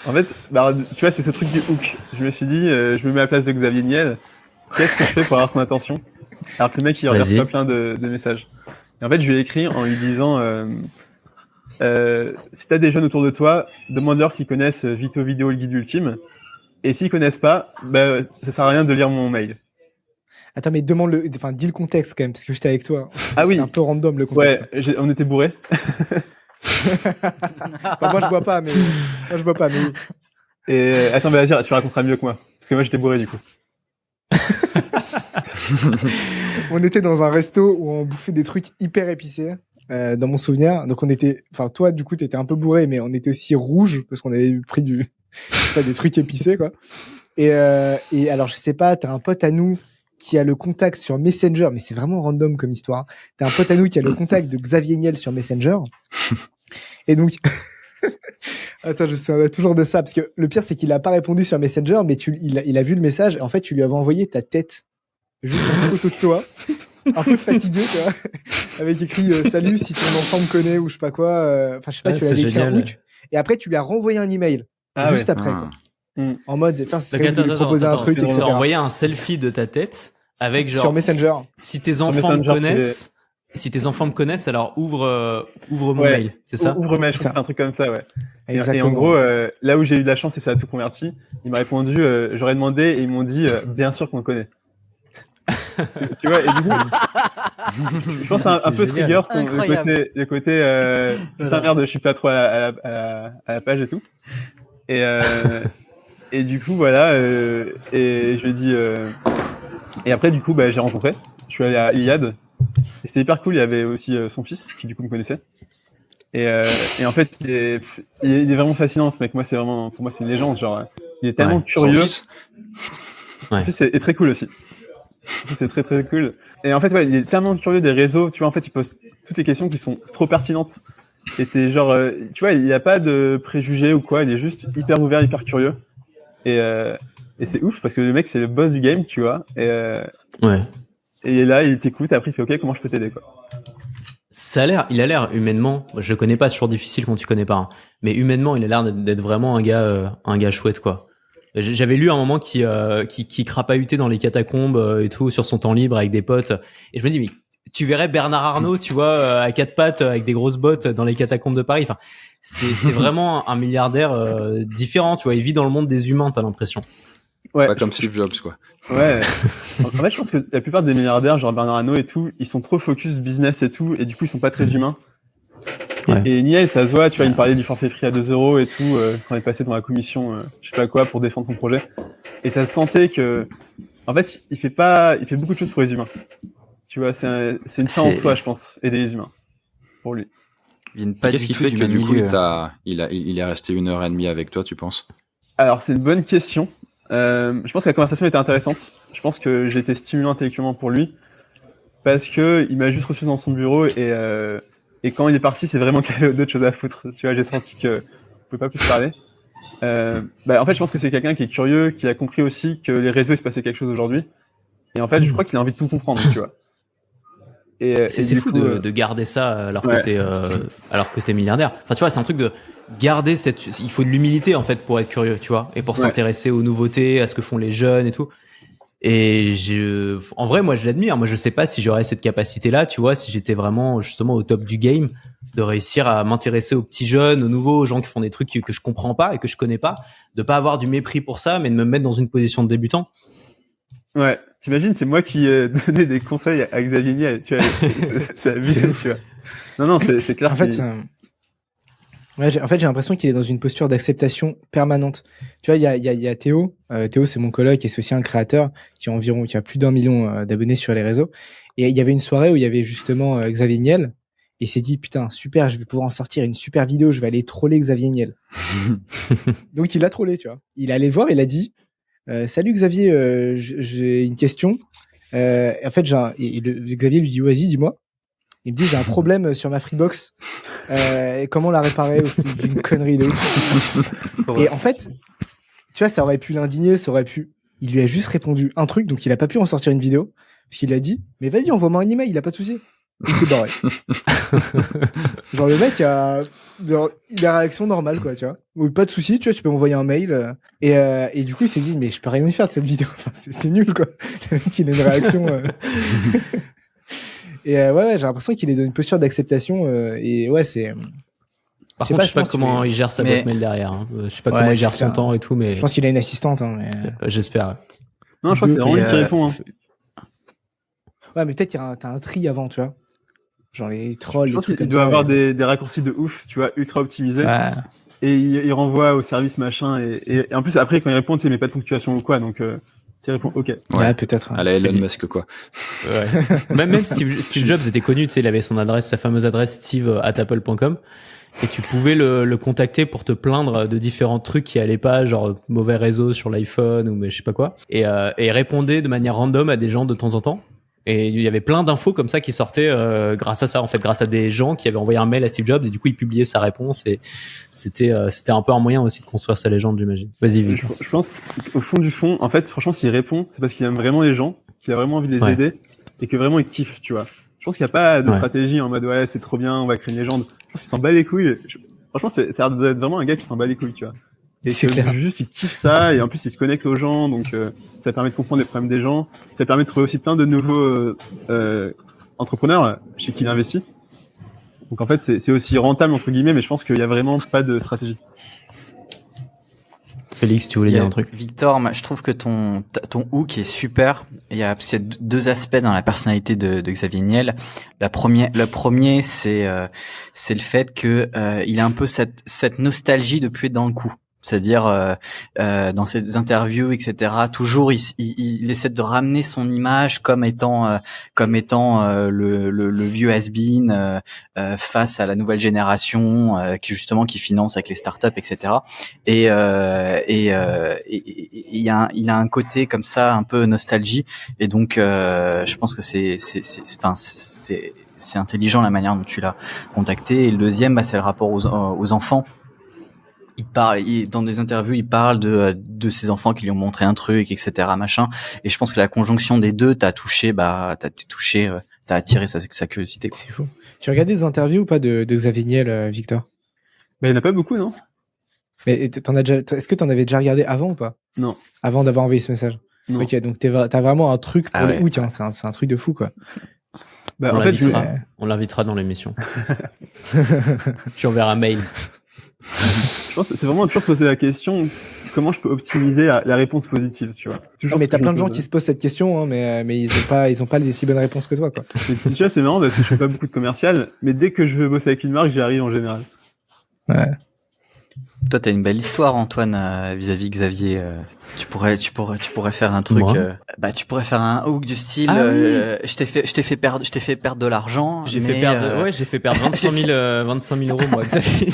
En fait, tu vois, c'est ce truc du hook. Je me suis dit, je me mets à la place de Xavier Niel. Qu'est-ce que je fais pour avoir son attention? Alors que le mec, il reçoit plein de messages. Et en fait, je lui ai écrit en lui disant, si t'as des jeunes autour de toi, demande-leur s'ils connaissent Vito Vidéo, le guide ultime. Et s'ils connaissent pas, ça sert à rien de lire mon mail. Attends, mais dis le contexte quand même, parce que j'étais avec toi. Ah oui. C'était un peu random le contexte. Ouais, on était bourrés. Moi je bois pas, mais oui. Et attends, vas-y, tu raconteras mieux que moi, parce que moi j'étais bourré du coup. On était dans un resto où on bouffait des trucs hyper épicés, dans mon souvenir. Donc toi du coup t'étais un peu bourré, mais on était aussi rouge parce qu'on avait pris des trucs épicés, quoi. Et alors je sais pas, t'as un pote à nous qui a le contact sur Messenger, mais c'est vraiment random comme histoire. T'as un pote à nous qui a le contact de Xavier Niel sur Messenger. Et donc, attends, je me souviens toujours de ça, parce que le pire, c'est qu'il a pas répondu sur Messenger, mais il a vu le message, et en fait, tu lui avais envoyé ta tête, juste en photo de toi, un peu fatigué, tu vois, avec écrit salut, si ton enfant me connaît, ou je sais pas quoi, je sais pas, tu l'avais écrit un truc, et après, tu lui as renvoyé un email, juste après, quoi. En mode, c'est vrai de lui proposer un truc, etc. Tu as envoyé un selfie de ta tête avec genre. Sur Messenger. Si tes enfants me connaissent, alors ouvre mon mail, c'est ça? Ouvre mail, c'est un truc comme ça, ouais. Exactement. Et en gros, là où j'ai eu de la chance et ça a tout converti, il m'a répondu, j'aurais demandé et ils m'ont dit, bien sûr qu'on le connaît. Tu vois, et du coup, je pense un peu trigger le côté putain merde, je suis pas trop à la page et tout. Et du coup, voilà, et je lui ai dit, et après, du coup, j'ai rencontré, je suis allé à Iliad, et c'était hyper cool, il y avait aussi son fils, qui du coup me connaissait. Et en fait, il est vraiment fascinant, ce mec. Pour moi, c'est une légende, genre, il est tellement curieux. Son fils est très cool aussi. C'est très très cool. Et en fait, il est tellement curieux des réseaux, tu vois, en fait, il pose toutes les questions qui sont trop pertinentes. Et t'es genre, tu vois, il n'y a pas de préjugés ou quoi, il est juste hyper ouvert, hyper curieux. Et c'est ouf parce que le mec c'est le boss du game, tu vois. Et là il t'écoute, après il fait ok, comment je peux t'aider, quoi. Il a l'air humainement, je connais pas, c'est toujours difficile quand tu connais pas, hein, mais humainement il a l'air d'être vraiment un gars chouette, quoi. J'avais lu un moment qui crapahutait dans les catacombes et tout sur son temps libre avec des potes, et je me dis mais tu verrais Bernard Arnault, tu vois, à quatre pattes avec des grosses bottes dans les catacombes de Paris. Enfin, c'est vraiment un milliardaire différent, tu vois. Il vit dans le monde des humains, t'as l'impression. Ouais. Pas comme Steve Jobs, quoi. Ouais. En fait, je pense que la plupart des milliardaires, genre Bernard Arnault et tout, ils sont trop focus business et tout, et du coup, ils sont pas très humains. Et Niel, ça se voit, tu vois, il me parlait du forfait free à 2 € et tout, quand il est passé dans la commission, je sais pas quoi, pour défendre son projet. Et ça se sentait que, en fait, il fait beaucoup de choses pour les humains. Tu vois, c'est une fin en soi, je pense, aider les humains. Pour lui. Qu'est-ce qui fait que du coup, il est resté 1h30 avec toi, tu penses? Alors, c'est une bonne question. Je pense que la conversation était intéressante. Je pense que j'ai été stimulant intellectuellement pour lui. Parce que il m'a juste reçu dans son bureau et quand il est parti, c'est vraiment qu'il avait d'autres choses à foutre. Tu vois, j'ai senti que je pouvais pas plus parler. En fait, je pense que c'est quelqu'un qui est curieux, qui a compris aussi que les réseaux, il se passait quelque chose aujourd'hui. Et en fait, je crois qu'il a envie de tout comprendre, tu vois. C'est fou de garder ça alors que t'es milliardaire. Enfin, tu vois, c'est un truc de garder il faut de l'humilité, en fait, pour être curieux, tu vois, et pour s'intéresser aux nouveautés, à ce que font les jeunes et tout. Et en vrai, moi, je l'admire. Moi, je sais pas si j'aurais cette capacité-là, tu vois, si j'étais vraiment, justement, au top du game, de réussir à m'intéresser aux petits jeunes, aux nouveaux, aux gens qui font des trucs que je comprends pas et que je connais pas, de pas avoir du mépris pour ça, mais de me mettre dans une position de débutant. Ouais, t'imagines, c'est moi qui donnais des conseils à Xavier Niel, tu vois, c'est abusé, tu vois. Non, c'est clair. En fait, j'ai l'impression qu'il est dans une posture d'acceptation permanente. Tu vois, il y a Théo. Théo, c'est mon coloc et c'est aussi un créateur qui a plus d'1 million d'abonnés sur les réseaux. Et il y avait une soirée où il y avait justement Xavier Niel. Et il s'est dit, putain, super, je vais pouvoir en sortir une super vidéo, je vais aller troller Xavier Niel. Donc il l'a trollé, tu vois. Il est allé le voir, il a dit, salut Xavier, j'ai une question. En fait, Xavier lui dit, vas-y, dis-moi. Il me dit, j'ai un problème sur ma Freebox. Comment la réparer? C'était une connerie de ouf. Et en fait, tu vois, ça aurait pu l'indigner, il lui a juste répondu un truc, donc il a pas pu en sortir une vidéo. Parce qu'il a dit, mais vas-y, envoie-moi un email, il a pas de souci. Il s'est barré. Genre, le mec il a réaction normale, quoi, tu vois. Ou pas de souci, tu vois, tu peux m'envoyer un mail. Et du coup, il s'est dit, mais je peux rien y faire de cette vidéo. Enfin, c'est nul, quoi. Le mec, il a une réaction. Et ouais, j'ai l'impression qu'il est dans une posture d'acceptation. Et ouais, c'est. Par contre, je sais pas comment il gère sa boîte mail derrière. Hein. Je sais pas comment il gère son temps et tout, mais. Je pense qu'il a une assistante. Hein, mais... J'espère. Non, je crois que c'est vraiment lui qui répond. Hein. Ouais, mais peut-être t'as un tri avant, tu vois. Genre les trolls. Je pense qu'il doit avoir des raccourcis de ouf, tu vois, ultra optimisés. Ouais. Et il renvoie au service machin. Et en plus, après, quand il répond, tu sais, il met pas de ponctuation ou quoi. Donc, il répond OK. Ouais, peut-être. À la Elon Musk, quoi. Ouais. même Steve Jobs était connu, tu sais, il avait sa fameuse adresse steve@apple.com. Et tu pouvais le contacter pour te plaindre de différents trucs qui allaient pas, genre mauvais réseau sur l'iPhone ou mais je sais pas quoi. Et il répondait de manière random à des gens de temps en temps. Et il y avait plein d'infos comme ça qui sortaient grâce à ça, en fait, grâce à des gens qui avaient envoyé un mail à Steve Jobs et du coup il publiait sa réponse et c'était un peu un moyen aussi de construire sa légende, j'imagine. Vas-y, Vic. Je pense au fond du fond, en fait, franchement, s'il répond, c'est parce qu'il aime vraiment les gens, qu'il a vraiment envie de les aider et que vraiment il kiffe, tu vois. Je pense qu'il n'y a pas de stratégie en mode ouais, c'est trop bien, on va créer une légende. Je pense qu'il s'en bat les couilles. Franchement, ça a l'air d'être vraiment un gars qui s'en bat les couilles, tu vois. Et que juste il kiffe ça et en plus il se connecte aux gens, donc ça permet de comprendre les problèmes des gens, ça permet de trouver aussi plein de nouveaux entrepreneurs chez qui il investit. Donc en fait c'est aussi rentable entre guillemets, mais je pense qu'il y a vraiment pas de stratégie. Félix, tu voulais dire un truc? Victor, je trouve que ton hook est super. Il y a deux aspects dans la personnalité de Xavier Niel. Le premier, c'est le fait que il a un peu cette nostalgie de plus être dans le coup. C'est-à-dire dans ses interviews, etc. Toujours, il essaie de ramener son image comme étant le vieux has-been face à la nouvelle génération qui finance avec les startups, etc. Et il a un côté comme ça, un peu nostalgie. Et donc, je pense que c'est intelligent la manière dont tu l'as contacté. Et le deuxième, c'est le rapport aux enfants. Dans des interviews, il parle de ses enfants qui lui ont montré un truc, etc., machin. Et je pense que la conjonction des deux t'as attiré sa curiosité, quoi. C'est fou. Tu regardais des interviews ou pas de Xavier Niel, Victor? Mais il n'y en a pas beaucoup, non? Mais est-ce que t'en avais déjà regardé avant ou pas? Non. Avant d'avoir envoyé ce message? Non. Ok, donc t'as vraiment un truc pour les hooks, hein. C'est un truc de fou, quoi. Bah, on l'invitera dans l'émission. Tu enverras un mail. Je pense que c'est vraiment toujours se poser la question comment je peux optimiser la réponse positive, tu vois. Non, mais t'as plein de gens qui se posent cette question, hein, mais ils ont pas les si bonnes réponses que toi, quoi. Mais déjà c'est marrant parce que je fais pas beaucoup de commercial, mais dès que je veux bosser avec une marque, j'y arrive en général. Ouais. Toi, t'as une belle histoire, Antoine, vis-à-vis Xavier. Tu pourrais faire un truc. Tu pourrais faire un hook du style. Je t'ai fait perdre de l'argent. J'ai fait perdre 25 000 euros, moi, Xavier.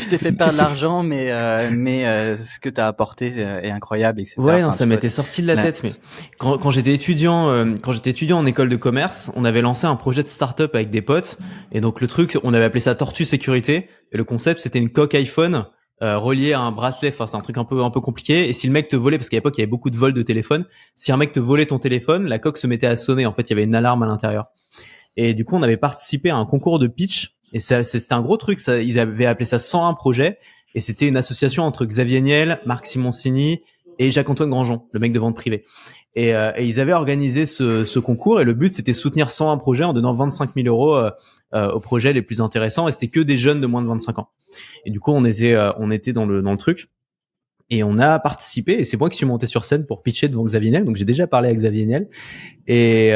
Je t'ai fait perdre de l'argent, mais ce que t'as apporté est incroyable, etc. Ouais, non, ça m'était sorti de la tête, mais quand j'étais étudiant en école de commerce, on avait lancé un projet de start-up avec des potes, et donc le truc, on avait appelé ça Tortue Sécurité, et le concept, c'était une coque iPhone relié à un bracelet. Enfin, c'est un truc un peu compliqué. Et si le mec te volait, parce qu'à l'époque il y avait beaucoup de vols de téléphone, si un mec te volait ton téléphone, la coque se mettait à sonner. En fait, il y avait une alarme à l'intérieur. Et du coup, on avait participé à un concours de pitch. Et c'était un gros truc. Ça, ils avaient appelé ça 101 projets. Et c'était une association entre Xavier Niel, Marc Simoncini et Jacques-Antoine Grandjean, le mec de vente privée. Et ils avaient organisé ce concours. Et le but, c'était soutenir 101 projets en donnant 25 000 euros aux projets les plus intéressants. Et c'était que des jeunes de moins de 25 ans. Et du coup, on était dans le truc. Et on a participé, et c'est moi qui suis monté sur scène pour pitcher devant Xavier Niel. Donc j'ai déjà parlé à Xavier Niel, et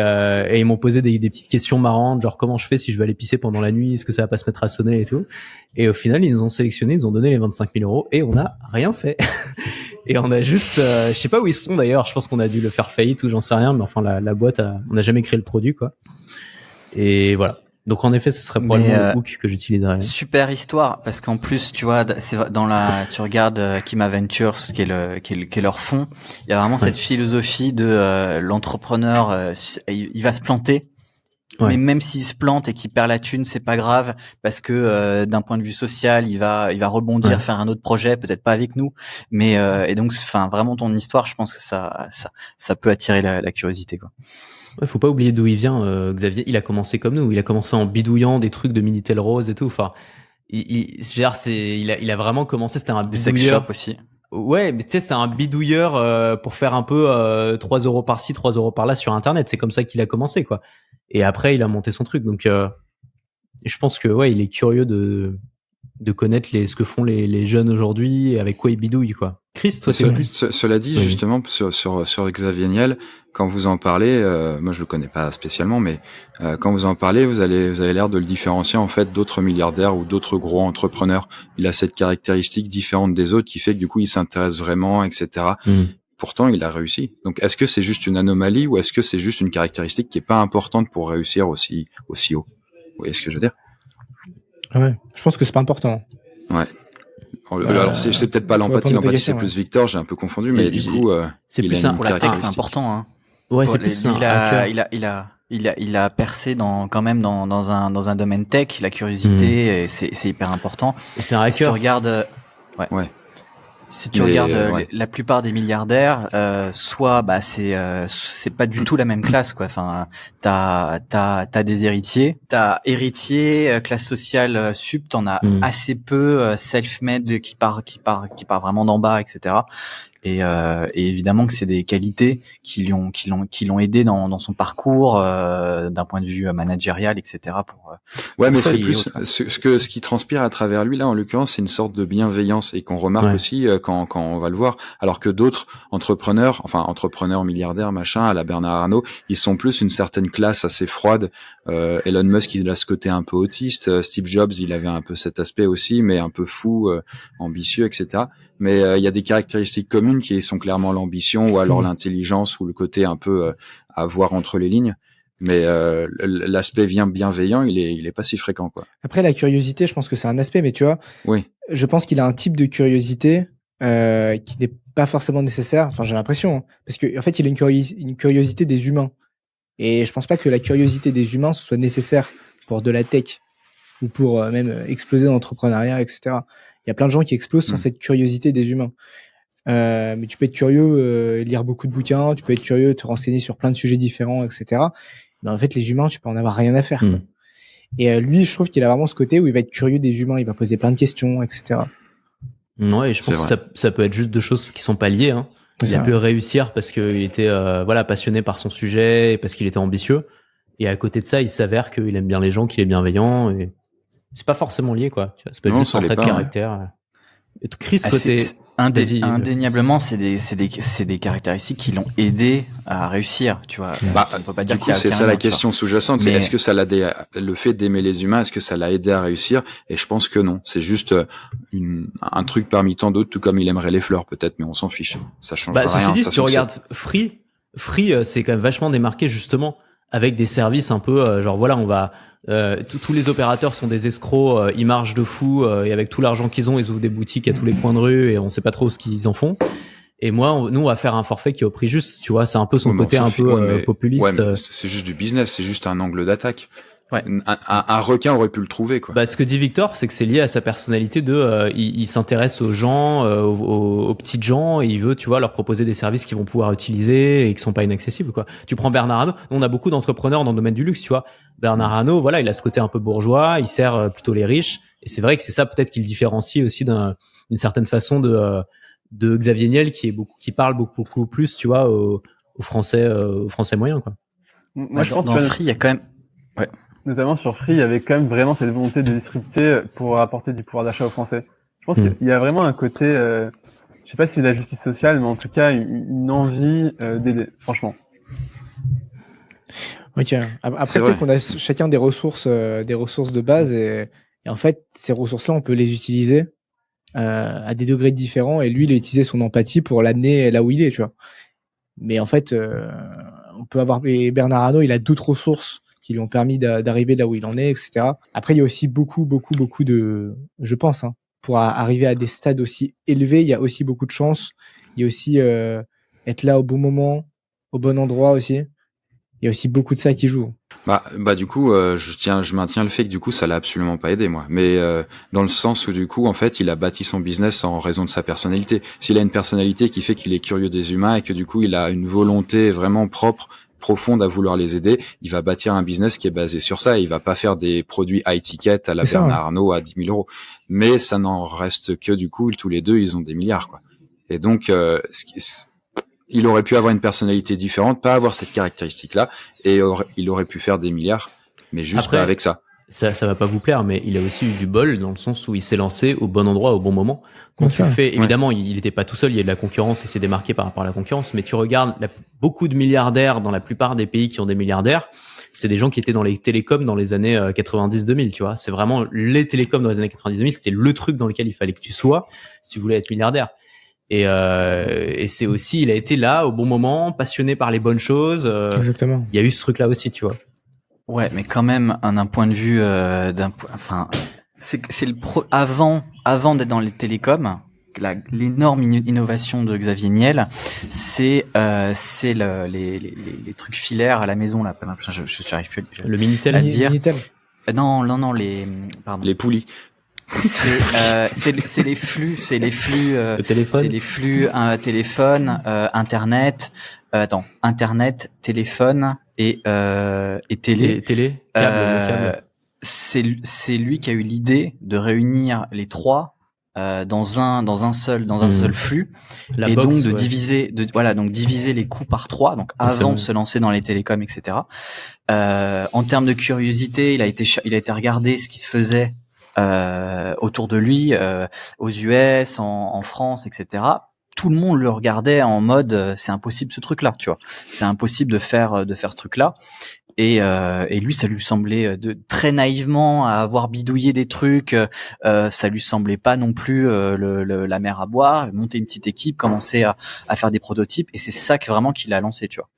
ils m'ont posé des petites questions marrantes, genre comment je fais si je veux aller pisser pendant la nuit, est-ce que ça va pas se mettre à sonner et tout. Et au final, ils nous ont sélectionnés, ils nous ont donné les 25 000 euros, et on n'a rien fait. Et on a juste, je sais pas où ils sont d'ailleurs, je pense qu'on a dû le faire faillite ou j'en sais rien, mais enfin la boîte, on n'a jamais créé le produit, quoi. Et voilà. Donc en effet, ce serait probablement le hook que j'utiliserais. Super histoire, parce qu'en plus, tu vois, c'est dans tu regardes Kima Ventures, qui est leur fond. Il y a vraiment cette philosophie de l'entrepreneur, il va se planter. Ouais. Mais même s'il se plante et qu'il perd la thune, c'est pas grave, parce que d'un point de vue social, il va rebondir, faire un autre projet, peut-être pas avec nous, mais et donc, enfin, vraiment ton histoire, je pense que ça peut attirer la curiosité, quoi. Ouais, faut pas oublier d'où il vient, Xavier. Il a commencé comme nous. Il a commencé en bidouillant des trucs de Minitel Rose et tout. Enfin, il a vraiment commencé. C'était un bidouilleur. Des sex shop aussi. Ouais, mais tu sais, c'était un bidouilleur pour faire un peu 3 euros par-ci, 3 euros par-là sur Internet. C'est comme ça qu'il a commencé, quoi. Et après, il a monté son truc. Donc, je pense que ouais, il est curieux de connaître ce que font les jeunes aujourd'hui et avec quoi ils bidouillent, quoi. Chris, toi, cela dit, justement, sur Xavier Niel, quand vous en parlez, moi je le connais pas spécialement, mais quand vous en parlez, vous avez l'air de le différencier en fait d'autres milliardaires ou d'autres gros entrepreneurs. Il a cette caractéristique différente des autres qui fait que du coup il s'intéresse vraiment, etc. Pourtant, il a réussi. Donc, est-ce que c'est juste une anomalie ou est-ce que c'est juste une caractéristique qui est pas importante pour réussir aussi haut? Vous voyez ce que je veux dire? Ouais, je pense que c'est pas important. Ouais. Alors, c'est peut-être pas l'empathie c'est plus Victor, j'ai un peu confondu, mais du coup, c'est plus simple. Pour la tech, c'est important, hein. Ouais, c'est plus il a percé quand même dans un domaine tech, la curiosité, et c'est hyper important. Et c'est un hacker. Si tu regardes, ouais. Si tu regardes la plupart des milliardaires, soit c'est pas du tout la même classe, quoi. Enfin, t'as des héritiers, classe sociale sup, t'en as assez peu, self-made qui part vraiment d'en bas, etc. Et évidemment que c'est des qualités qui l'ont aidé dans son parcours d'un point de vue managérial, etc. Ouais, mais c'est plus ce qui transpire à travers lui là, en l'occurrence, c'est une sorte de bienveillance et qu'on remarque aussi quand on va le voir. Alors que d'autres entrepreneurs milliardaires, machin, à la Bernard Arnault, ils sont plus une certaine classe assez froide. Elon Musk, il a ce côté un peu autiste. Steve Jobs, il avait un peu cet aspect aussi, mais un peu fou, ambitieux, etc. Mais il y a des caractéristiques communes qui sont clairement l'ambition ou alors l'intelligence ou le côté un peu à voir entre les lignes. Mais l'aspect bienveillant, il est pas si fréquent, quoi. Après, la curiosité, je pense que c'est un aspect, mais tu vois, je pense qu'il a un type de curiosité qui n'est pas forcément nécessaire. Enfin, j'ai l'impression, hein, parce que en fait, il a une curiosité des humains, et je pense pas que la curiosité des humains soit nécessaire pour de la tech ou pour même exploser dans l'entrepreneuriat, etc. Il y a plein de gens qui explosent sans cette curiosité des humains. Mais tu peux être curieux, lire beaucoup de bouquins, tu peux être curieux, te renseigner sur plein de sujets différents, etc. Mais en fait, les humains, tu peux en avoir rien à faire. Et lui, je trouve qu'il a vraiment ce côté où il va être curieux des humains, il va poser plein de questions, etc. Ouais, je pense que ça peut être juste deux choses qui sont pas liées, hein. Il a pu réussir parce qu'il était passionné par son sujet et parce qu'il était ambitieux. Et à côté de ça, il s'avère qu'il aime bien les gens, qu'il est bienveillant. Et c'est pas forcément lié, quoi. Tu vois, ça peut être juste un trait de caractère. Et Chris, indéniablement, c'est des caractéristiques qui l'ont aidé à réuir, tu vois. On peut pas dire que c'est ça la question sous-jacente, c'est est-ce que ça le fait d'aimer les humains, est-ce que ça l'a aidé à réussir? Et je pense que non. C'est juste un truc parmi tant d'autres, tout comme il aimerait les fleurs, peut-être, mais on s'en fiche. Ça change rien. Ceci dit, si tu regardes Free, c'est quand même vachement démarqué, justement, avec des services un peu, on va, tous les opérateurs sont des escrocs, ils marchent de fou, et avec tout l'argent qu'ils ont, ils ouvrent des boutiques à tous les coins de rue et on sait pas trop ce qu'ils en font. Et nous, on va faire un forfait qui est au prix juste, tu vois, c'est un peu son côté un peu populiste. Ouais, mais c'est juste du business, c'est juste un angle d'attaque. Ouais. Un requin aurait pu le trouver, quoi. Bah, ce que dit Victor, c'est que c'est lié à sa personnalité de, il s'intéresse aux gens, aux petites gens, et il veut, tu vois, leur proposer des services qu'ils vont pouvoir utiliser et qui sont pas inaccessibles, quoi. Tu prends Bernard Arnault, on a beaucoup d'entrepreneurs dans le domaine du luxe, tu vois. Bernard Arnault, voilà, il a ce côté un peu bourgeois, il sert plutôt les riches, et c'est vrai que c'est ça peut-être qui le différencie aussi d'une certaine façon de Xavier Niel qui parle beaucoup plus, tu vois, aux Français moyens, quoi. Moi, je pense dans Free, il y a quand même, ouais. Notamment sur Free, il y avait quand même vraiment cette volonté de disrupter pour apporter du pouvoir d'achat aux Français. Je pense qu'il y a vraiment un côté, je sais pas si c'est de la justice sociale, mais en tout cas une envie d'aider, franchement. Ok. Après, peut-être qu'on a chacun des ressources de base et en fait, ces ressources-là, on peut les utiliser à des degrés différents et lui, il a utilisé son empathie pour l'amener là où il est, tu vois. Mais en fait, on peut avoir Bernard Arnault, il a d'autres ressources qui lui ont permis d'arriver là où il en est, etc. Après, il y a aussi beaucoup de, je pense, hein, pour arriver à des stades aussi élevés, il y a aussi beaucoup de chance. Il y a aussi être là au bon moment, au bon endroit aussi. Il y a aussi beaucoup de ça qui joue. Bah du coup, je maintiens le fait que du coup, ça l'a absolument pas aidé, moi. Mais dans le sens où du coup, en fait, il a bâti son business en raison de sa personnalité. S'il a une personnalité qui fait qu'il est curieux des humains et que du coup, il a une volonté vraiment propre, profonde à vouloir les aider, il va bâtir un business qui est basé sur ça. Il va pas faire des produits high ticket à la Bernard Arnault à 10 000 euros. Mais ça n'en reste que du coup, tous les deux, ils ont des milliards, quoi. Et donc, il aurait pu avoir une personnalité différente, pas avoir cette caractéristique-là, et il aurait pu faire des milliards, mais juste pas avec ça. Ça va pas vous plaire, mais il a aussi eu du bol dans le sens où il s'est lancé au bon endroit, au bon moment. Quand tu fais, évidemment, il était pas tout seul, il y a de la concurrence et s'est démarqué par rapport à la concurrence, mais tu regardes beaucoup de milliardaires dans la plupart des pays qui ont des milliardaires, c'est des gens qui étaient dans les télécoms dans les années 90-2000, tu vois. C'est vraiment les télécoms dans les années 90-2000, c'était le truc dans lequel il fallait que tu sois si tu voulais être milliardaire. Et c'est aussi, il a été là au bon moment, passionné par les bonnes choses. Exactement. Il y a eu ce truc-là aussi, tu vois. Ouais, mais quand même, d'un point de vue, enfin, c'est avant d'être dans les télécoms, l'énorme innovation de Xavier Niel, c'est les trucs filaires à la maison là. Je n'arrive plus le Minitel à dire. Minitel. Non, les poulies. C'est les flux, le téléphone. c'est les flux téléphone, internet, internet, téléphone et télé. Télé, câble. C'est lui qui a eu l'idée de réunir les trois dans un seul flux et donc de diviser diviser les coûts par 3, donc avant de se lancer dans les télécoms, etc. En termes de curiosité, il a été regarder ce qui se faisait autour de lui, aux US, en France, etc. Tout le monde le regardait en mode c'est impossible ce truc-là, tu vois. C'est impossible de faire ce truc-là. Et lui, ça lui semblait très naïvement avoir bidouillé des trucs. Ça lui semblait pas non plus la mer à boire. Monter une petite équipe, commencer à faire des prototypes, et c'est ça vraiment qu'il a lancé, tu vois.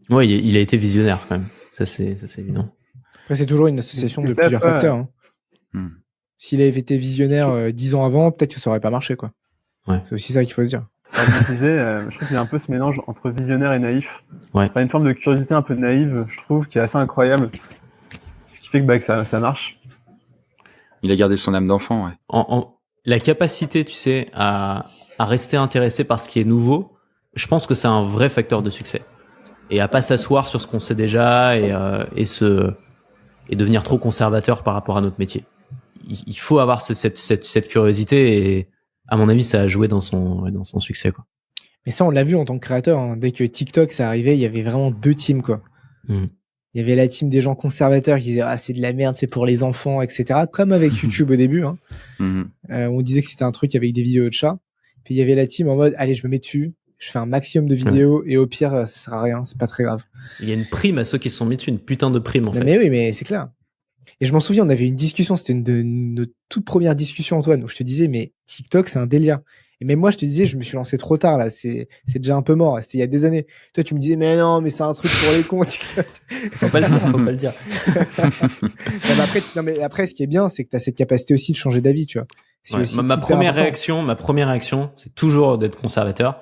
Ouais, il a été visionnaire quand même. Ça c'est évident. Après, c'est toujours une association de plusieurs facteurs. Hein. S'il avait été visionnaire 10 ans avant, peut-être que ça aurait pas marché, quoi. Ouais. C'est aussi ça qu'il faut se dire. Comme je disais, je trouve qu'il y a un peu ce mélange entre visionnaire et naïf. Ouais. Enfin, une forme de curiosité un peu naïve, je trouve, qui est assez incroyable, qui fait que ça marche. Il a gardé son âme d'enfant, ouais. La capacité, tu sais, à rester intéressé par ce qui est nouveau, je pense que c'est un vrai facteur de succès. Et à pas s'asseoir sur ce qu'on sait déjà et devenir trop conservateur par rapport à notre métier. Il faut avoir cette curiosité, et à mon avis, ça a joué dans son succès, quoi. Mais ça, on l'a vu en tant que créateur. Hein. Dès que TikTok ça arrivait, il y avait vraiment 2 teams, quoi. Il y avait la team des gens conservateurs qui disaient c'est de la merde, c'est pour les enfants, etc. Comme avec YouTube au début. Hein. On disait que c'était un truc avec des vidéos de chats. Puis il y avait la team en mode allez, je me mets dessus, je fais un maximum de vidéos et au pire, ça sert à rien, c'est pas très grave. Il y a une prime à ceux qui se sont mis dessus, une putain de prime en fait. Mais oui, mais c'est clair. Et je m'en souviens, on avait une discussion, c'était une de nos toutes premières discussions, Antoine, où je te disais, mais TikTok, c'est un délire. Et même moi, je te disais, je me suis lancé trop tard, là, c'est déjà un peu mort, c'était il y a des années. Toi, tu me disais, mais non, mais c'est un truc pour les cons, TikTok. Faut pas le dire. mais après, ce qui est bien, c'est que tu as cette capacité aussi de changer d'avis, tu vois. Ouais, ma première réaction, c'est toujours d'être conservateur.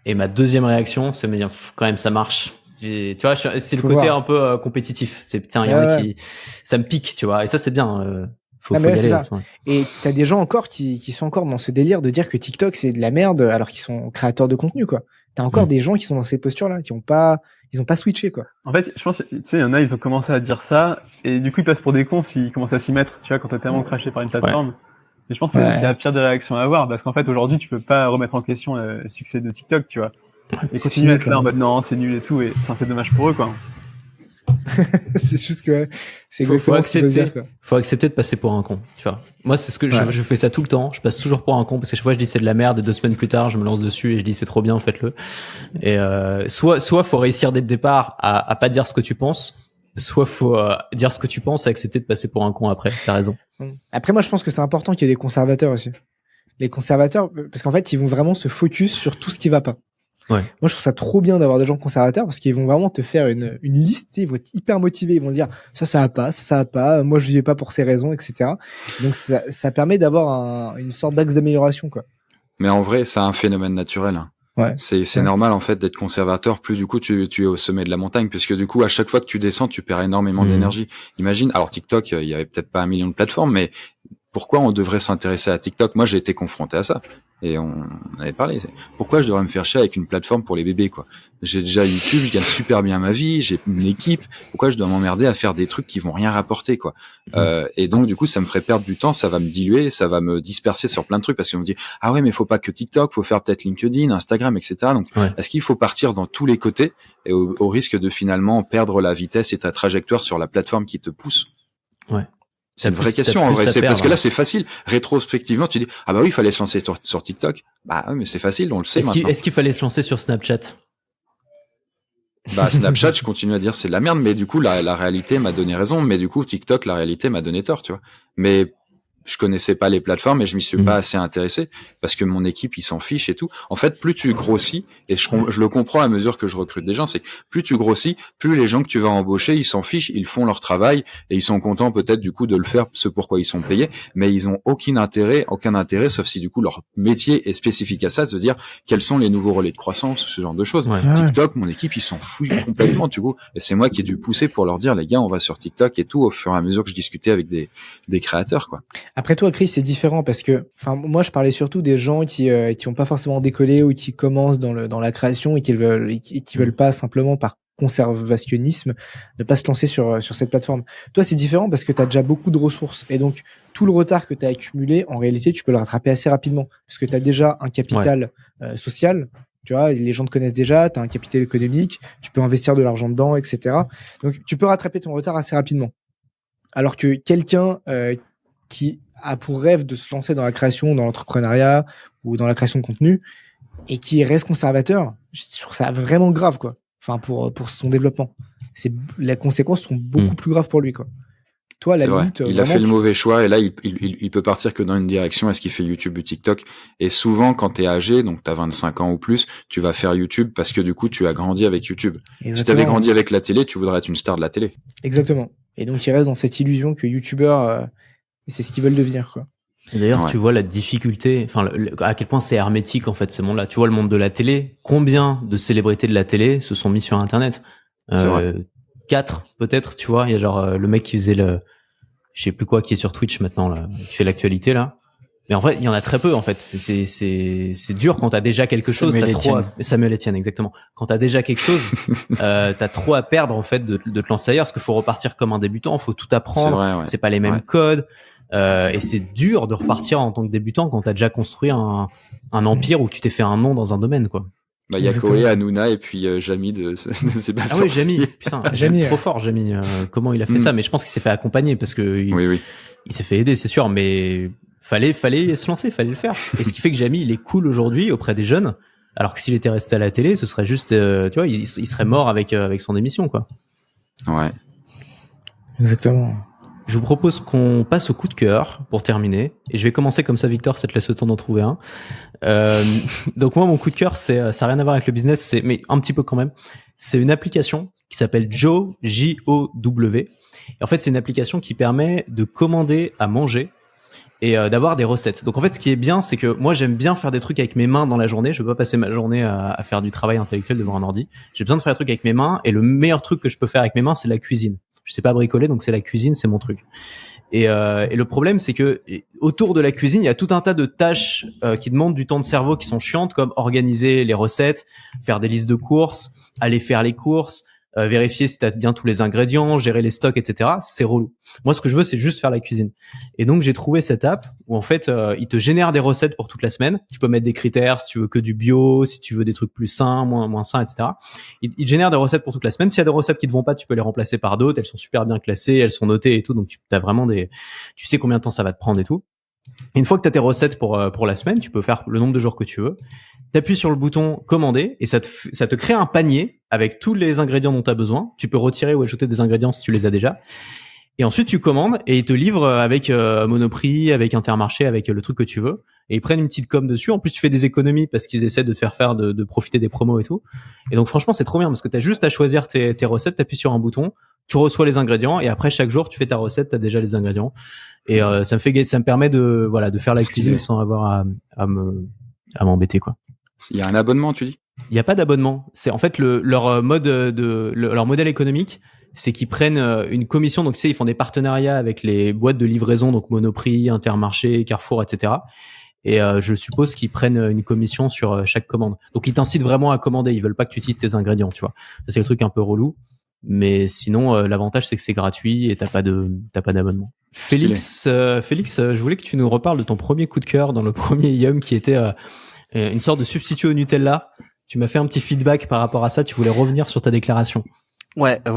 Et ma deuxième réaction, c'est de me dire, quand même, ça marche. Tu vois, c'est le Faut côté voir. un peu compétitif. C'est tiens, il y en a qui, ça me pique, tu vois. Et ça, c'est bien. Faut y aller. Ça. Et t'as des gens encore qui sont encore dans ce délire de dire que TikTok c'est de la merde alors qu'ils sont créateurs de contenu, quoi. T'as encore des gens qui sont dans ces postures-là, ils ont pas switché, quoi. En fait, je pense, tu sais, il y en a, ils ont commencé à dire ça, et du coup, ils passent pour des cons s'ils commencent à s'y mettre, tu vois, quand t'es tellement craché par une plateforme. Et je pense que c'est la pire des réactions à avoir, parce qu'en fait, aujourd'hui, tu peux pas remettre en question le succès de TikTok, tu vois. Et continuer à être là en mode non, c'est nul et tout, et enfin, c'est dommage pour eux, quoi. C'est juste que c'est exactement ce qu'il veut dire, quoi. Faut accepter de passer pour un con, tu vois. Moi, c'est ce que je fais ça tout le temps. Je passe toujours pour un con parce que chaque fois je dis c'est de la merde et 2 semaines plus tard je me lance dessus et je dis c'est trop bien, faites-le. Et soit faut réussir dès le départ à pas dire ce que tu penses, soit faut dire ce que tu penses et accepter de passer pour un con après. T'as raison. Après, moi, je pense que c'est important qu'il y ait des conservateurs aussi. Les conservateurs, parce qu'en fait, ils vont vraiment se focus sur tout ce qui va pas. Ouais. Moi, je trouve ça trop bien d'avoir des gens conservateurs parce qu'ils vont vraiment te faire une liste, ils vont être hyper motivés, ils vont dire ça va pas, ça va pas, moi je n'y vais pas pour ces raisons, etc. Donc ça permet d'avoir une sorte d'axe d'amélioration, quoi. Mais en vrai, c'est un phénomène naturel. Ouais. C'est normal en fait d'être conservateur. Plus du coup tu es au sommet de la montagne, puisque du coup à chaque fois que tu descends, tu perds énormément d'énergie. Imagine, alors TikTok, il y avait peut-être pas 1 million de plateformes, mais pourquoi on devrait s'intéresser à TikTok? Moi, j'ai été confronté à ça et on avait parlé. Pourquoi je devrais me faire chier avec une plateforme pour les bébés, quoi? J'ai déjà YouTube, je gagne super bien ma vie, j'ai une équipe. Pourquoi je dois m'emmerder à faire des trucs qui vont rien rapporter, quoi? Et donc, du coup, ça me ferait perdre du temps, ça va me diluer, ça va me disperser sur plein de trucs parce qu'on me dit, ah ouais, mais faut pas que TikTok, faut faire peut-être LinkedIn, Instagram, etc. Donc, est-ce qu'il faut partir dans tous les côtés et au risque de finalement perdre la vitesse et ta trajectoire sur la plateforme qui te pousse? Ouais. C'est une vraie question en vrai, parce que là c'est facile. Rétrospectivement, tu dis ah bah oui, il fallait se lancer sur TikTok. Bah oui, mais c'est facile, on le sait maintenant. Est-ce qu'il fallait se lancer sur Snapchat? Bah Snapchat, je continue à dire c'est de la merde, mais du coup la réalité m'a donné raison, mais du coup TikTok, la réalité m'a donné tort, tu vois. Mais je connaissais pas les plateformes et je m'y suis pas assez intéressé parce que mon équipe, ils s'en fichent et tout. En fait, plus tu grossis, et je le comprends à mesure que je recrute des gens, c'est que plus tu grossis, plus les gens que tu vas embaucher, ils s'en fichent, ils font leur travail et ils sont contents peut-être du coup de le faire, ce pourquoi ils sont payés, mais ils ont aucun intérêt, sauf si du coup leur métier est spécifique à ça, de se dire quels sont les nouveaux relais de croissance, ce genre de choses. TikTok, mon équipe, ils s'en foutent complètement, du coup. Et c'est moi qui ai dû pousser pour leur dire, les gars, on va sur TikTok et tout, au fur et à mesure que je discutais avec des créateurs, quoi. Après toi, Chris, c'est différent parce que, enfin, moi, je parlais surtout des gens qui ont pas forcément décollé ou qui commencent dans la création et qui veulent pas simplement par conservationnisme ne pas se lancer sur cette plateforme. Toi, c'est différent parce que tu as déjà beaucoup de ressources et donc tout le retard que tu as accumulé, en réalité, tu peux le rattraper assez rapidement parce que tu as déjà un capital social. Tu vois, les gens te connaissent déjà, tu as un capital économique, tu peux investir de l'argent dedans, etc. Donc, tu peux rattraper ton retard assez rapidement. Alors que quelqu'un qui a pour rêve de se lancer dans la création, dans l'entrepreneuriat ou dans la création de contenu et qui reste conservateur, je trouve ça vraiment grave, quoi. Enfin, pour son développement. Les conséquences sont beaucoup plus graves pour lui, quoi. Toi, à la limite, il a fait le mauvais choix et là, il peut partir que dans une direction. Est-ce qu'il fait YouTube ou TikTok? Et souvent, quand t'es âgé, donc t'as 25 ans ou plus, tu vas faire YouTube parce que du coup, tu as grandi avec YouTube. Exactement. Si t'avais grandi avec la télé, tu voudrais être une star de la télé. Exactement. Et donc, il reste dans cette illusion que YouTubeur, c'est ce qu'ils veulent devenir, quoi. Et d'ailleurs, tu vois la difficulté, enfin, à quel point c'est hermétique, en fait, ce monde-là. Tu vois le monde de la télé. Combien de célébrités de la télé se sont mis sur Internet? 4, peut-être, tu vois. Il y a genre, le mec qui faisait je sais plus quoi, qui est sur Twitch maintenant, là, qui fait l'actualité, là. Mais en vrai, il y en a très peu, en fait. C'est dur quand t'as déjà quelque chose. Samuel Etienne, exactement. Quand t'as déjà quelque chose, t'as trop à perdre, en fait, de te lancer ailleurs, parce qu'il faut repartir comme un débutant, faut tout apprendre. C'est pas les mêmes codes. Et c'est dur de repartir en tant que débutant quand t'as déjà construit un empire où tu t'es fait un nom dans un domaine, quoi. Bah, il y a Koé, Hanouna et puis Jamy de Sébastien. Ah oui, Jamy. Putain, Jamy trop fort, Jamy. Comment il a fait ça? Mais je pense qu'il s'est fait accompagner parce que il s'est fait aider, c'est sûr, mais fallait se lancer, fallait le faire. Et ce qui fait que Jamy, il est cool aujourd'hui auprès des jeunes, alors que s'il était resté à la télé, ce serait juste, tu vois, il serait mort avec son émission, quoi. Ouais. Exactement. Je vous propose qu'on passe au coup de cœur pour terminer. Et je vais commencer comme ça, Victor, ça te laisse le temps d'en trouver un. Donc moi, mon coup de cœur, ça n'a rien à voir avec le business, mais un petit peu quand même. C'est une application qui s'appelle Jow, J-O-W. Et en fait, c'est une application qui permet de commander à manger et d'avoir des recettes. Donc en fait, ce qui est bien, c'est que moi j'aime bien faire des trucs avec mes mains dans la journée. Je veux pas passer ma journée à faire du travail intellectuel devant un ordi. J'ai besoin de faire des trucs avec mes mains, et le meilleur truc que je peux faire avec mes mains, c'est la cuisine. Je sais pas bricoler, donc c'est la cuisine, c'est mon truc. Et le problème, c'est que autour de la cuisine, il y a tout un tas de tâches qui demandent du temps de cerveau, qui sont chiantes, comme organiser les recettes, faire des listes de courses, aller faire les courses, vérifier si t'as bien tous les ingrédients, gérer les stocks, etc. C'est relou. Moi, ce que je veux, c'est juste faire la cuisine. Et donc, j'ai trouvé cette app où en fait, il te génère des recettes pour toute la semaine. Tu peux mettre des critères si tu veux que du bio, si tu veux des trucs plus sains, moins sains, etc. Il te génère des recettes pour toute la semaine. S'il y a des recettes qui te vont pas, tu peux les remplacer par d'autres. Elles sont super bien classées, elles sont notées et tout. Donc, tu as vraiment tu sais combien de temps ça va te prendre et tout. Et une fois que tu as tes recettes pour la semaine, tu peux faire le nombre de jours que tu veux. T'appuies sur le bouton commander et ça te crée un panier avec tous les ingrédients dont tu as besoin. Tu peux retirer ou ajouter des ingrédients si tu les as déjà. Et ensuite, tu commandes et ils te livrent avec Monoprix, avec Intermarché, avec le truc que tu veux. Et ils prennent une petite com dessus. En plus, tu fais des économies parce qu'ils essaient de te faire de profiter des promos et tout. Et donc, franchement, c'est trop bien parce que tu as juste à choisir tes recettes, t'appuies sur un bouton, tu reçois les ingrédients et après, chaque jour, tu fais ta recette, tu as déjà les ingrédients. Et ça me permet de faire la cuisine sans avoir à m'embêter, quoi. Il y a un abonnement, tu dis? Il n'y a pas d'abonnement. C'est en fait leur modèle économique, c'est qu'ils prennent une commission. Donc tu sais, ils font des partenariats avec les boîtes de livraison, donc Monoprix, Intermarché, Carrefour, etc. Et je suppose qu'ils prennent une commission sur chaque commande. Donc ils t'incitent vraiment à commander. Ils veulent pas que tu utilises tes ingrédients, tu vois. Ça, c'est le truc un peu relou. Mais sinon, l'avantage, c'est que c'est gratuit et t'as pas d'abonnement. Félix, je voulais que tu nous reparles de ton premier coup de cœur dans le premier Yum, qui était une sorte de substitut au Nutella. Tu m'as fait un petit feedback par rapport à ça. Tu voulais revenir sur ta déclaration. Ouais. Il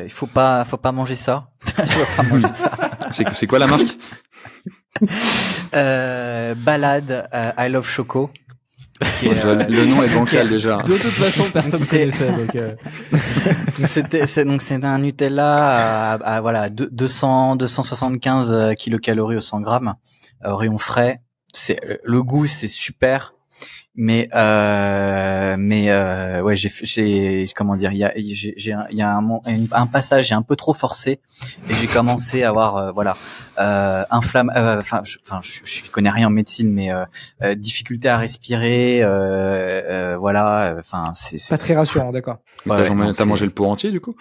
faut pas manger ça. Je veux pas manger ça. C'est quoi la marque? Balade, I Love Choco. Le nom est bancal déjà. De toute façon, personne ne connaissait. C'est un Nutella à voilà 275 kilocalories au 100 grammes, rayon frais. Le goût, c'est super. Mais ouais, j'ai comment dire, il y a un passage, j'ai un peu trop forcé et j'ai commencé à avoir je connais rien en médecine, mais difficulté à respirer, c'est pas très rassurant, d'accord. T'as mangé le pot entier du coup?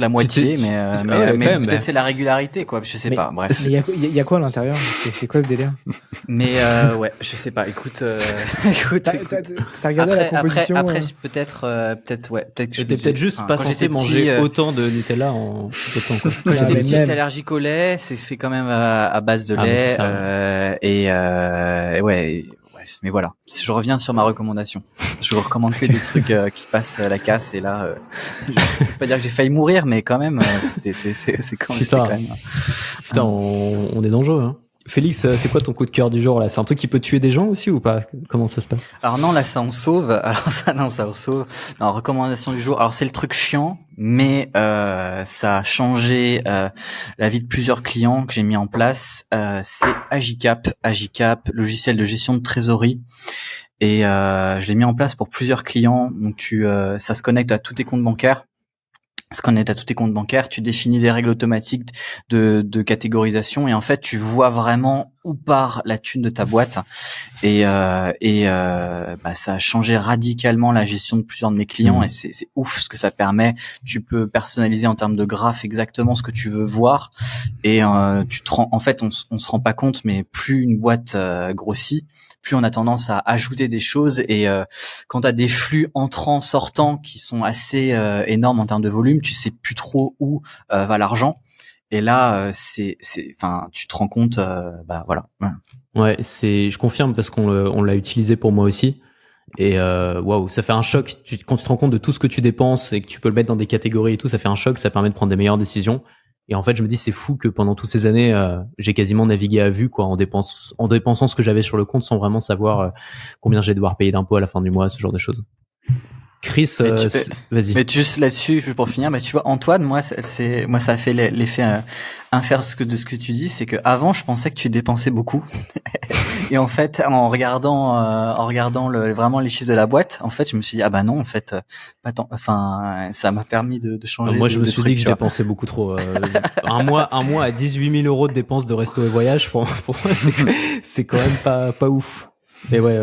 La moitié, mais peut-être c'est la régularité, quoi. Je sais pas. Bref. Mais il y a quoi à l'intérieur? C'est quoi ce délire? Mais ouais, je sais pas. Écoute, t'as regardé la composition? Après, peut-être ouais. J'étais peut-être juste pas censé manger autant de Nutella en peu de temps, quoi. Quand j'étais petit, j'étais allergique au lait. C'est fait quand même à base de lait. Ouais. Mais voilà, je reviens sur ma recommandation. Je vous recommande que des trucs qui passent à la casse. Et là, je peux pas dire que j'ai failli mourir, mais quand même, c'est quand même. Putain, on est dangereux, hein. Félix, c'est quoi ton coup de cœur du jour là? C'est un truc qui peut tuer des gens aussi ou pas? Comment ça se passe? Alors non, là ça en sauve. Ça en sauve. Non, recommandation du jour. Alors c'est le truc chiant, mais ça a changé la vie de plusieurs clients que j'ai mis en place. C'est Agicap, logiciel de gestion de trésorerie. Et je l'ai mis en place pour plusieurs clients. Donc ça se connecte à tous tes comptes bancaires. Tu définis des règles automatiques de catégorisation et en fait tu vois vraiment où part la thune de ta boîte et ça a changé radicalement la gestion de plusieurs de mes clients et c'est ouf ce que ça permet. Tu peux personnaliser en termes de graphes exactement ce que tu veux voir et en fait on se rend pas compte, mais plus une boîte grossit, plus on a tendance à ajouter des choses et quand tu as des flux entrants sortants qui sont assez énormes en termes de volume, tu sais plus trop où va l'argent. Et là, tu te rends compte, voilà. Ouais, je confirme parce qu'on l'a utilisé pour moi aussi. Et waouh, ça fait un choc. Quand tu te rends compte de tout ce que tu dépenses et que tu peux le mettre dans des catégories et tout, ça fait un choc. Ça permet de prendre des meilleures décisions. Et en fait, je me dis, c'est fou que pendant toutes ces années, j'ai quasiment navigué à vue, quoi, en dépensant ce que j'avais sur le compte sans vraiment savoir combien j'allais devoir payer d'impôts à la fin du mois, ce genre de choses. Chris, vas-y. Mais juste là-dessus, pour finir, tu vois, Antoine, moi, ça a fait l'effet inverse de ce que tu dis, c'est que avant, je pensais que tu dépensais beaucoup, et en fait, en regardant vraiment les chiffres de la boîte, en fait, je me suis dit ah bah non, en fait, pas tant. Enfin, ça m'a permis de changer. Moi, je me suis dit que je dépensais beaucoup trop. Un mois à 18 000 € de dépenses de resto et voyage, pour moi, c'est quand même pas ouf. Mais ouais.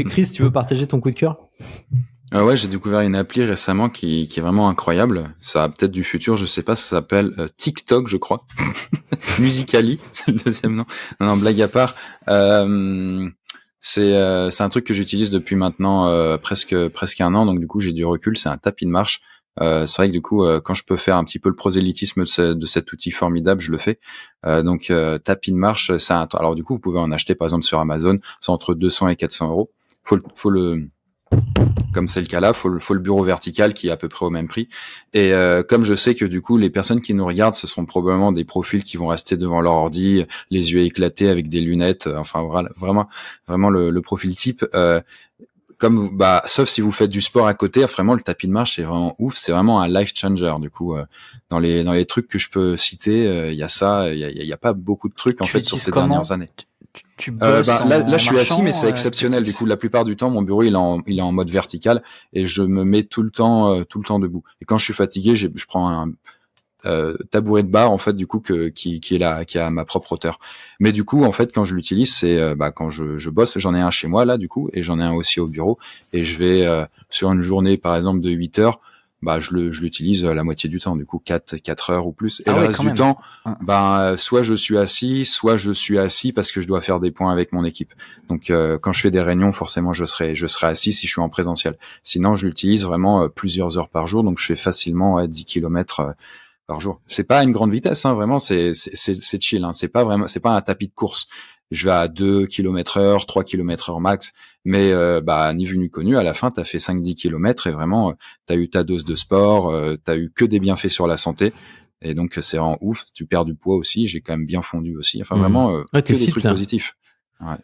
Chris, tu veux partager ton coup de cœur? Ouais, j'ai découvert une appli récemment qui est vraiment incroyable. Ça a peut-être du futur, je sais pas, ça s'appelle TikTok, je crois. Musical.ly, c'est le deuxième nom. Non, blague à part. C'est un truc que j'utilise depuis maintenant presque un an, donc du coup j'ai du recul. C'est un tapis de marche. C'est vrai que du coup, quand je peux faire un petit peu le prosélytisme de cet outil formidable, je le fais. Donc tapis de marche, alors du coup, vous pouvez en acheter par exemple sur Amazon, c'est entre 200 et 400 €. Comme c'est le cas là, faut le bureau vertical qui est à peu près au même prix. Et comme je sais que du coup les personnes qui nous regardent, ce seront probablement des profils qui vont rester devant leur ordi, les yeux éclatés avec des lunettes, enfin vraiment le profil type. Comme sauf si vous faites du sport à côté, vraiment le tapis de marche c'est vraiment ouf, c'est vraiment un life changer. Du coup, dans les trucs que je peux citer, il y a ça, il y a pas beaucoup de trucs en fait sur ces dernières années. Tu bosses là je suis assis, mais c'est exceptionnel. Du coup, la plupart du temps, mon bureau il est en mode vertical et je me mets tout le temps debout. Et quand je suis fatigué, je prends un tabouret de bar en fait du coup qui est à ma propre hauteur. Mais du coup en fait quand je l'utilise c'est quand je bosse, j'en ai un chez moi là du coup et j'en ai un aussi au bureau et je vais sur une journée par exemple de 8 heures je l'utilise la moitié du temps du coup 4 heures ou plus et le reste du temps soit je suis assis parce que je dois faire des points avec mon équipe. Donc quand je fais des réunions forcément je serai assis si je suis en présentiel. Sinon je l'utilise vraiment plusieurs heures par jour, donc je fais facilement 10 km par jour. C'est pas une grande vitesse, hein, vraiment, c'est chill, hein. C'est pas un tapis de course. Je vais à 2 km/h, 3 km/h max, mais ni vu ni connu, à la fin, t'as fait 5-10 km et vraiment, t'as eu ta dose de sport, t'as eu que des bienfaits sur la santé. Et donc, c'est vraiment ouf. Tu perds du poids aussi. J'ai quand même bien fondu aussi. Enfin, vraiment, que des trucs positifs. Ouais.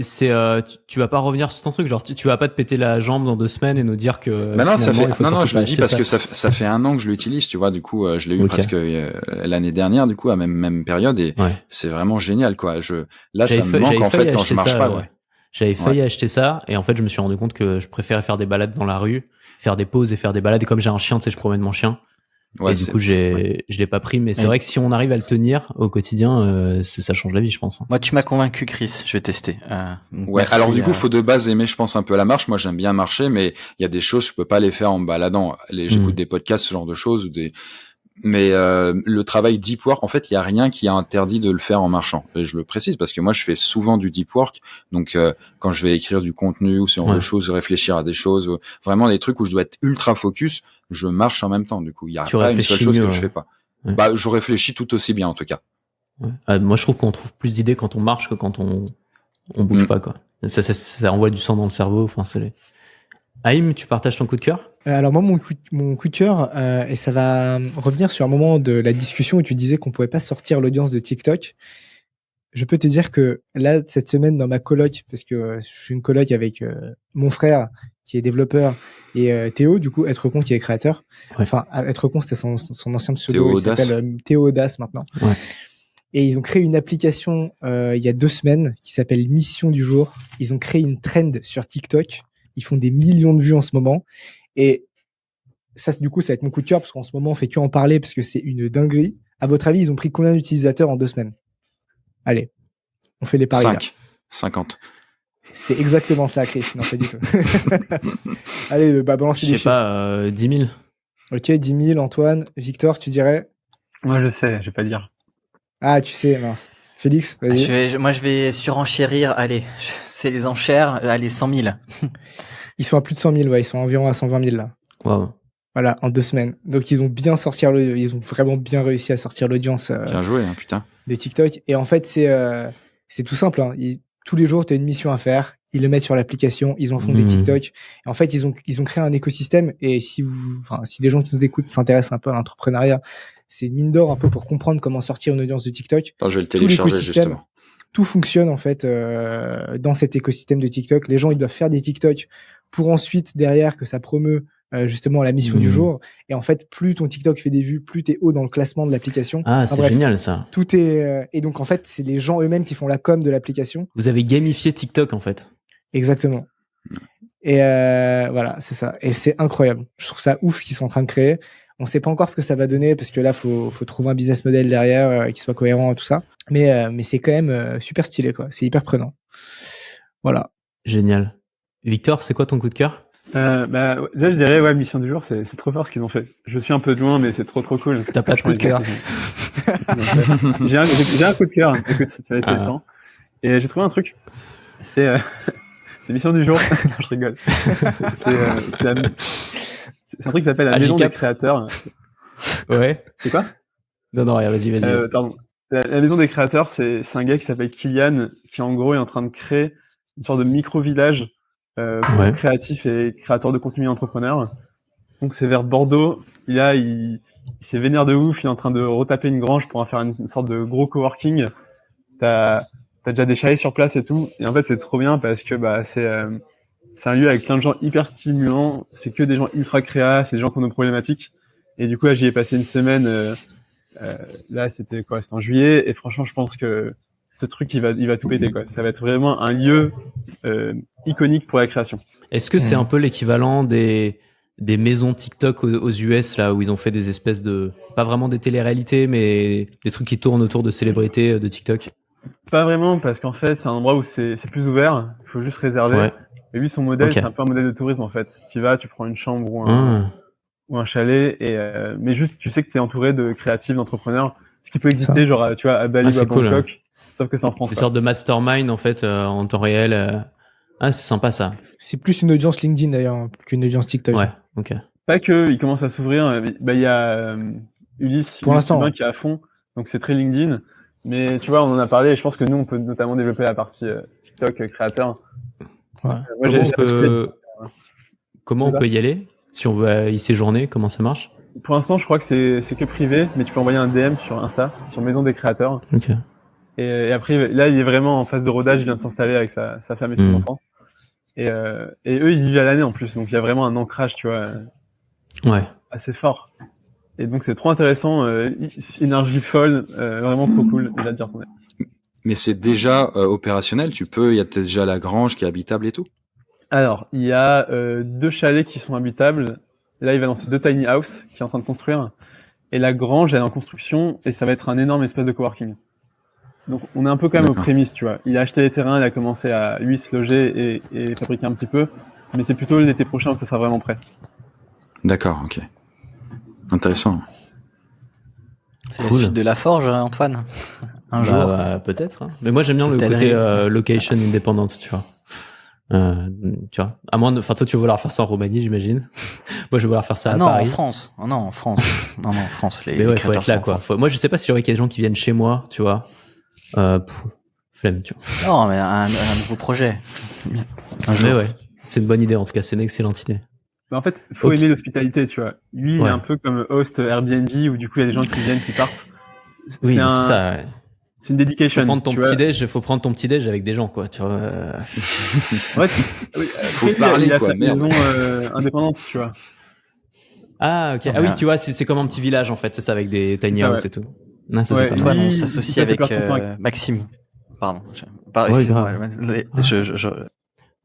Tu vas pas revenir sur ton truc, genre tu vas pas te péter la jambe dans 2 semaines et nous dire que je le dis parce que ça fait un an que je l'utilise, tu vois. Du coup je l'ai eu presque l'année dernière du coup à même période et c'est vraiment génial quoi. Ça me manque en fait quand je marche pas. J'avais failli acheter ça et en fait je me suis rendu compte que je préférais faire des balades dans la rue, faire des pauses et faire des balades, et comme j'ai un chien, tu sais, je promène mon chien. Et du coup, je l'ai pas pris, mais c'est vrai que si on arrive à le tenir au quotidien, ça change la vie, je pense. Moi, tu m'as convaincu, Chris. Je vais tester. Merci, alors du coup, faut de base aimer, je pense, un peu la marche. Moi, j'aime bien marcher, mais il y a des choses, je peux pas les faire en me baladant. J'écoute des podcasts, ce genre de choses, mais le travail deep work, en fait, il y a rien qui a interdit de le faire en marchant. Et je le précise parce que moi, je fais souvent du deep work. Donc, quand je vais écrire du contenu ou ce genre de choses, réfléchir à des choses, vraiment des trucs où je dois être ultra focus, je marche en même temps. Du coup, il y a pas une seule chose que je fais pas. Je réfléchis tout aussi bien en tout cas. Moi, je trouve qu'on trouve plus d'idées quand on marche que quand on bouge pas, quoi. Ça envoie du sang dans le cerveau. Enfin, Haïm, tu partages ton coup de cœur? Alors moi, mon coup de cœur, et ça va revenir sur un moment de la discussion où tu disais qu'on pouvait pas sortir l'audience de TikTok. Je peux te dire que là, cette semaine, dans ma coloc, parce que je suis une coloc avec mon frère qui est développeur et Théo, du coup, Être Con qui est créateur. Enfin, Être Con, c'était son ancien pseudo, il s'appelle Théo Audace maintenant. Ouais. Et ils ont créé une application il y a 2 semaines qui s'appelle Mission du jour. Ils ont créé une trend sur TikTok. Ils font des millions de vues en ce moment. Et ça, du coup, ça va être mon coup de cœur parce qu'en ce moment, on fait que en parler parce que c'est une dinguerie. À votre avis, ils ont pris combien d'utilisateurs en 2 semaines? Allez, on fait les paris. 50. C'est exactement ça, Chris. Non, pas du tout. Allez, balancez des chiffres. Je sais pas, 10 000. Ok, 10 000, Antoine. Victor, tu dirais? Moi, je sais, je vais pas dire. Ah, tu sais, mince. Félix, vas-y. Moi, je vais surenchérir. Allez, c'est les enchères. Allez, 100 000. Ils sont à plus de 100 000, ouais. Ils sont environ à 120 000, là. Wow. Voilà, en 2 semaines. Donc, ils ont vraiment bien réussi à sortir l'audience. Bien joué, hein, putain. De TikTok. Et en fait, c'est tout simple, hein. Tous les jours, tu as une mission à faire. Ils le mettent sur l'application. Ils en font des TikTok. Et en fait, ils ont créé un écosystème. Et si les gens qui nous écoutent s'intéressent un peu à l'entrepreneuriat, c'est une mine d'or un peu pour comprendre comment sortir une audience de TikTok. Attends, je vais le télécharger justement. tout fonctionne en fait dans cet écosystème de TikTok. Les gens ils doivent faire des TikTok pour ensuite derrière que ça promeut justement la mission du jour. Et en fait, plus ton TikTok fait des vues, plus t'es haut dans le classement de l'application. Ah, c'est génial ça. Tout est et donc en fait, c'est les gens eux-mêmes qui font la com de l'application. Vous avez gamifié TikTok en fait. Exactement. Et voilà, c'est ça. Et c'est incroyable. Je trouve ça ouf ce qu'ils sont en train de créer. On sait pas encore ce que ça va donner parce que là, faut trouver un business model derrière qui soit cohérent et tout ça. Mais c'est quand même super stylé quoi. C'est hyper prenant. Voilà. Génial. Victor, c'est quoi ton coup de cœur? Déjà, je dirais, mission du jour, c'est trop fort ce qu'ils ont fait. Je suis un peu de loin, mais c'est trop cool. T'as pas de coup de cœur? J'ai un coup de cœur. Écoute, si tu vas essayer le temps. Et j'ai trouvé un truc. C'est mission du jour. Je rigole. C'est un truc qui s'appelle la maison des créateurs. Ouais. C'est quoi? Non, rien, vas-y. Pardon. La maison des créateurs, c'est un gars qui s'appelle Kylian, qui en gros est en train de créer une sorte de micro-village pour créatifs et créateurs de contenu entrepreneurs. Donc c'est vers Bordeaux. Il s'est vénère de ouf. Il est en train de retaper une grange pour en faire une sorte de gros coworking. T'as déjà des chalets sur place et tout. Et en fait c'est trop bien parce que c'est un lieu avec plein de gens hyper stimulants. C'est que des gens ultra créa, c'est des gens qui ont nos problématiques. Et du coup là j'y ai passé une semaine. Là c'était en juillet. Et franchement je pense que ce truc il va tout péter quoi. Ça va être vraiment un lieu iconique pour la création. Est-ce que c'est un peu l'équivalent des maisons TikTok aux US là où ils ont fait des espèces de pas vraiment des téléréalités mais des trucs qui tournent autour de célébrités de TikTok? Pas vraiment parce qu'en fait c'est un endroit où c'est plus ouvert. Il faut juste réserver. Ouais. Et lui son modèle c'est un peu un modèle de tourisme en fait. Tu vas, tu prends une chambre ou un chalet et mais juste tu sais que t'es entouré de créatifs, d'entrepreneurs. Ce qui peut exister genre tu vois à Bali ou à Bangkok. Cool. Sauf que c'est en France. Une sorte de mastermind en fait en temps réel. Ah c'est sympa ça. C'est plus une audience LinkedIn d'ailleurs qu'une audience TikTok. Ouais, ok. Pas que, il commence à s'ouvrir. Il y a Ulysse pour l'instant qui est à fond, donc c'est très LinkedIn. Mais tu vois, on en a parlé et je pense que nous on peut notamment développer la partie TikTok créateur. Ouais. Comment on peut y aller si on veut y séjourner? Comment ça marche? Pour l'instant, je crois que c'est que privé, mais tu peux envoyer un DM sur Insta, sur Maison des Créateurs. Ok. Et après, là, il est vraiment en phase de rodage, il vient de s'installer avec sa femme et ses enfants. Et eux, ils y vivent à l'année en plus, donc il y a vraiment un ancrage, tu vois, assez fort. Et donc c'est trop intéressant, énergie folle, vraiment trop cool, il a de dire ton avis. Mais c'est déjà opérationnel, il y a peut-être déjà la grange qui est habitable et tout? Alors, il y a 2 chalets qui sont habitables. Là, il va lancer 2 tiny house qu'il est en train de construire. Et la grange, elle est en construction et ça va être un énorme espace de coworking. Donc on est un peu quand même aux prémices, tu vois. Il a acheté les terrains, il a commencé à lui se loger et fabriquer un petit peu, mais c'est plutôt l'été prochain où ça sera vraiment prêt. D'accord, ok. Intéressant. C'est la suite de la forge, Antoine. Un jour. Peut-être. Hein. Mais moi j'aime bien le côté location indépendante, tu vois. Tu vois. À moins toi tu vas vouloir faire ça en Roumanie, j'imagine. Moi je vais vouloir faire ça à Paris. En France. Non, en France. non, en France. Mais ouais, faut être là, quoi. Moi je sais pas si j'aurais des gens qui viennent chez moi, tu vois. Flemme, tu vois. Non, mais un nouveau projet. Un jour. Mais ouais, c'est une bonne idée en tout cas, c'est une excellente idée. Mais en fait, faut aimer l'hospitalité, tu vois. Lui, il est un peu comme host Airbnb où du coup il y a des gens qui viennent, qui partent. Oui, c'est ça. Ouais. C'est une dedication. Faut prendre ton petit déj avec des gens, quoi. Tu vois. Ouais. Faut parler, il a quoi. sa maison indépendante, tu vois. Ah ok. Ah oui, tu vois, c'est comme un petit village en fait, c'est ça avec des tiny house et tout. Non, ça c'est pas mal. On s'associe avec Maxime. Pardon.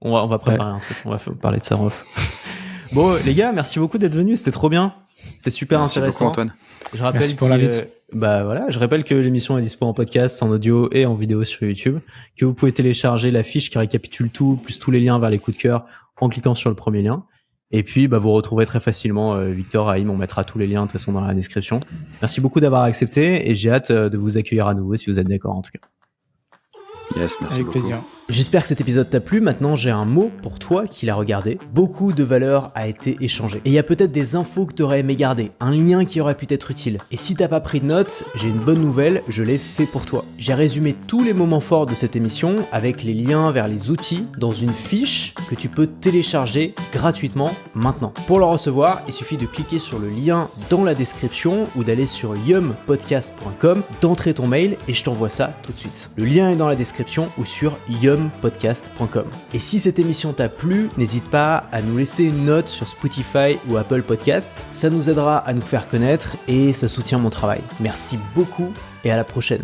On va préparer un truc. On va parler de ça en off. Bon, les gars, merci beaucoup d'être venus. C'était trop bien. C'était super intéressant. Merci beaucoup, Antoine. Je rappelle pour l'invite. Je rappelle que l'émission est dispo en podcast, en audio et en vidéo sur YouTube. Que vous pouvez télécharger la fiche qui récapitule tout, plus tous les liens vers les coups de cœur en cliquant sur le premier lien. Et puis, vous retrouverez très facilement Victor, Haïm, on mettra tous les liens de toute façon dans la description. Merci beaucoup d'avoir accepté et j'ai hâte de vous accueillir à nouveau si vous êtes d'accord en tout cas. Yes, merci beaucoup. Avec plaisir. J'espère que cet épisode t'a plu. Maintenant, j'ai un mot pour toi qui l'as regardé. Beaucoup de valeur a été échangée. Et il y a peut-être des infos que t'aurais aimé garder, un lien qui aurait pu être utile. Et si t'as pas pris de notes, j'ai une bonne nouvelle, je l'ai fait pour toi. J'ai résumé tous les moments forts de cette émission avec les liens vers les outils dans une fiche que tu peux télécharger gratuitement maintenant. Pour le recevoir, il suffit de cliquer sur le lien dans la description ou d'aller sur yumpodcast.com, d'entrer ton mail et je t'envoie ça tout de suite. Le lien est dans la description ou sur yumpodcast.com. Et si cette émission t'a plu, n'hésite pas à nous laisser une note sur Spotify ou Apple Podcast. Ça nous aidera à nous faire connaître et ça soutient mon travail. Merci beaucoup et à la prochaine.